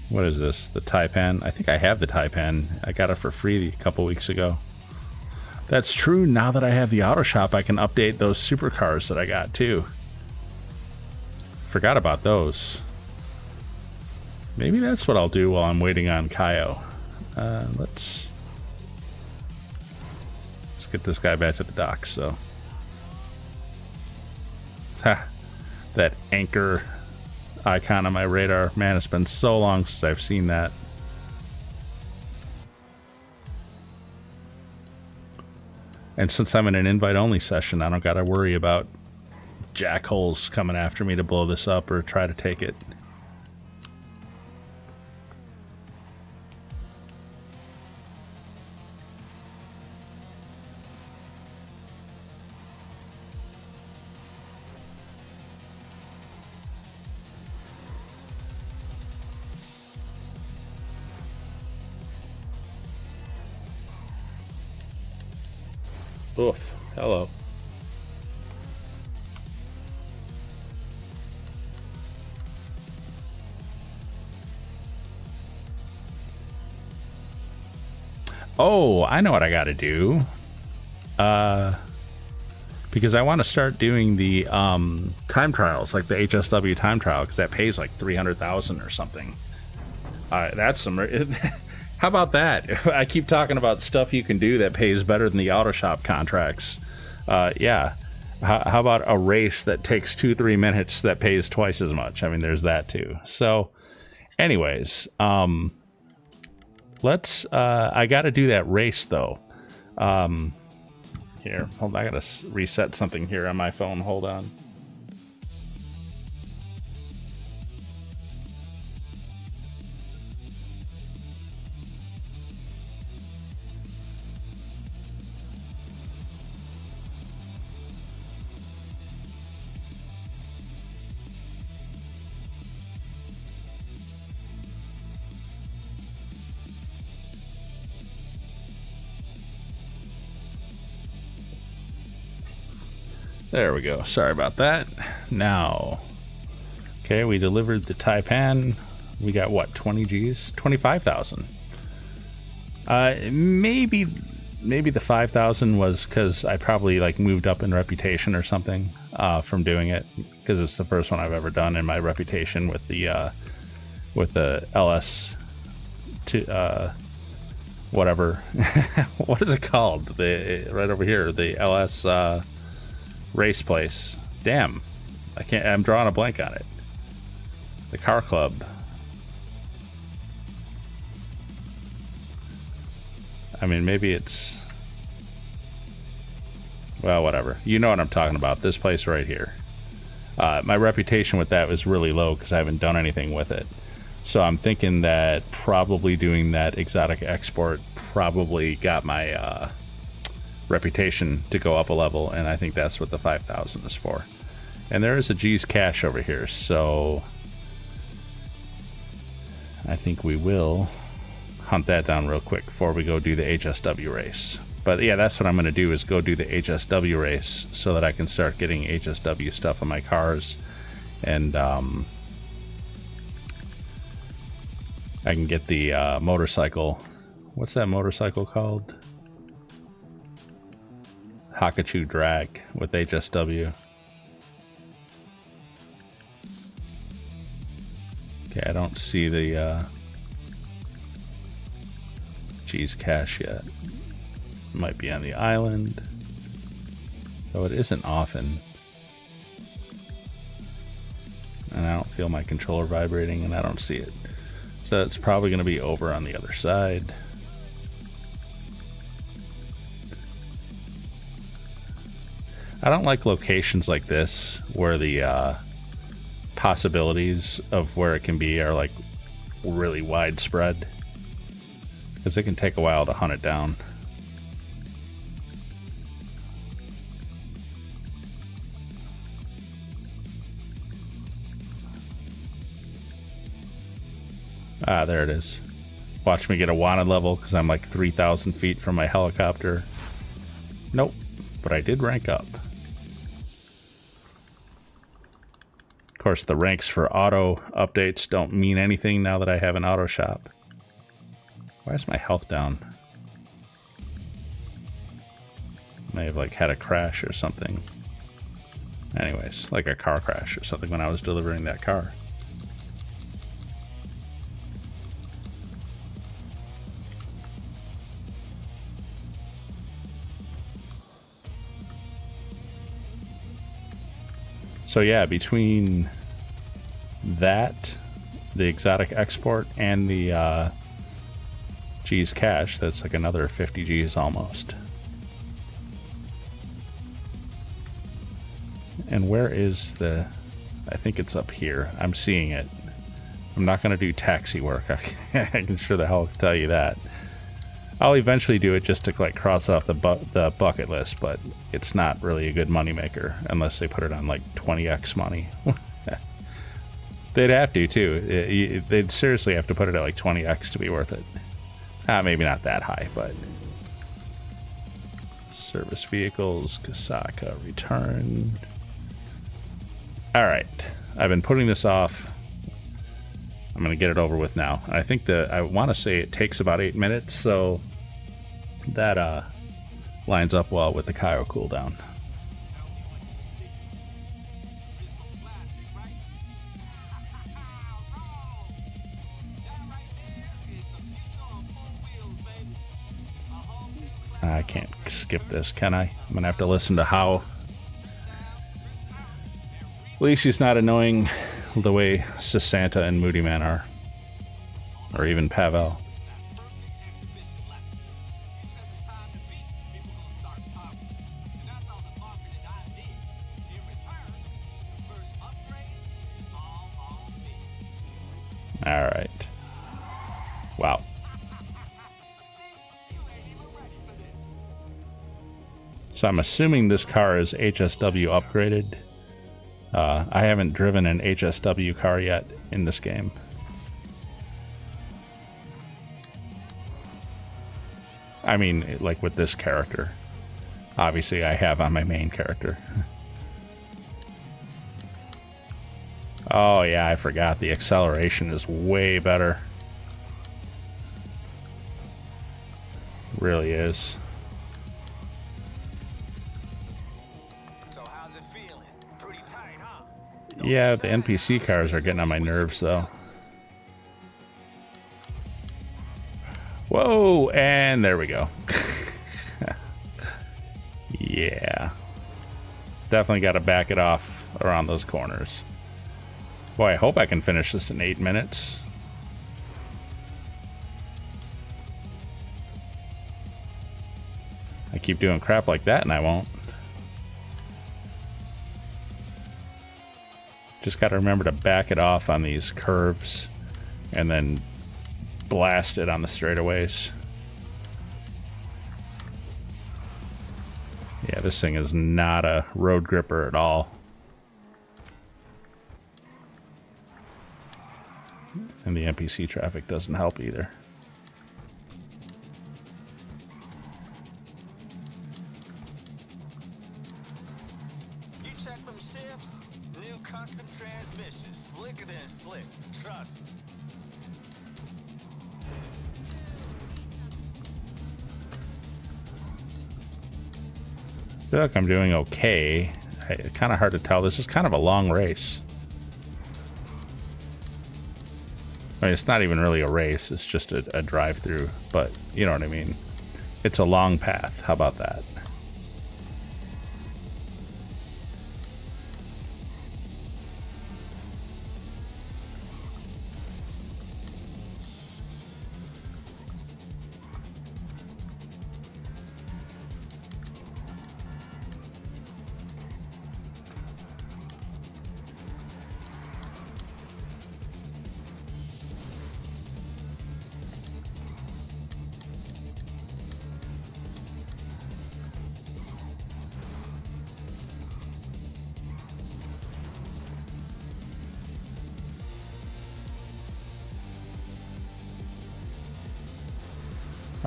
What is this? The Taipan? I think I have the Taipan. I got it for free a couple weeks ago. That's true. Now that I have the auto shop, I can update those supercars that I got too. Forgot about those. Maybe that's what I'll do while I'm waiting on Cayo. Let's get this guy back to the docks. So, that anchor icon on my radar. Man, it's been so long since I've seen that. And since I'm in an invite-only session, I don't got to worry about jackholes coming after me to blow this up or try to take it. Oof. Hello. Oh, I know what I got to do. Because I want to start doing the time trials, like the HSW time trial, because that pays like 300,000 or something. That's some. How about that? I keep talking about stuff you can do that pays better than the auto shop contracts. Yeah. How about a race that takes 2-3 minutes that pays twice as much? I mean, there's that too. So, anyways, let's. I got to do that race though. Here, hold on. I gotta reset something here on my phone. Hold on. There we go. Sorry about that. Now, okay, we delivered the Taipan. We got what, 20 G's? 25,000. Maybe the 5,000 was because I probably like moved up in reputation or something from doing it, because it's the first one I've ever done in my reputation with the LS whatever. What is it called? The right over here, the LS race place. Damn, I can't. I'm drawing a blank on it. The car club. I mean, maybe it's, well, whatever. You know what I'm talking about. This place right here. My reputation with that was really low because I haven't done anything with it. So I'm thinking that probably doing that exotic export probably got my reputation to go up a level, and I think that's what the 5,000 is for. And there is a G's cash over here, so I think we will hunt that down real quick before we go do the HSW race. But yeah, that's what I'm going to do, is go do the HSW race so that I can start getting HSW stuff on my cars, and I can get the motorcycle. What's that motorcycle called? Hakachu Drag with HSW. Okay, I don't see the G's cash yet. Might be on the island, though it isn't often. And I don't feel my controller vibrating, and I don't see it. So it's probably going to be over on the other side. I don't like locations like this where the possibilities of where it can be are like really widespread, because it can take a while to hunt it down. Ah, there it is. Watch me get a wanted level because I'm like 3,000 feet from my helicopter. Nope, but I did rank up. Of course, the ranks for auto updates don't mean anything now that I have an auto shop. Why is my health down? May have like had a crash or something. Anyways, like a car crash or something when I was delivering that car. So yeah, between that, the exotic export, and the G's cash, that's like another 50 G's almost. And where is the, I think it's up here. I'm seeing it. I'm not going to do taxi work. I can sure the hell tell you that. I'll eventually do it just to like cross off the bucket list, but it's not really a good moneymaker unless they put it on like 20x money. They'd have to too. They'd seriously have to put it at like 20x to be worth it. Maybe not that high, but service vehicles, Kasaka return. All right, I've been putting this off. I'm gonna get it over with now. I think I want to say it takes about 8 minutes, so that lines up well with the Cayo cooldown. I can't skip this, can I? I'm gonna have to listen to how. At least she's not annoying the way Sessanta and Moodymann are, or even Pavel. All right. Wow. So I'm assuming this car is HSW upgraded. I haven't driven an HSW car yet in this game. I mean, like with this character. Obviously, I have on my main character. Oh yeah, I forgot. The acceleration is way better. Really is. Yeah, the NPC cars are getting on my nerves, though. Whoa, and there we go. Yeah. Definitely got to back it off around those corners. Boy, I hope I can finish this in 8 minutes. I keep doing crap like that and I won't. Just got to remember to back it off on these curves and then blast it on the straightaways. Yeah, this thing is not a road gripper at all. And the NPC traffic doesn't help either. You check them shifts? New custom transmissions. Slicker than slick. Trust me. I feel like I'm doing okay. It's kind of hard to tell. This is kind of a long race. I mean, it's not even really a race. It's just a drive-through. But you know what I mean. It's a long path. How about that?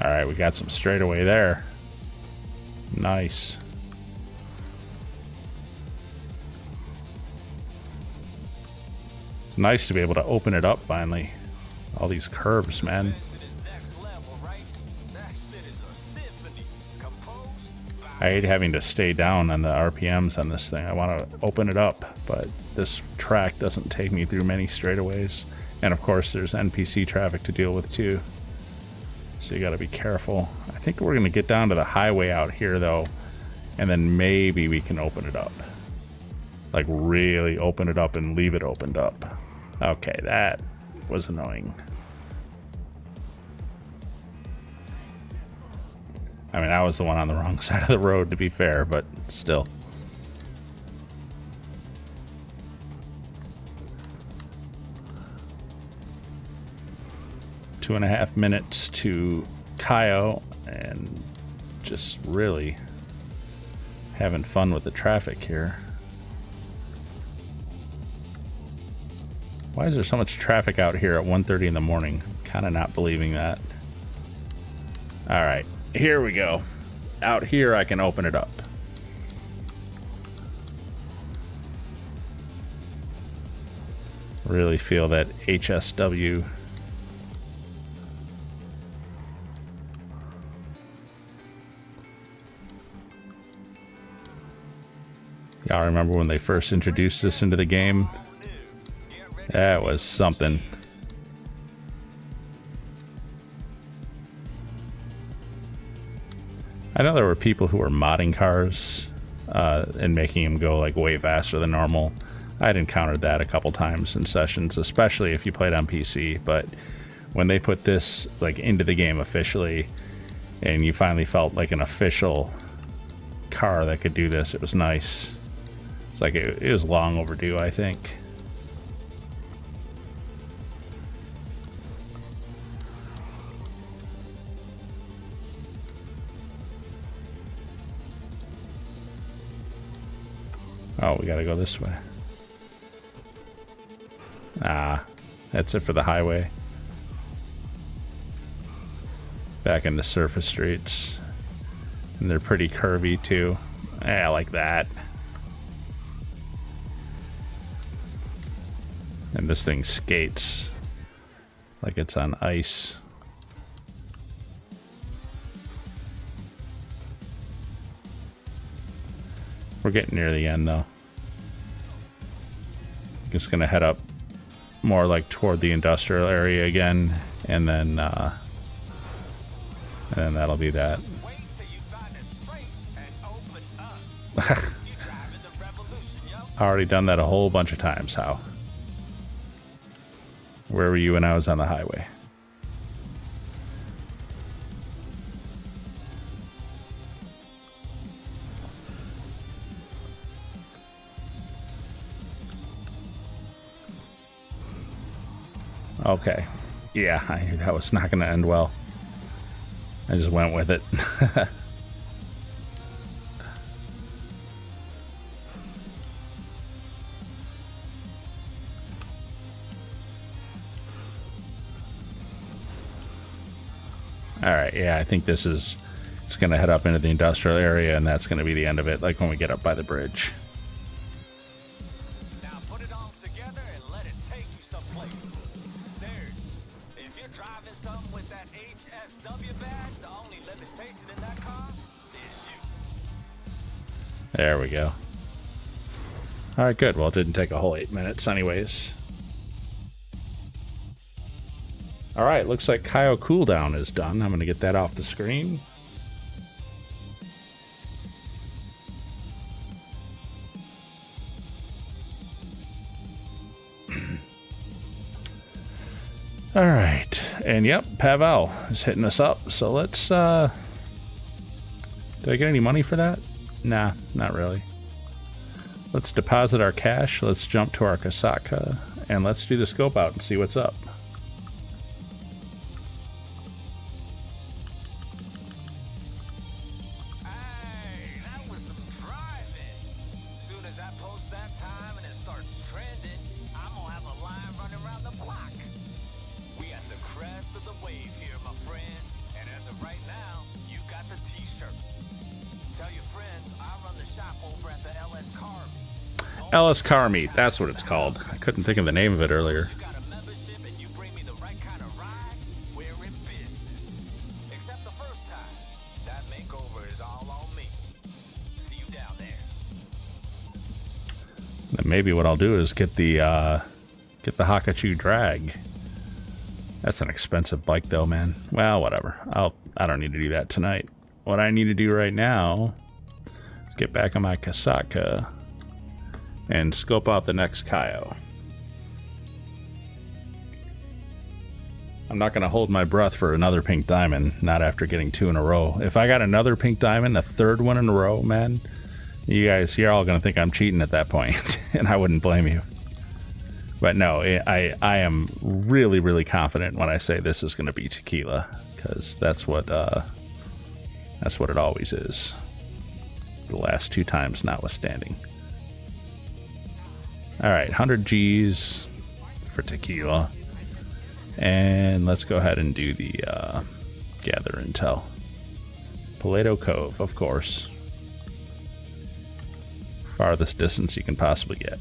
All right, we got some straightaway there. Nice. It's nice to be able to open it up finally. All these curves, man. I hate having to stay down on the RPMs on this thing. I want to open it up, but this track doesn't take me through many straightaways. And of course, there's NPC traffic to deal with too. So you got to be careful. I think we're going to get down to the highway out here though, and then maybe we can open it up. Like really open it up and leave it opened up. Okay, that was annoying. I mean, I was the one on the wrong side of the road, to be fair, but still. Two and a half minutes to Cayo, and just really having fun with the traffic here. Why is there so much traffic out here at 1:30 in the morning? Kind of not believing that. All right. Here we go. Out here I can open it up. Really feel that HSW. Y'all remember when they first introduced this into the game? That was something. I know there were people who were modding cars and making them go like way faster than normal. I'd encountered that a couple times in sessions, especially if you played on PC. But when they put this like into the game officially, and you finally felt like an official car that could do this, it was nice. It's like it was long overdue, I think. Oh, we gotta go this way. Ah, that's it for the highway. Back in the surface streets. And they're pretty curvy too. Yeah, I like that. And this thing skates like it's on ice. We're getting near the end though. Just gonna head up more like toward the industrial area again, and then And then that'll be that. Wait till you find it straight and open up. You driving the revolution, yo. Already done that a whole bunch of times. How? Where were you when I was on the highway? Okay. Yeah, I knew that was not going to end well. I just went with it. Alright, yeah, I think this is... It's going to head up into the industrial area, and that's going to be the end of it, like when we get up by the bridge. Now put it all together and let it take you someplace. Serious. If you're driving something with that HSW badge, the only limitation in that car is you. There we go. Alright, good. Well, it didn't take a whole 8 minutes anyways. Alright, looks like Cayo cooldown is done. I'm going to get that off the screen. Alright, and yep, Pavel is hitting us up, so let's, did I get any money for that? Nah, not really. Let's deposit our cash, let's jump to our Kasaka, and let's do the scope out and see what's up. Hey, that was some driving. Soon as I post that time and it starts trending, I'm gonna have a line running around the block. We at the crest of the wave here, my friend. And as of right now, you got the t-shirt. Tell your friends I run the shop over at the LS Car Meet. LS Car Meet, that's what it's called. I couldn't think of the name of it earlier. You got a membership and you bring me the right kind of ride, we're in business. Except the first time. That makeover is all on me. See you down there. Then maybe what I'll do is get the Hakachu drag. That's an expensive bike though, man. Well, whatever. I don't need to do that tonight. What I need to do right now is get back on my Kasaka and scope out the next Cayo. I'm not going to hold my breath for another pink diamond, not after getting 2 in a row. If I got another pink diamond, a third one in a row, man, you're all going to think I'm cheating at that point, and I wouldn't blame you. But no, I am really, really confident when I say this is going to be tequila, because that's what it always is. The last 2 times notwithstanding. Alright, 100 G's for tequila. And let's go ahead and do the gather intel. Paleto Cove, of course. Farthest distance you can possibly get.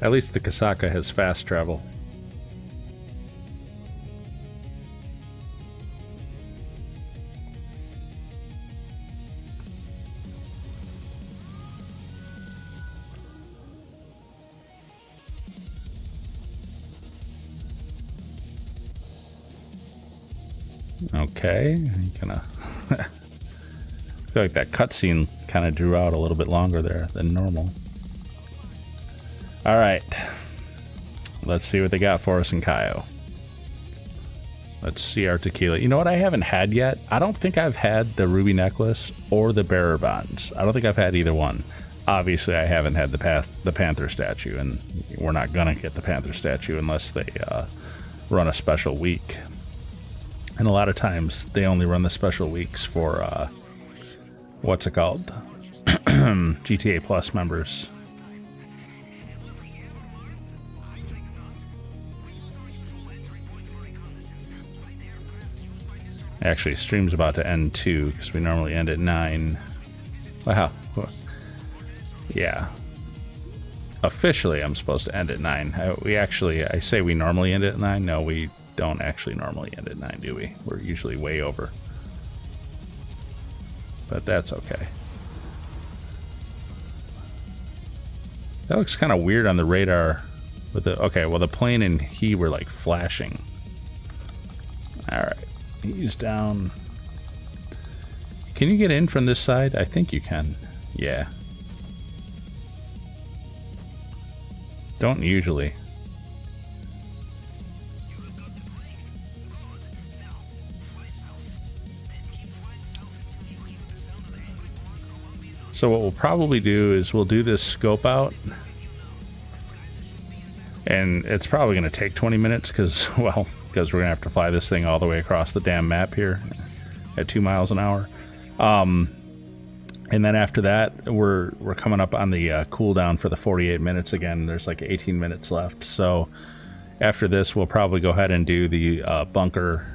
At least the Kasaka has fast travel. Okay, kind of feel like that cutscene kind of drew out a little bit longer there than normal. All right, let's see what they got for us in Cayo. Let's see our tequila. You know what I haven't had yet? I don't think I've had the ruby necklace or the bearer bonds. I don't think I've had either one. Obviously, I haven't had the panther statue, and we're not gonna get the panther statue unless they run a special week. And a lot of times they only run the special weeks for what's it called? GTA Plus members. Actually, stream's about to end too, because we normally end at 9. Wow. Yeah. Officially, I'm supposed to end at 9. I say we normally end at 9. No, we don't actually normally end at 9, do we? We're usually way over. but that's okay. That looks kind of weird on the radar. With the okay, well the plane and he were like flashing. All right, he's down. Can you get in from this side? I think you can. Yeah. Don't usually. So what we'll probably do is we'll do this scope out. And it's probably going to take 20 minutes because we're going to have to fly this thing all the way across the damn map here at 2 miles an hour. And then after that, we're coming up on the cooldown for the 48 minutes again. There's like 18 minutes left. So after this, we'll probably go ahead and do the bunker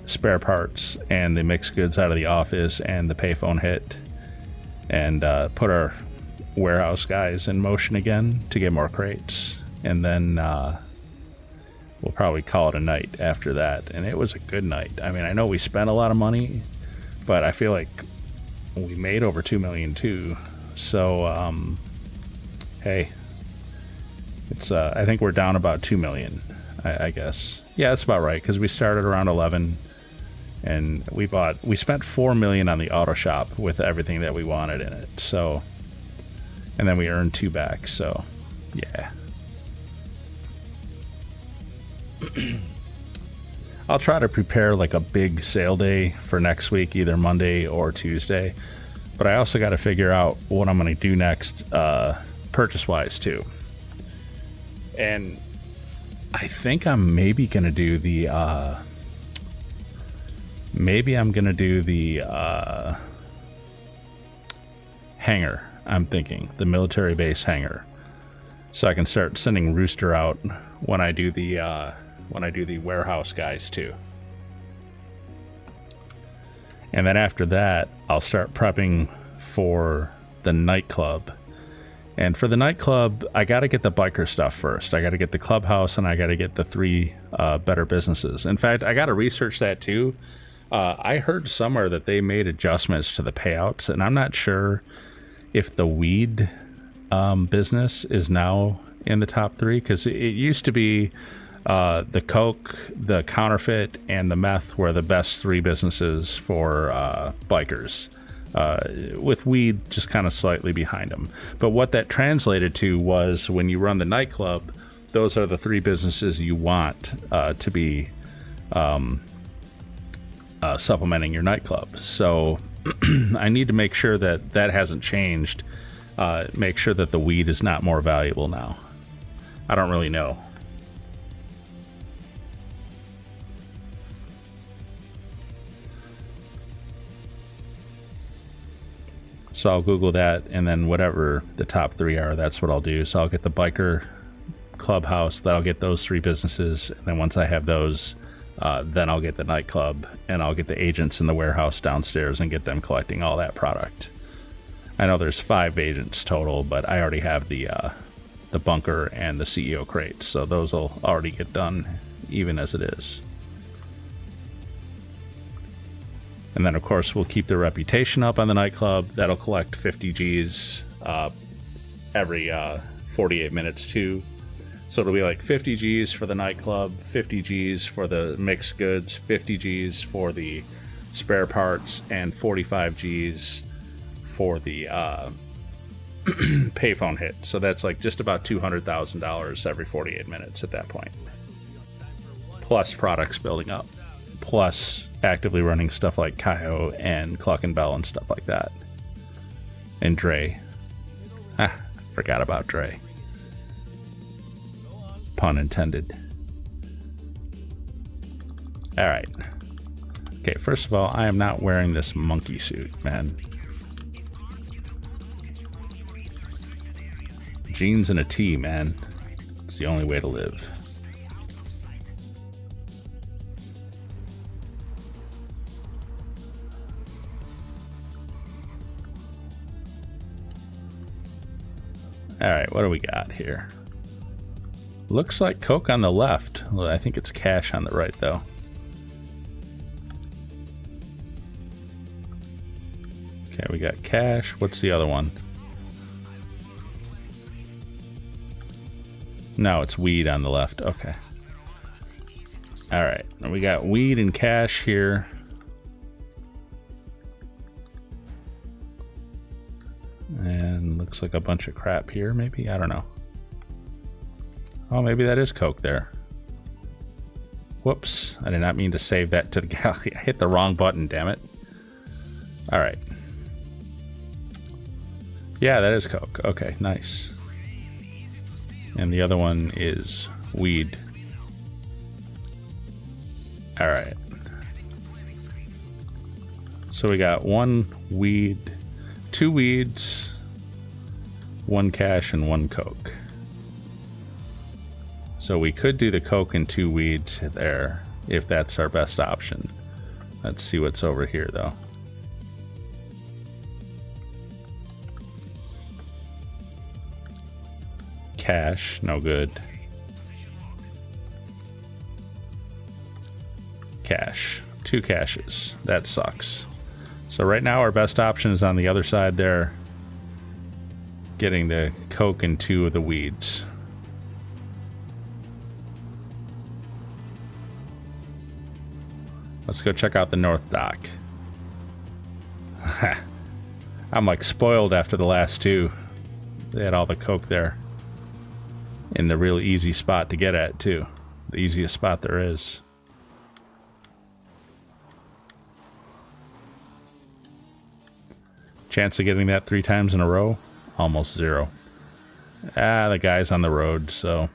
spare parts and the mixed goods out of the office and the payphone hit, and put our warehouse guys in motion again to get more crates. And then we'll probably call it a night after that. And it was a good night. I mean, I know we spent a lot of money, but I feel like we made over 2 million too. So hey, it's I think we're down about 2 million, I guess. Yeah, that's about right, because we started around 11 and we spent 4 million on the auto shop with everything that we wanted in it. So, and then we earned 2 back. So yeah. I'll try to prepare like a big sale day for next week, either Monday or Tuesday. But I also got to figure out what I'm going to do next, purchase-wise too. And I think I'm maybe going to do the, hangar. I'm thinking the military base hangar, so I can start sending Rooster out when I do the warehouse guys too. And then after that, I'll start prepping for the nightclub. And for the nightclub, I got to get the biker stuff first. I got to get the clubhouse, and I got to get the 3 better businesses. In fact, I got to research that too. I heard somewhere that they made adjustments to the payouts, and I'm not sure if the weed business is now in the top 3, because it used to be the coke, the counterfeit, and the meth were the best 3 businesses for bikers, with weed just kind of slightly behind them. But what that translated to was, when you run the nightclub, those are the 3 businesses you want to be supplementing your nightclub. So I need to make sure that that hasn't changed. Make sure that the weed is not more valuable now. I don't really know. So I'll Google that, and then whatever the top 3 are, that's what I'll do. So I'll get the biker clubhouse, that'll get those 3 businesses, and then once I have those, then I'll get the nightclub, and I'll get the agents in the warehouse downstairs and get them collecting all that product. I know there's 5 agents total, but I already have the bunker and the CEO crates, so those will already get done even as it is. And then, of course, we'll keep the reputation up on the nightclub. That'll collect 50 Gs every 48 minutes, too. So it'll be like 50 Gs for the nightclub, 50 Gs for the mixed goods, 50 Gs for the spare parts, and 45 Gs for the payphone hit. So that's like just about $200,000 every 48 minutes at that point. Plus products building up. Plus actively running stuff like Cayo and Cluck and Bell and stuff like that. And Dre. Forgot about Dre. Pun intended. Alright. Okay, first of all, I am not wearing this monkey suit, man. Jeans and a tee, man. It's the only way to live. Alright, what do we got here? Looks like coke on the left. Well, I think it's cash on the right, though. Okay, we got cash. What's the other one? No, it's weed on the left. Okay. All right. We got weed and cash here. And looks like a bunch of crap here, maybe? I don't know. Oh, maybe that is coke there. Whoops. I did not mean to save that to the gallery. I hit the wrong button, damn it. All right. Yeah, that is coke. Okay, nice. And the other one is weed. All right. So we got one weed, two weeds, one cash, and one coke. So we could do the coke and two weeds there if that's our best option. Let's see what's over here though. Cash, no good. Cash, two caches. That sucks. So right now our best option is on the other side there, getting the coke and two of the weeds. Let's go check out the North Dock. I'm like spoiled after the last two. They had all the coke there. In the real easy spot to get at too. The easiest spot there is. Chance of getting that 3 times in a row? Almost 0. The guy's on the road, so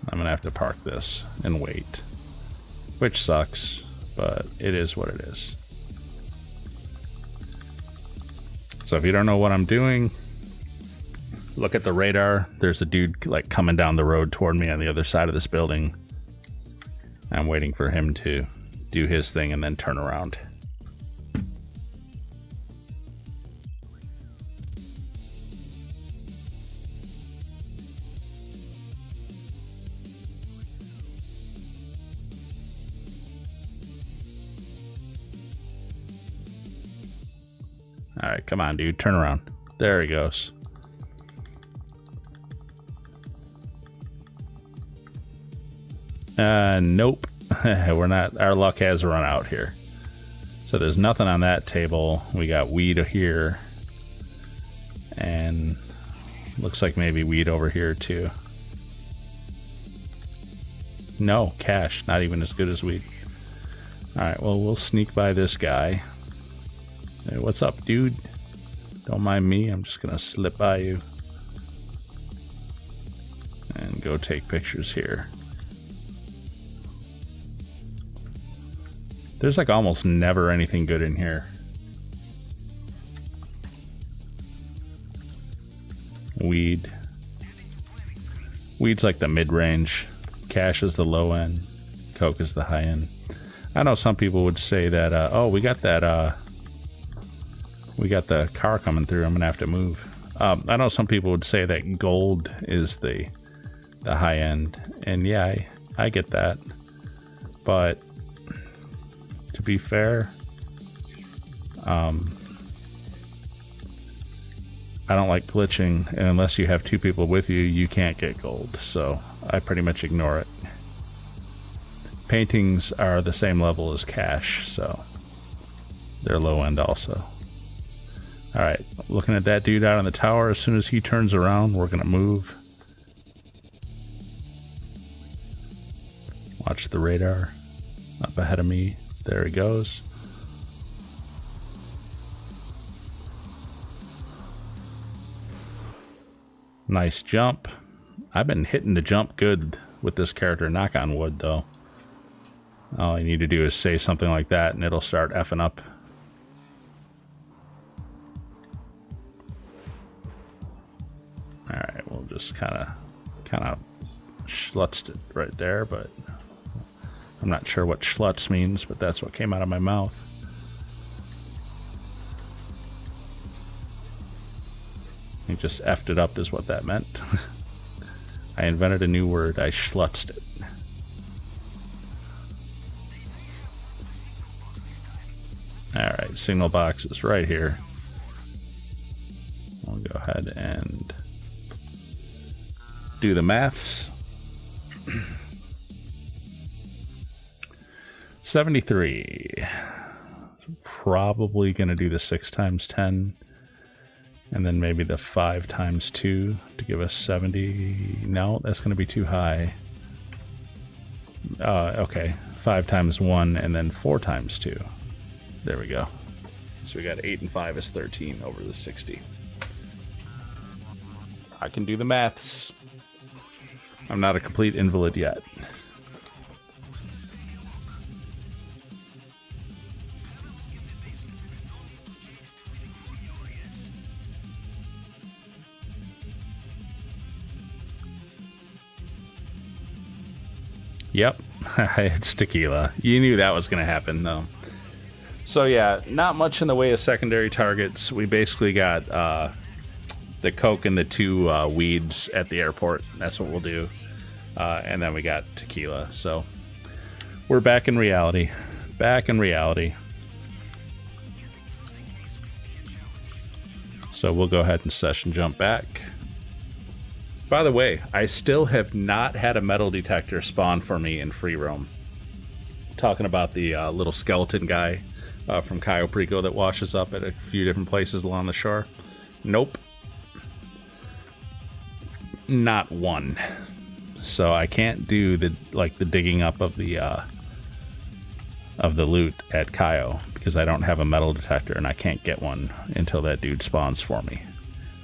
I'm gonna have to park this and wait. Which sucks, but it is what it is. So if you don't know what I'm doing, look at the radar. There's a dude like coming down the road toward me on the other side of this building. I'm waiting for him to do his thing and then turn around. All right, come on, dude, turn around. There he goes. Nope. We're not. Our luck has run out here. So there's nothing on that table. We got weed here. And looks like maybe weed over here too. No, cash. Not even as good as weed. Alright, well, we'll sneak by this guy. Hey, what's up, dude? Don't mind me. I'm just gonna slip by you. And go take pictures here. There's like almost never anything good in here. Weed. Weed's like the mid-range. Cash is the low end. Coke is the high end. I know some people would say that, oh, we got that, we got the car coming through. I'm gonna have to move. I know some people would say that gold is the high end. And yeah, I get that. But to be fair, I don't like glitching, and unless you have 2 people with you, you can't get gold, so I pretty much ignore it. Paintings are the same level as cash, so they're low end also. Alright, looking at that dude out on the tower. As soon as he turns around, we're gonna move. Watch the radar up ahead of me. There he goes. Nice jump. I've been hitting the jump good with this character, knock on wood, though. All I need to do is say something like that and it'll start effing up. Alright, we'll just kind of schlutzed it right there, but I'm not sure what schlutz means, but that's what came out of my mouth. I just effed it up is what that meant. I invented a new word. I schlutzed it. Alright, signal box is right here. go ahead and do the maths. 73. Probably going to do the 6 times 10. And then maybe the 5 times 2 to give us 70. No, that's going to be too high. Okay. 5 times 1 and then 4 times 2. There we go. So we got 8 and 5 is 13 over the 60. I can do the maths. I'm not a complete invalid yet. Yep, it's tequila. You knew that was going to happen, though. So yeah, not much in the way of secondary targets. We basically got the coke and the 2 weeds at the airport. That's what we'll do. And then we got tequila. So we're back in reality. Back in reality. So we'll go ahead and session jump back. By the way, I still have not had a metal detector spawn for me in free roam. Talking about the little skeleton guy from Cayo Perico that washes up at a few different places along the shore. Nope. Not one. So I can't do the digging up of the loot at Cayo because I don't have a metal detector and I can't get one until that dude spawns for me.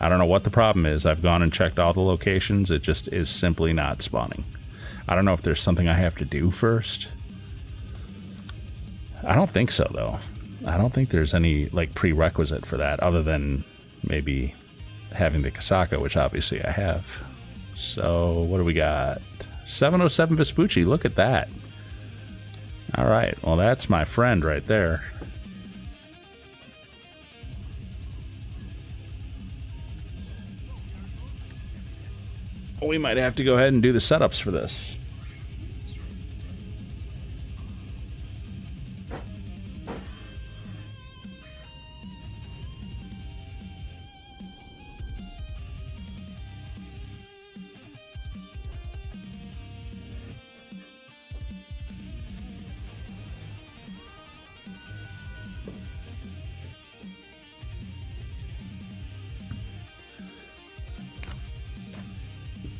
I don't know what the problem is. I've gone and checked all the locations. It just is simply not spawning. I don't know if there's something I have to do first. I don't think so, though. I don't think there's any prerequisite for that other than maybe having the Casaca, which obviously I have. So what do we got? 707 Vespucci. Look at that. All right. Well, that's my friend right there. We might have to go ahead and do the setups for this.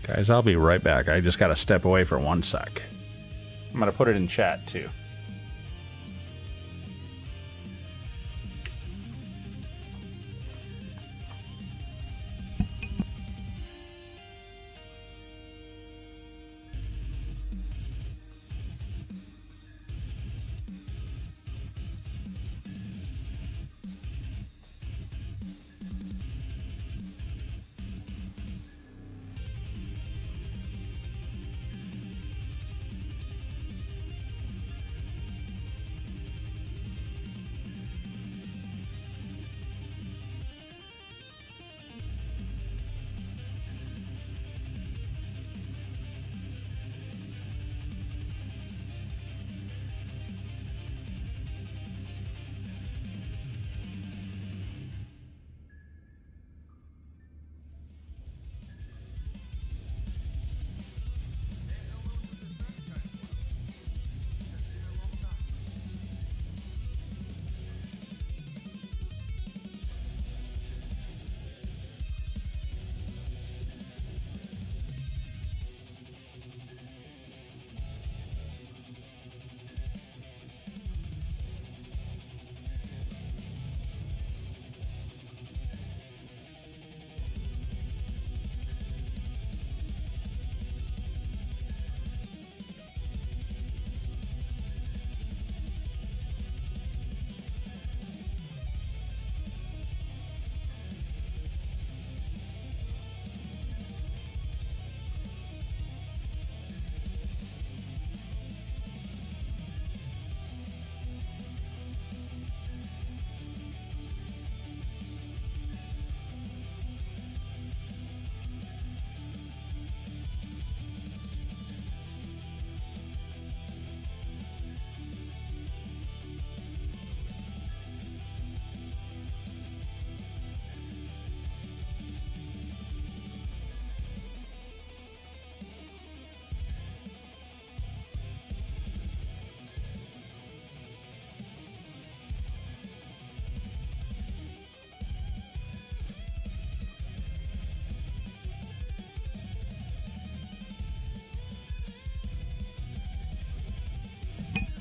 Guys, I'll be right back. I just gotta step away for 1 sec. I'm gonna put it in chat too.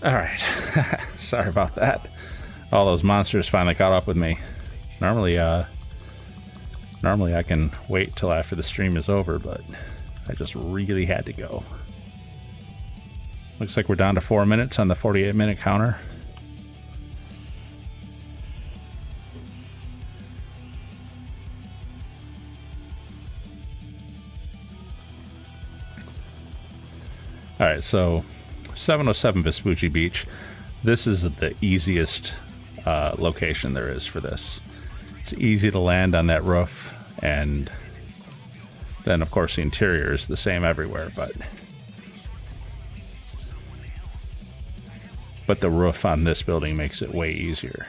All right. Sorry about that. All those monsters finally caught up with me. Normally I can wait till after the stream is over, but I just really had to go. Looks like we're down to 4 minutes on the 48-minute counter. All right, so 707 Vespucci Beach. This is the easiest location there is for this. It's easy to land on that roof, and then of course the interior is the same everywhere, but the roof on this building makes it way easier.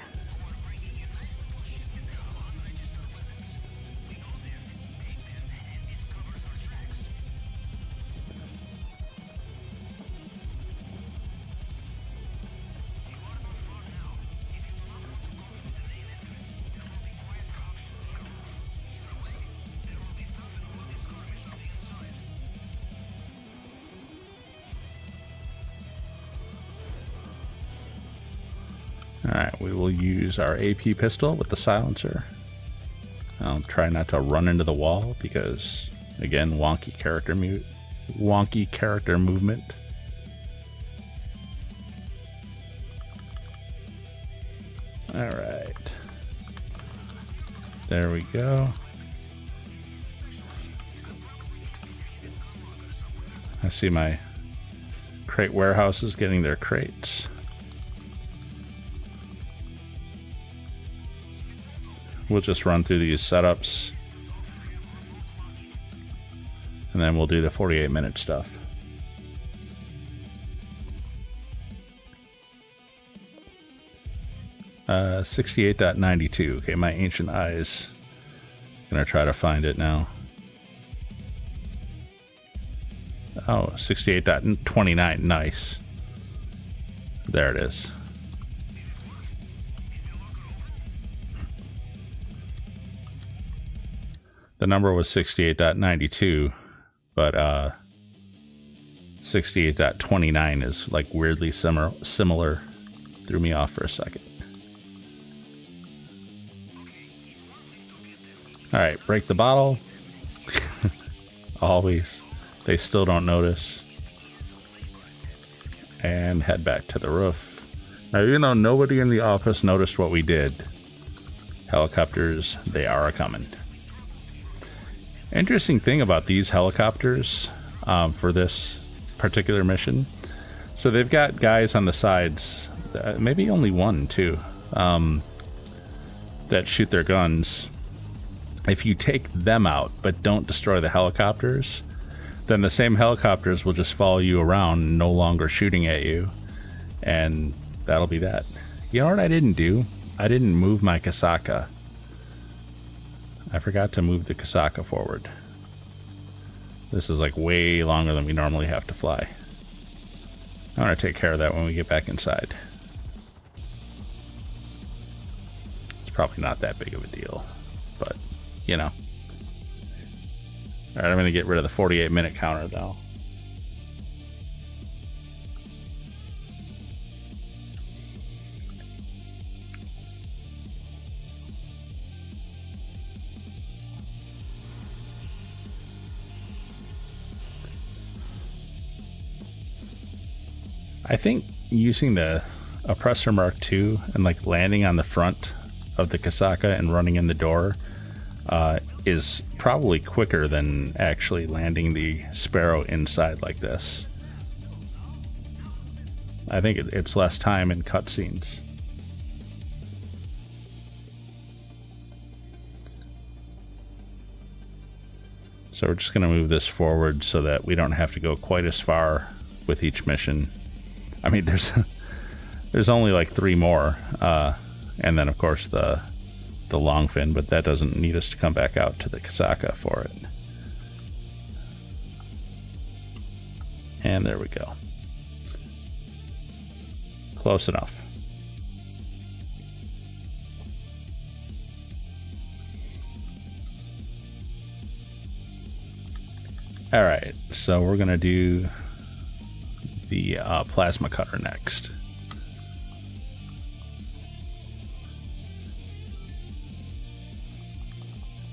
Alright, we will use our AP pistol with the silencer. I'll try not to run into the wall because, again, wonky character movement. Alright. There we go. I see my crate warehouses getting their crates. We'll just run through these setups, and then we'll do the 48-minute stuff. Uh, 68.92. Okay, my ancient eyes. Gonna try to find it now. Oh, 68.29. Nice. There it is. The number was 68.92, but 68.29 is like weirdly similar. Threw me off for a second. All right, break the bottle. Always. They still don't notice. And head back to the roof. Now, even though nobody in the office noticed what we did, helicopters, they are a-coming. Interesting thing about these helicopters for this particular mission. So they've got guys on the sides, maybe only one, too, that shoot their guns. If you take them out but don't destroy the helicopters, then the same helicopters will just follow you around, no longer shooting at you, and that'll be that. You know what I didn't do? I didn't move my Kasaka. I forgot to move the Kasaka forward. This is like way longer than we normally have to fly. I'm going to take care of that when we get back inside. It's probably not that big of a deal, but you know. Alright, I'm going to get rid of the 48-minute counter though. I think using the Oppressor Mark II and like landing on the front of the Kasaka and running in the door is probably quicker than actually landing the Sparrow inside like this. I think it's less time in cutscenes. So we're just going to move this forward so that we don't have to go quite as far with each mission. I mean, there's only like 3 more, and then of course the longfin, but that doesn't need us to come back out to the Kasaka for it. And there we go. Close enough. All right, so we're gonna do the plasma cutter next.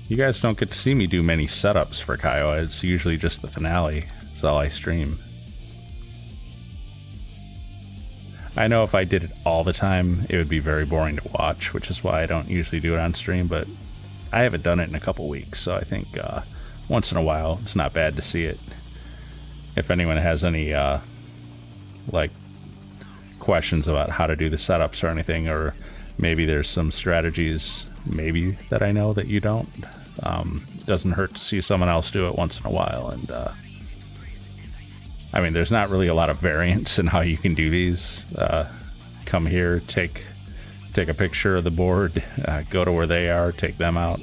You guys don't get to see me do many setups for Cayo. It's usually just the finale. It's all I stream. I know if I did it all the time, it would be very boring to watch, which is why I don't usually do it on stream, but I haven't done it in a couple weeks, so I think once in a while, it's not bad to see it. If anyone has any, like, questions about how to do the setups or anything, or maybe there's some strategies maybe that I know that you don't, doesn't hurt to see someone else do it once in a while. And I mean, there's not really a lot of variance in how you can do these. Come here, take a picture of the board, go to where they are, take them out.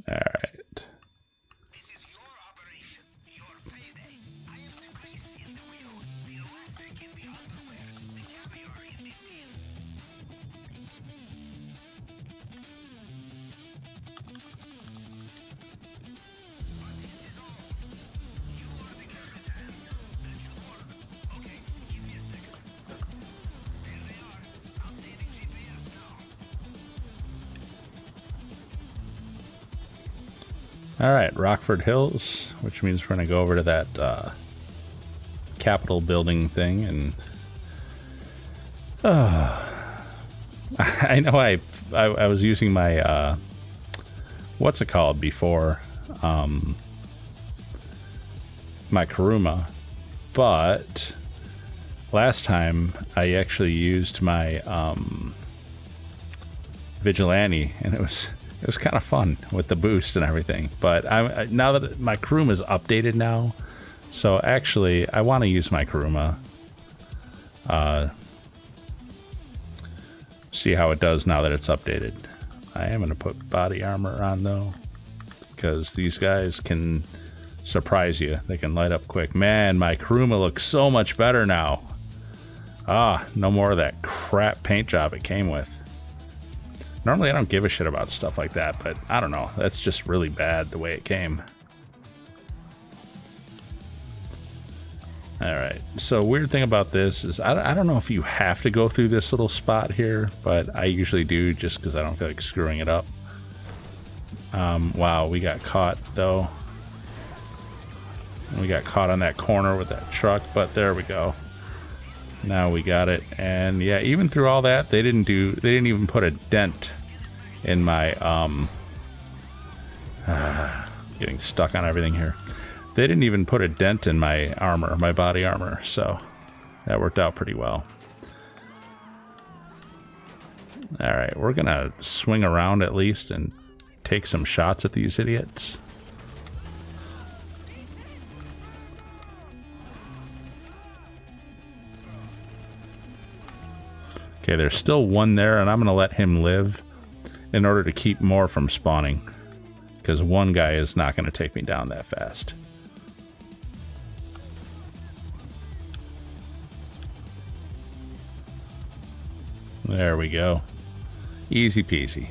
All right. This is your operation, your payday. I am the grease in the wheel, the elastic in the underwear, the caviar in the seal. But this is all. You are the captain. That's your order. Okay, give me a second. There they are. Updating GPS now. All right, Rockford Hills, which means we're going to go over to that Capitol building thing, and I know I was using my what's it called before, my Kuruma, but last time I actually used my Vigilante, and it was kind of fun with the boost and everything. But now that my Kuruma is updated now, so actually I want to use my Kuruma. See how it does now that it's updated. I am going to put body armor on though, because these guys can surprise you. They can light up quick. Man, my Kuruma looks so much better now. No more of that crap paint job it came with. Normally I don't give a shit about stuff like that, but I don't know. That's just really bad the way it came. Alright, so weird thing about this is I don't know if you have to go through this little spot here, but I usually do just because I don't feel like screwing it up. Wow, we got caught though. We got caught on that corner with that truck, but there we go. Now we got it. And yeah, even through all that, they didn't even put a dent in my getting stuck on everything here. They didn't even put a dent in my armor, my body armor, so that worked out pretty well. All right, we're gonna swing around at least and take some shots at these idiots. Okay, there's still one there, and I'm gonna let him live in order to keep more from spawning, because one guy is not gonna take me down that fast. There we go. Easy peasy.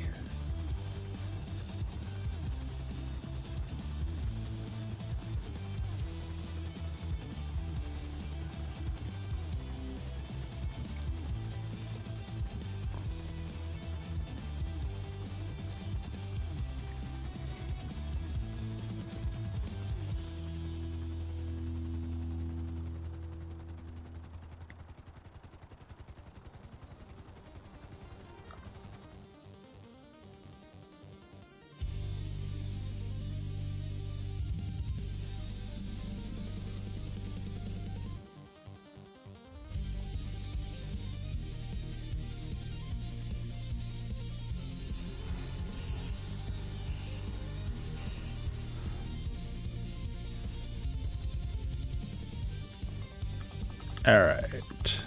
All right.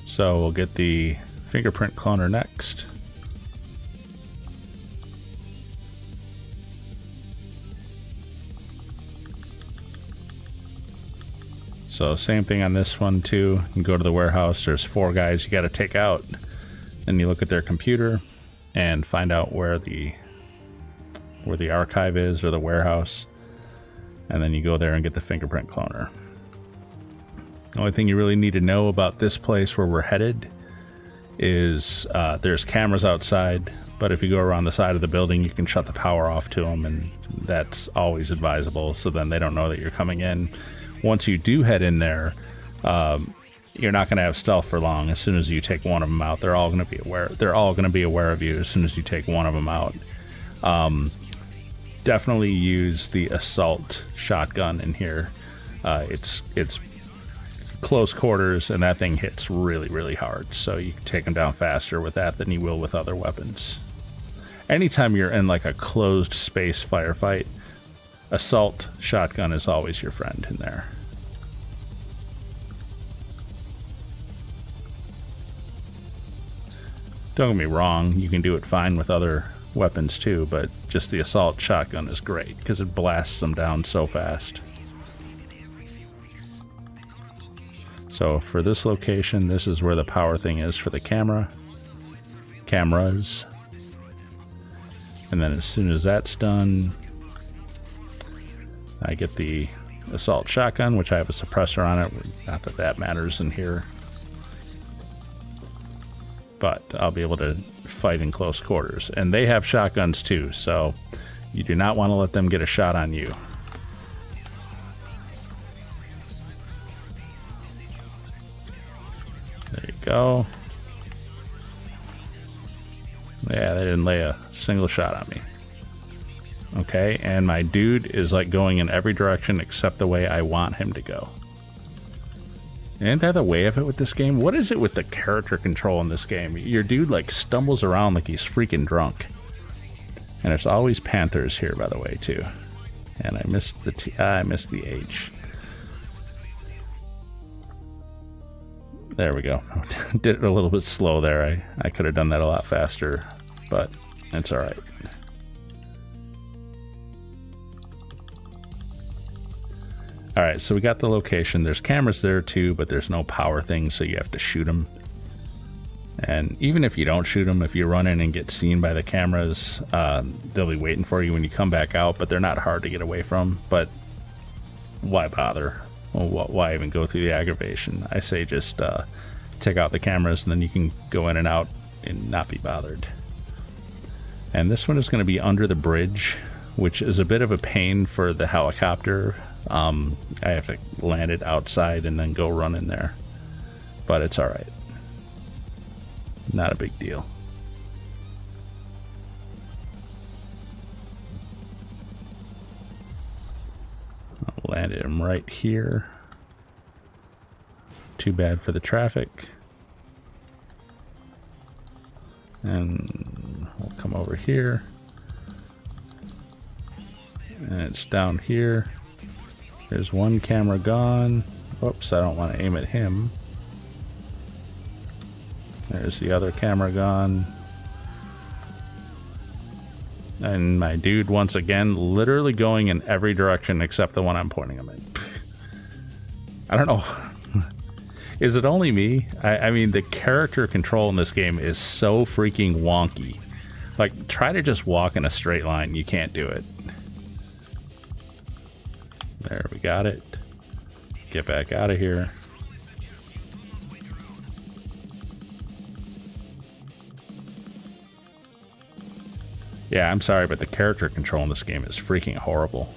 So we'll get the fingerprint cloner next. So same thing on this one too. You go to the warehouse, there's 4 guys you got to take out. Then you look at their computer and find out where the archive is, or the warehouse. And then you go there and get the fingerprint cloner. The only thing you really need to know about this place where we're headed is there's cameras outside, but if you go around the side of the building, you can shut the power off to them, and that's always advisable, so then they don't know that you're coming in. Once you do head in there, you're not going to have stealth for long. As soon as you take one of them out, they're all going to be aware. They're all going to be aware of you as soon as you take one of them out. Definitely use the assault shotgun in here. It's close quarters, and that thing hits really, really hard. So you can take them down faster with that than you will with other weapons. Anytime you're in like a closed space firefight, assault shotgun is always your friend in there. Don't get me wrong, you can do it fine with other weapons too, but just the assault shotgun is great because it blasts them down so fast. So for this location, this is where the power thing is for the cameras. And then as soon as that's done, I get the assault shotgun, which I have a suppressor on it. Not that that matters in here, but I'll be able to fight in close quarters. And they have shotguns too, so you do not want to let them get a shot on you. There you go. Yeah, they didn't lay a single shot on me. Okay, and my dude is like going in every direction except the way I want him to go. Ain't that the way of it with this game? What is it with the character control in this game? Your dude like stumbles around like he's freaking drunk. And there's always panthers here, by the way, too. And I missed the T. I missed the H. There we go. Did it a little bit slow there. I could have done that a lot faster, but it's all right. All right, so we got the location. There's cameras there too, but there's no power thing, so you have to shoot them. And even if you don't shoot them, if you run in and get seen by the cameras, they'll be waiting for you when you come back out, but they're not hard to get away from. But why bother? Well, why even go through the aggravation? I say just take out the cameras, and then you can go in and out and not be bothered. And this one is going to be under the bridge, which is a bit of a pain for the helicopter. I have to land it outside and then go run in there, but it's all right. Not a big deal. I'll land him right here. Too bad for the traffic. And we'll come over here. And it's down here. There's one camera gone. Whoops, I don't want to aim at him. There's the other camera gone. And my dude, once again, literally going in every direction except the one I'm pointing him in. I don't know. Is it only me? I mean, the character control in this game is so freaking wonky. Like, try to just walk in a straight line. You can't do it. There, we got it. Get back out of here. Yeah, I'm sorry, but the character control in this game is freaking horrible.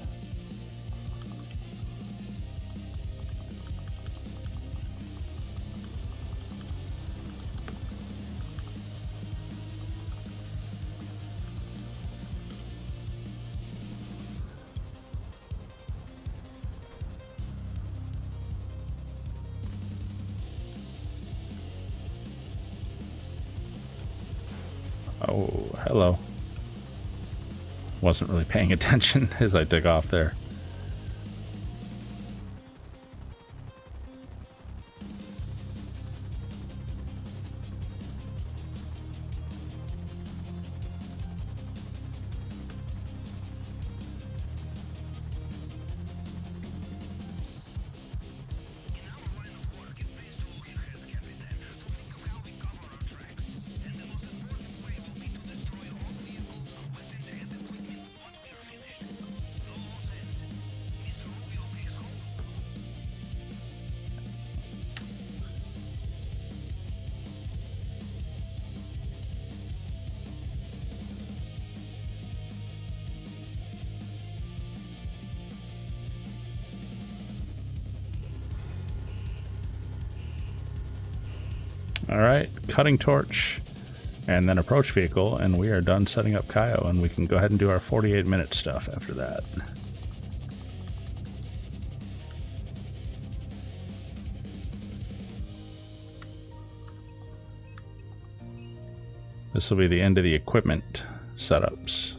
Oh, hello. Wasn't really paying attention as I took off there. All right, cutting torch, and then approach vehicle, and we are done setting up Cayo, and we can go ahead and do our 48-minute stuff after that. This will be the end of the equipment setups.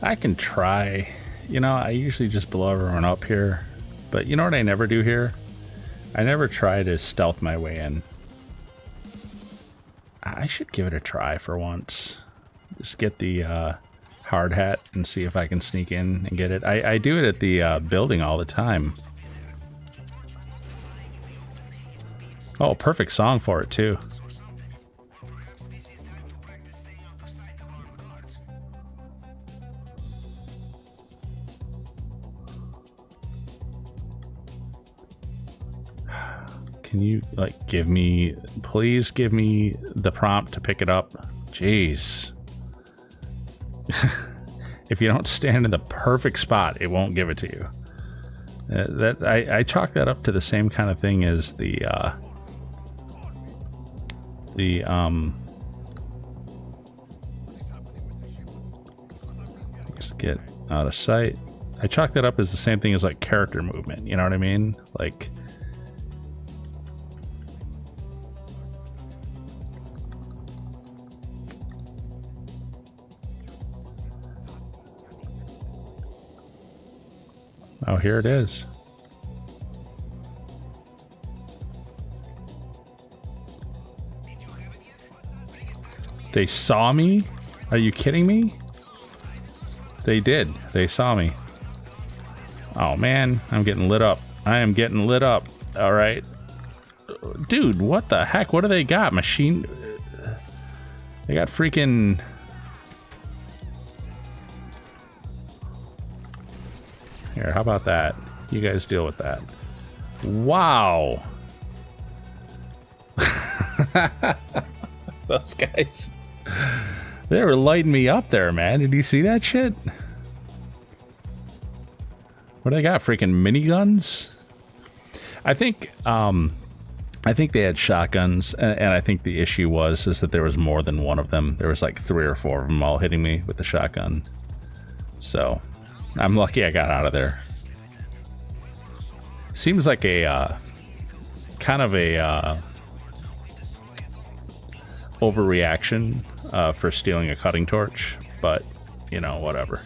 I can try. You know, I usually just blow everyone up here. But you know what I never do here? I never try to stealth my way in. I should give it a try for once. Just get the hard hat and see if I can sneak in and get it. I do it at the building all the time. Oh, perfect song for it too. Can you, like, give me... Please give me the prompt to pick it up. Jeez. If you don't stand in the perfect spot, it won't give it to you. I chalk that up to the same kind of thing as just get out of sight. I chalk that up as the same thing as, like, character movement. You know what I mean? Like... Oh, here it is. They saw me? Are you kidding me? They did. They saw me. Oh, man. I'm getting lit up. I am getting lit up. All right. Dude, what the heck? What do they got? Machine... They got freaking... Here, how about that? You guys deal with that. Wow. Those guys. They were lighting me up there, man. Did you see that shit? What do they got? Freaking miniguns? I think they had shotguns, and I think the issue was that there was more than one of them. There was like 3 or 4 of them all hitting me with the shotgun. So... I'm lucky I got out of there. Seems like a kind of a overreaction for stealing a cutting torch, but you know, whatever.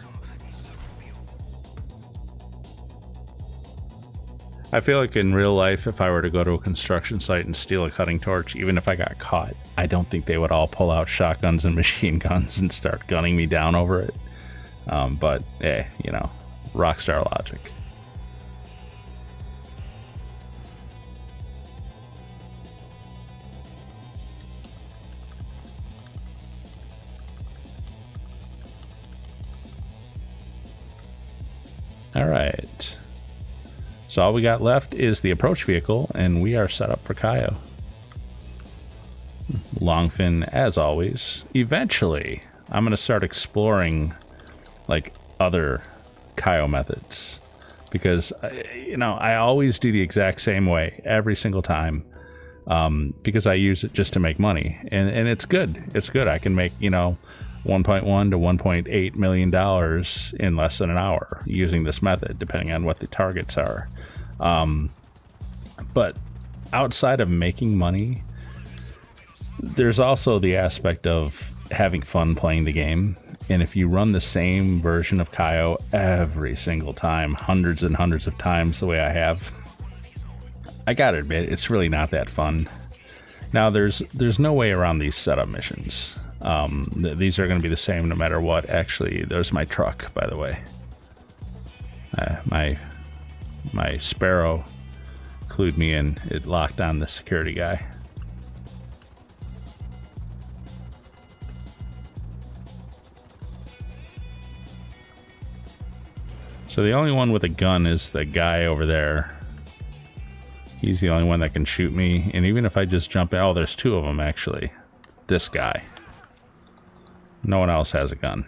I feel like in real life, if I were to go to a construction site and steal a cutting torch, even if I got caught, I don't think they would all pull out shotguns and machine guns and start gunning me down over it. But, you know, rockstar logic. All right. So all we got left is the approach vehicle, and we are set up for Cayo. Longfin, as always. Eventually, I'm going to start exploring like other Cayo methods, because you know, I always do the exact same way every single time, because I use it just to make money, and it's good. It's good. I can make, you know, $1.1 to $1.8 million in less than an hour using this method, depending on what the targets are. But outside of making money, there's also the aspect of having fun playing the game. And if you run the same version of Cayo every single time, hundreds and hundreds of times the way I have, I gotta admit, it's really not that fun. Now, there's no way around these setup missions. These are going to be the same no matter what. Actually, there's my truck, by the way. My Sparrow clued me in. It locked on the security guy. So the only one with a gun is the guy over there. He's the only one that can shoot me. And even if I just jump in... Oh, there's two of them, actually. This guy. No one else has a gun.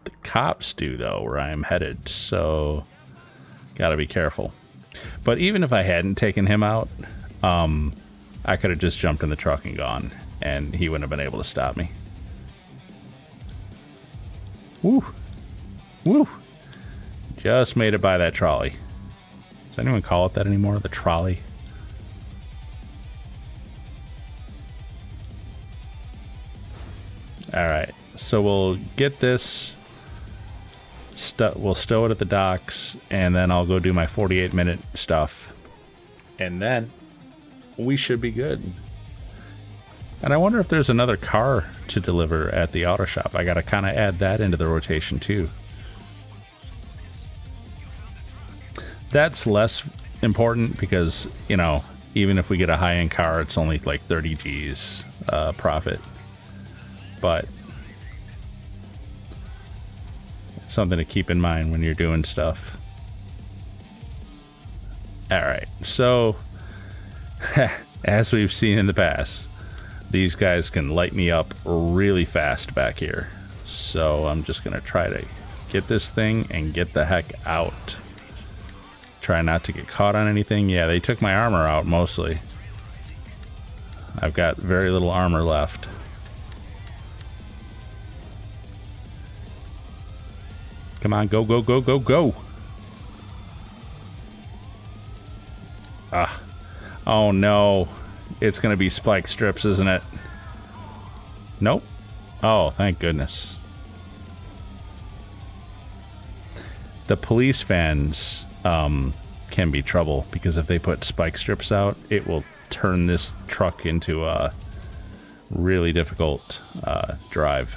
The cops do, though, where I am headed. So, gotta be careful. But even if I hadn't taken him out, I could have just jumped in the truck and gone. And he wouldn't have been able to stop me. Woo! Woo! Just made it by that trolley. Does anyone call it that anymore? The trolley? Alright, so we'll get this. We'll stow it at the docks, and then I'll go do my 48-minute stuff. And then we should be good. And I wonder if there's another car to deliver at the auto shop. I gotta kind of add that into the rotation too. That's less important because, you know, even if we get a high-end car, it's only like 30 G's profit. But it's something to keep in mind when you're doing stuff. Alright, so as we've seen in the past, these guys can light me up really fast back here. So I'm just going to try to get this thing and get the heck out. Try not to get caught on anything. Yeah, they took my armor out mostly. I've got very little armor left. Come on, go, go, go, go, go. Ah. Oh no. It's gonna be spike strips, isn't it? Nope. Oh, thank goodness. The police fans can be trouble, because if they put spike strips out, it will turn this truck into a really difficult drive.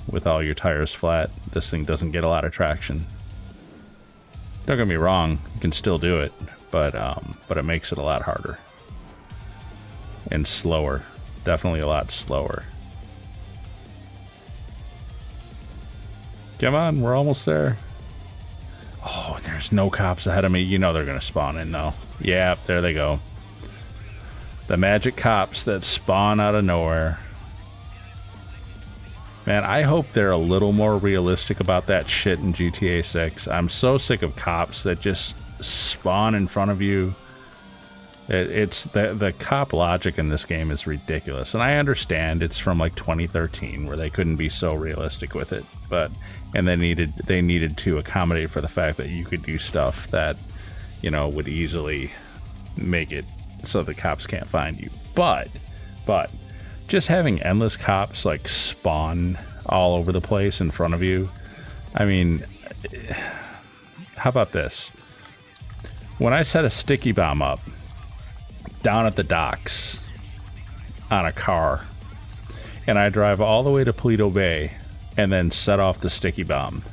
With all your tires flat, this thing doesn't get a lot of traction. Don't get me wrong, you can still do it, but it makes it a lot harder. And slower. Definitely a lot slower. Come on, we're almost there. Oh, there's no cops ahead of me. You know they're going to spawn in, though. Yeah, there they go. The magic cops that spawn out of nowhere. Man, I hope they're a little more realistic about that shit in GTA 6. I'm so sick of cops that just spawn in front of you. It's the cop logic in this game is ridiculous, and I understand it's from like 2013 where they couldn't be so realistic with it, and they needed to accommodate for the fact that you could do stuff that, you know, would easily make it so the cops can't find you. But just having endless cops like spawn all over the place in front of you, I mean, how about this? When I set a sticky bomb up down at the docks on a car, and I drive all the way to Paleto Bay and then set off the sticky bomb,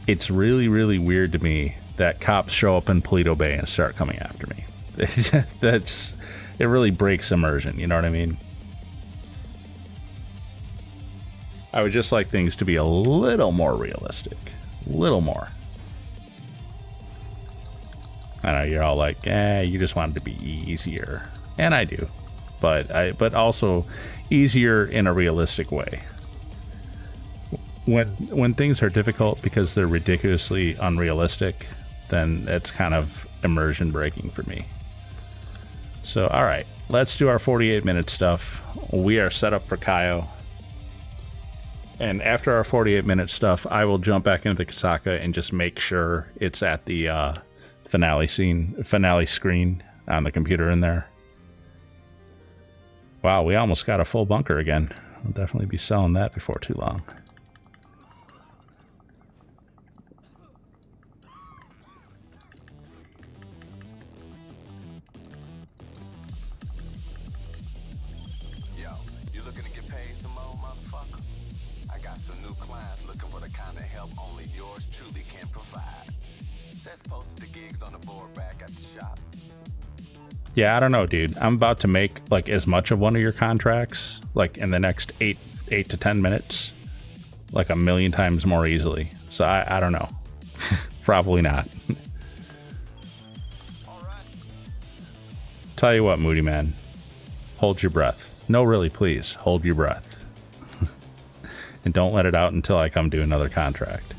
it's really, really weird to me that cops show up in Paleto Bay and start coming after me. It really breaks immersion, you know what I mean? I would just like things to be a little more realistic. A little more. I know you're all like, you just want it to be easier. And I do. But also easier in a realistic way. When things are difficult because they're ridiculously unrealistic, then it's kind of immersion breaking for me. So, alright, let's do our 48-minute stuff. We are set up for Cayo. And after our 48-minute stuff, I will jump back into the Kasaka and just make sure it's at the finale screen on the computer in there. Wow, we almost got a full bunker again. I'll definitely be selling that before too long. help only yours truly can provide. Let's post the gigs on the board back at the shop. Yeah, I don't know, dude. I'm about to make like as much of one of your contracts like in the next 8 to 10 minutes, like a million times more easily. So I don't know. Probably not. All right. Tell you what, Moody Man, hold your breath. No, really, please hold your breath. And don't let it out until I come do another contract.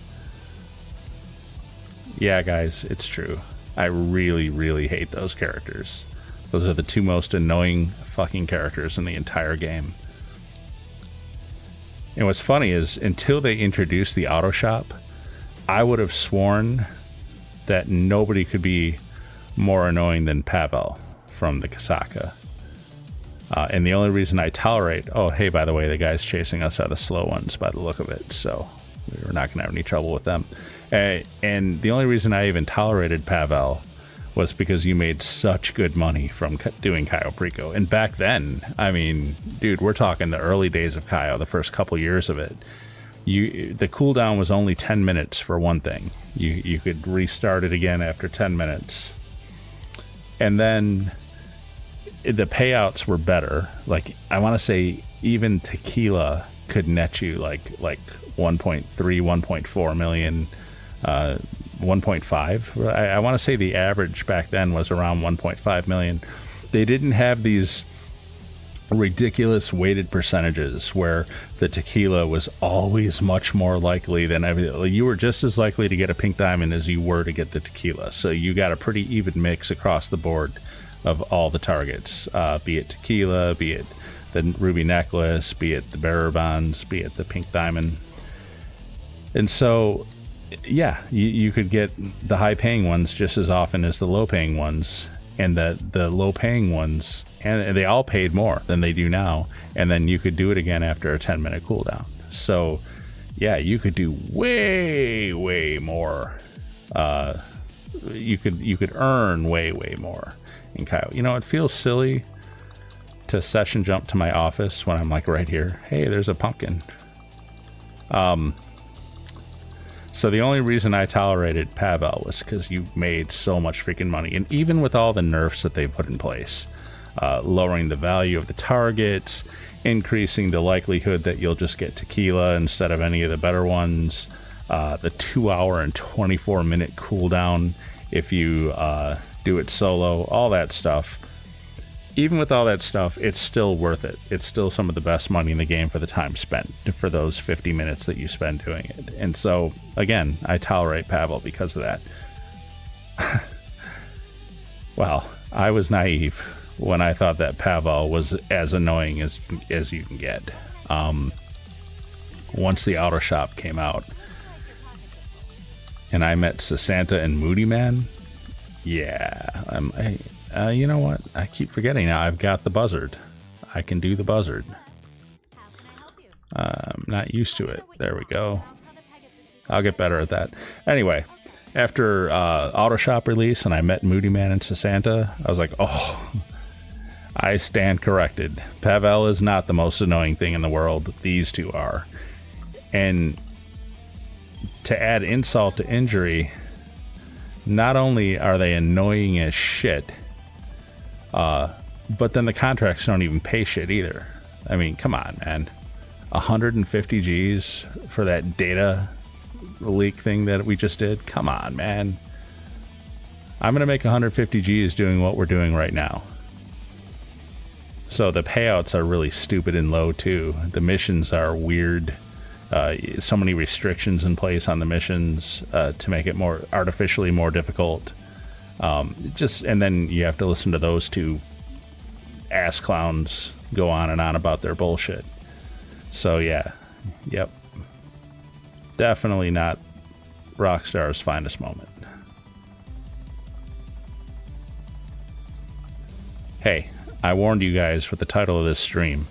Yeah, guys, it's true. I really, really hate those characters. Those are the two most annoying fucking characters in the entire game. And what's funny is, until they introduced the auto shop, I would have sworn that nobody could be more annoying than Pavel from the Kasaka. And the only reason I tolerate... Oh, hey, by the way, the guys chasing us are the slow ones by the look of it, so we're not going to have any trouble with them. And the only reason I even tolerated Pavel was because you made such good money from doing Cayo Perico. And back then, I mean, dude, we're talking the early days of Cayo, the first couple years of it. The cooldown was only 10 minutes for one thing. You could restart it again after 10 minutes. And then the payouts were better. Like, I want to say even tequila could net you like 1.3, 1.4 million, 1.5. I want to say the average back then was around 1.5 million. They didn't have these ridiculous weighted percentages where the tequila was always much more likely than everything. You were just as likely to get a pink diamond as you were to get the tequila. So you got a pretty even mix across the board of all the targets, be it tequila, be it the ruby necklace, be it the bearer bonds, be it the pink diamond. And so, yeah, you could get the high paying ones just as often as the low paying ones. And the low paying ones, and they all paid more than they do now, and then you could do it again after a 10-minute cooldown. So yeah, you could do way more. You could earn way more in Cayo. You know, it feels silly to session jump to my office when I'm like right here. Hey, there's a pumpkin. So the only reason I tolerated Pavel was because you made so much freaking money. And even with all the nerfs that they put in place, lowering the value of the targets, increasing the likelihood that you'll just get tequila instead of any of the better ones, the 2 hour and 24 minute cooldown if you do it solo, all that stuff. Even with all that stuff, it's still worth it. It's still some of the best money in the game for the time spent, for those 50 minutes that you spend doing it. And so, again, I tolerate Pavel because of that. Well, I was naive when I thought that Pavel was as annoying as you can get. Once the auto shop came out, and I met Sessanta and Moodymann, yeah, you know what? I keep forgetting now. I've got the buzzard. I can do the buzzard. I'm not used to it. There we go. I'll get better at that. Anyway, after Auto Shop release and I met Moodymann and Sessanta, I was like, oh, I stand corrected. Pavel is not the most annoying thing in the world. These two are. And to add insult to injury, not only are they annoying as shit, but then the contracts don't even pay shit either. I mean, come on, man. 150 G's for that data leak thing that we just did? Come on, man. I'm going to make 150 G's doing what we're doing right now. So the payouts are really stupid and low, too. The missions are weird. So many restrictions in place on the missions to make it more artificially more difficult. And then you have to listen to those two ass clowns go on and on about their bullshit. So yeah, yep, definitely not Rockstar's finest moment. Hey, I warned you guys with the title of this stream.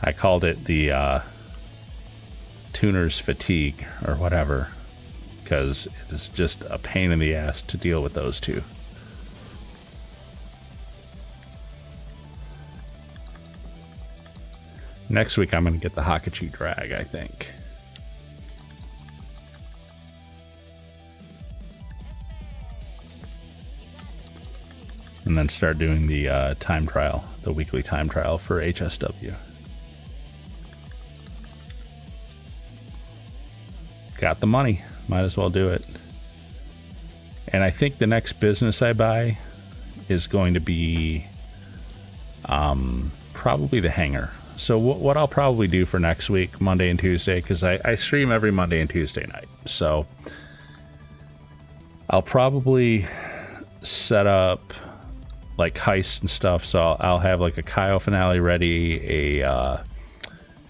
I called it the tuner's fatigue or whatever, because it's just a pain in the ass to deal with those two. Next week I'm going to get the Hakachi drag, I think. and then start doing the time trial, the weekly time trial for HSW. Got the money, might as well do it. And I think the next business I buy is going to be probably the hangar. So what I'll probably do for next week, Monday and Tuesday, because I stream every Monday and Tuesday night. So I'll probably set up like heists and stuff. So I'll have like a Cayo finale ready, a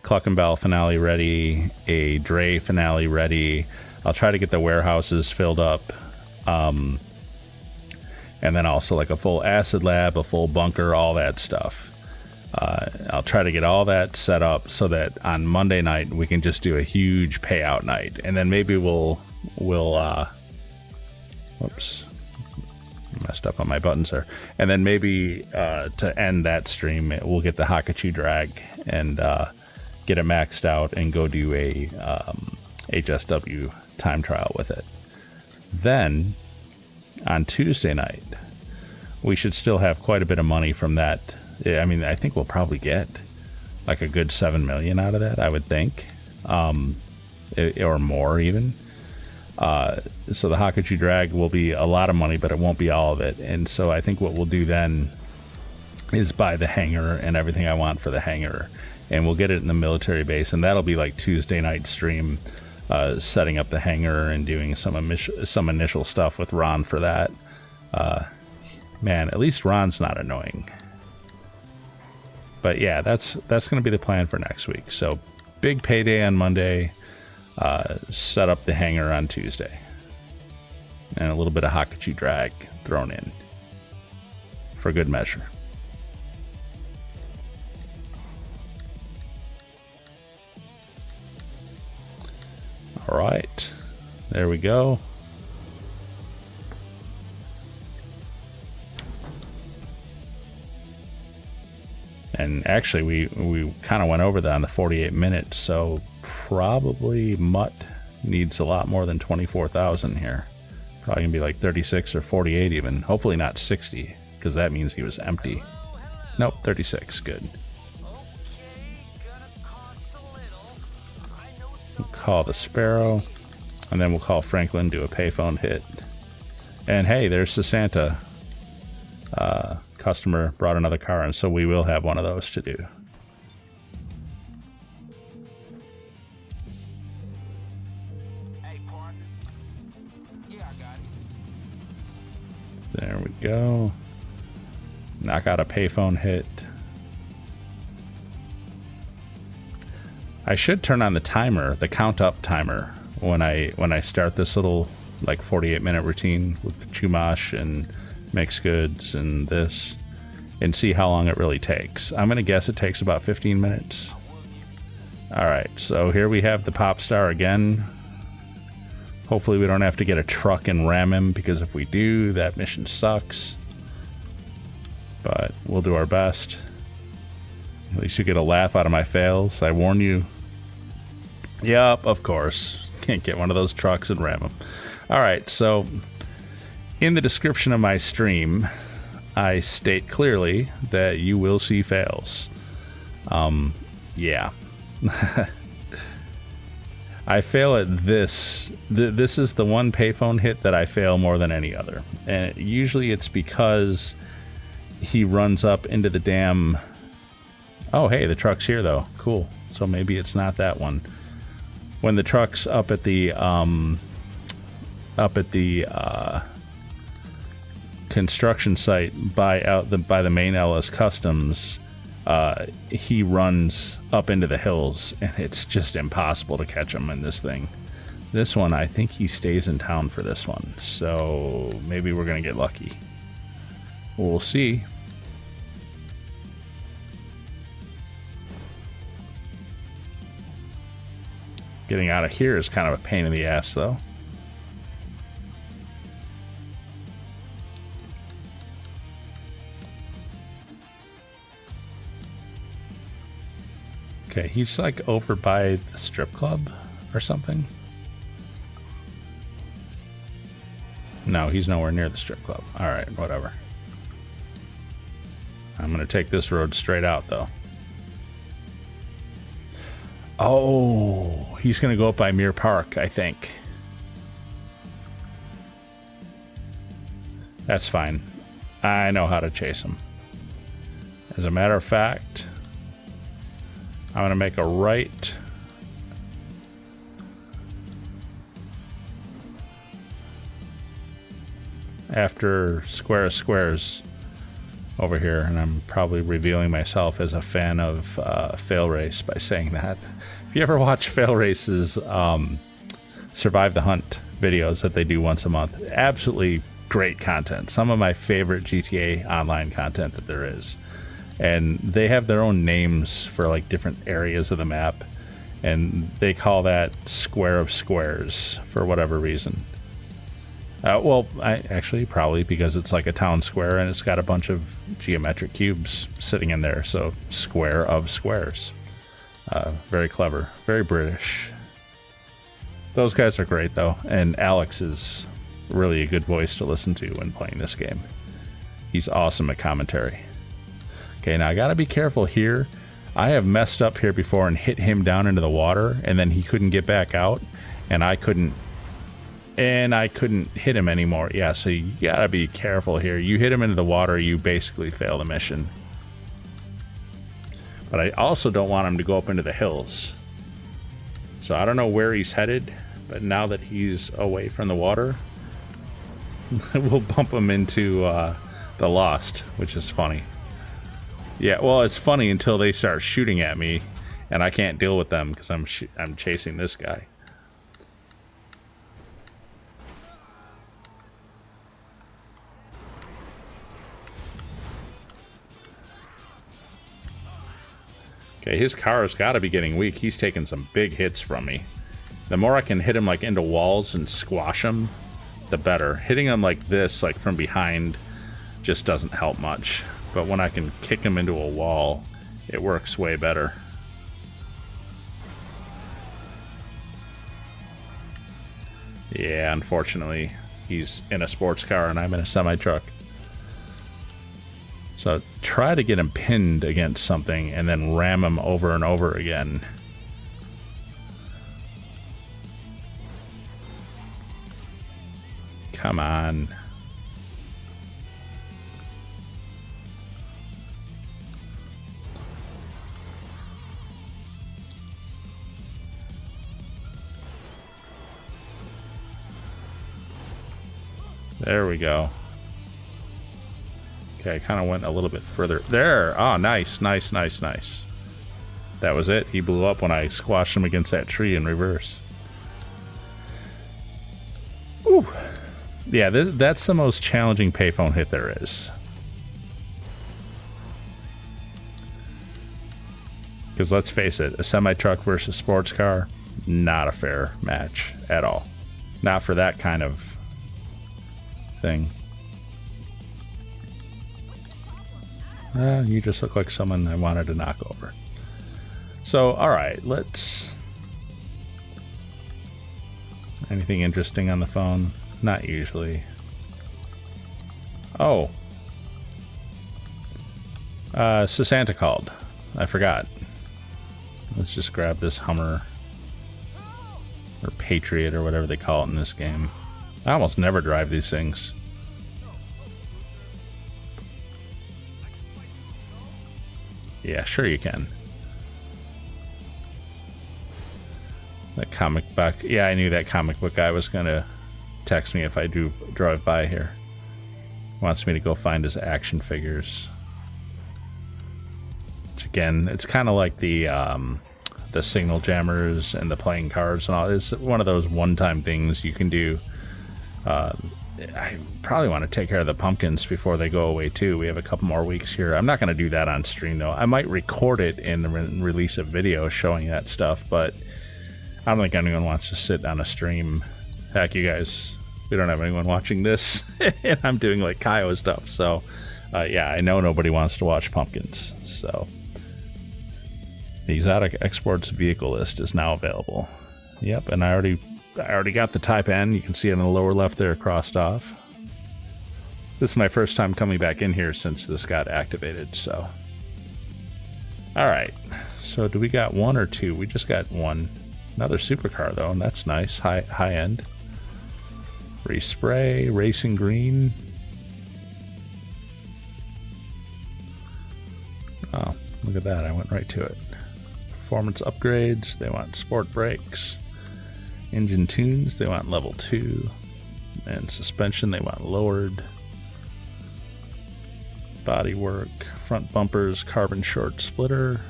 Cluck and Bell finale ready, a Dre finale ready. I'll try to get the warehouses filled up. And then also like a full acid lab, a full bunker, all that stuff. I'll try to get all that set up so that on Monday night we can just do a huge payout night, and then maybe we'll whoops, messed up on my buttons there. And then maybe to end that stream, we'll get the Hakachu drag and get it maxed out and go do a HSW time trial with it. Then on Tuesday night, we should still have quite a bit of money from that. I mean, I think we'll probably get like a good 7 million out of that, I would think, or more even. So the Hakachu drag will be a lot of money, but it won't be all of it. And so I think what we'll do then is buy the hangar and everything I want for the hangar, and we'll get it in the military base, and that'll be like Tuesday night stream, setting up the hangar and doing some initial stuff with Ron for that. Man, at least Ron's not annoying. But yeah, that's going to be the plan for next week. So big payday on Monday, set up the hangar on Tuesday, and a little bit of Hakachu drag thrown in for good measure. All right, there we go. And actually, we kind of went over that on the 48 minutes, so probably Mutt needs a lot more than 24,000 here. Probably gonna be like 36 or 48 even. Hopefully not 60, because that means he was empty. Nope, 36, good. We'll call the Sparrow, and then we'll call Franklin, do a payphone hit. And hey, there's Sessanta. Customer brought another car in, so we will have one of those to do. Hey, partner. Yeah, I got it. There we go. Knock out a payphone hit. I should turn on the timer, the count up timer, when I start this little like 48-minute routine with Chumash and mixed goods and this, and see how long it really takes. I'm gonna guess it takes about 15 minutes. All right, so here we have the pop star again. Hopefully we don't have to get a truck and ram him, because if we do, that mission sucks. But we'll do our best. At least you get a laugh out of my fails. I warn you. Yep, of course. Can't get one of those trucks and ram him. All right, so in the description of my stream, I state clearly that you will see fails. Yeah. I fail at this. This is the one payphone hit that I fail more than any other. And usually it's because he runs up into the damn... Oh, hey, the truck's here, though. Cool. So maybe it's not that one. When the truck's up at the construction site by the main LS Customs, he runs up into the hills, and it's just impossible to catch him in this thing. This one, I think he stays in town for this one, so maybe we're gonna get lucky. We'll see. Getting out of here is kind of a pain in the ass, though. Okay, he's like over by the strip club or something. No, he's nowhere near the strip club. All right, whatever. I'm going to take this road straight out, though. Oh, he's going to go up by Muir Park, I think. That's fine. I know how to chase him. As a matter of fact, I'm going to make a right. After Square of Squares over here, and I'm probably revealing myself as a fan of Fail Race by saying that. If you ever watch Fail Race's Survive the Hunt videos that they do once a month, absolutely great content. Some of my favorite GTA Online content that there is. And they have their own names for like different areas of the map, and they call that Square of Squares for whatever reason. Well, actually probably because it's like a town square and it's got a bunch of geometric cubes sitting in there, so Square of Squares. Very clever, very British. Those guys are great though, and Alex is really a good voice to listen to when playing this game. He's awesome at commentary. Okay, now I gotta be careful here. I have messed up here before and hit him down into the water, and then he couldn't get back out, and I couldn't hit him anymore. Yeah, so you gotta be careful here. You hit him into the water, you basically fail the mission. But I also don't want him to go up into the hills. So I don't know where he's headed, but now that he's away from the water, we'll bump him into the Lost, which is funny. Yeah, well, it's funny until they start shooting at me, and I can't deal with them because I'm chasing this guy. Okay, his car's got to be getting weak. He's taking some big hits from me. The more I can hit him like into walls and squash him, the better. Hitting him like this, like from behind, just doesn't help much. But when I can kick him into a wall, it works way better. Yeah, unfortunately, he's in a sports car and I'm in a semi-truck. So try to get him pinned against something and then ram him over and over again. Come on. There we go. Okay, I kind of went a little bit further. There! Oh, nice, nice, nice, nice. That was it. He blew up when I squashed him against that tree in reverse. Ooh. Yeah, that's the most challenging payphone hit there is. Because let's face it, a semi-truck versus sports car, not a fair match at all. Not for that kind of thing. You just look like someone I wanted to knock over. So, alright, let's... Anything interesting on the phone? Not usually. Oh. Sessanta called. I forgot. Let's just grab this Hummer. Or Patriot, or whatever they call it in this game. I almost never drive these things. Yeah, sure you can. That comic book. Yeah, I knew that comic book guy was gonna text me if I do drive by here. Wants me to go find his action figures. Which again, it's kind of like the signal jammers and the playing cards and all. It's one of those one-time things you can do. I probably want to take care of the pumpkins before they go away too. We have a couple more weeks here. I'm not going to do that on stream though. I might record it and release a video showing that stuff, but I don't think anyone wants to sit on a stream. Heck, you guys, we don't have anyone watching this, and I'm doing like Cayo stuff. So, yeah, I know nobody wants to watch pumpkins. So, the exotic exports vehicle list is now available. Yep, and I already got the Type N. You can see it in the lower left there, crossed off. This is my first time coming back in here since this got activated, so. Alright, so do we got one or two? We just got one. Another supercar though, and that's nice. High end. Respray, racing green. Oh, look at that, I went right to it. Performance upgrades, they want sport brakes. Engine tunes, they want level 2. And suspension, they want lowered. Bodywork, front bumpers, carbon short splitter.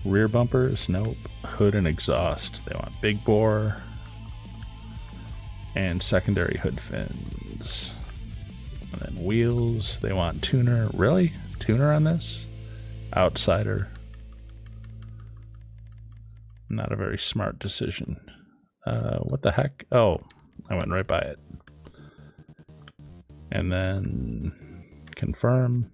Rear bumpers, nope. Hood and exhaust, they want big bore. And secondary hood fins. And then wheels, they want tuner. Really? Tuner on this? Outsider. Not a very smart decision. What the heck? Oh, I went right by it. And then confirm.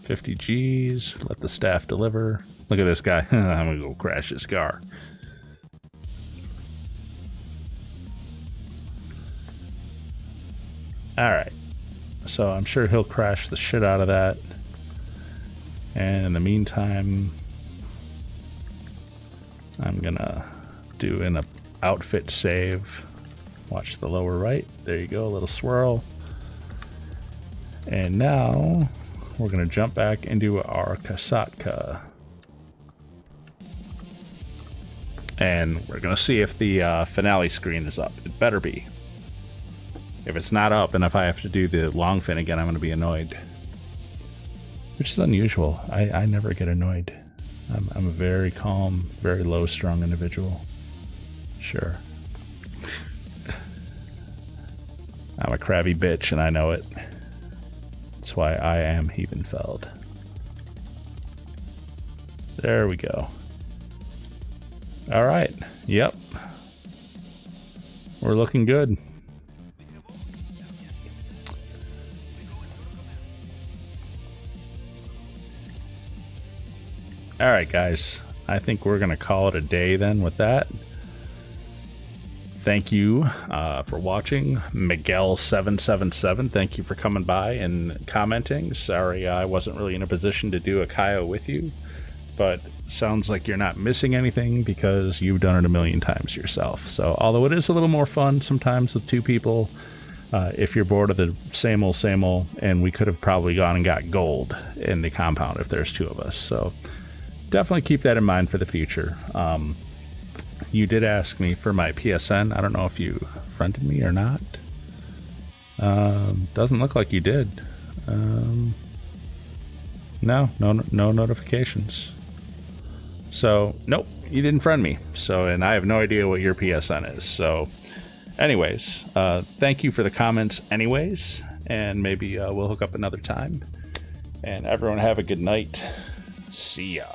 50 G's. Let the staff deliver. Look at this guy. I'm gonna go crash this car. Alright. So I'm sure he'll crash the shit out of that. And in the meantime, I'm gonna do an outfit save. Watch the lower right. There you go, a little swirl. And now we're gonna jump back into our Kasatka. And we're gonna see if the finale screen is up. It better be. If it's not up, and if I have to do the long fin again, I'm gonna be annoyed. Which is unusual. I never get annoyed. I'm a very calm, very low-strung individual. Sure. I'm a crabby bitch, and I know it. That's why I am Heavenfeld. There we go. All right. Yep. We're looking good. All right, guys. I think we're going to call it a day then with that. Thank you for watching. Miguel777, thank you for coming by and commenting. Sorry I wasn't really in a position to do a Cayo with you, but sounds like you're not missing anything because you've done it a million times yourself. So although it is a little more fun sometimes with two people, if you're bored of the same old, and we could have probably gone and got gold in the compound if there's two of us. So definitely keep that in mind for the future. You did ask me for my PSN. I don't know if you friended me or not. Doesn't look like you did. No notifications. So, nope, you didn't friend me. So, and I have no idea what your PSN is. So, anyways, thank you for the comments anyways. And maybe we'll hook up another time. And everyone have a good night. See ya.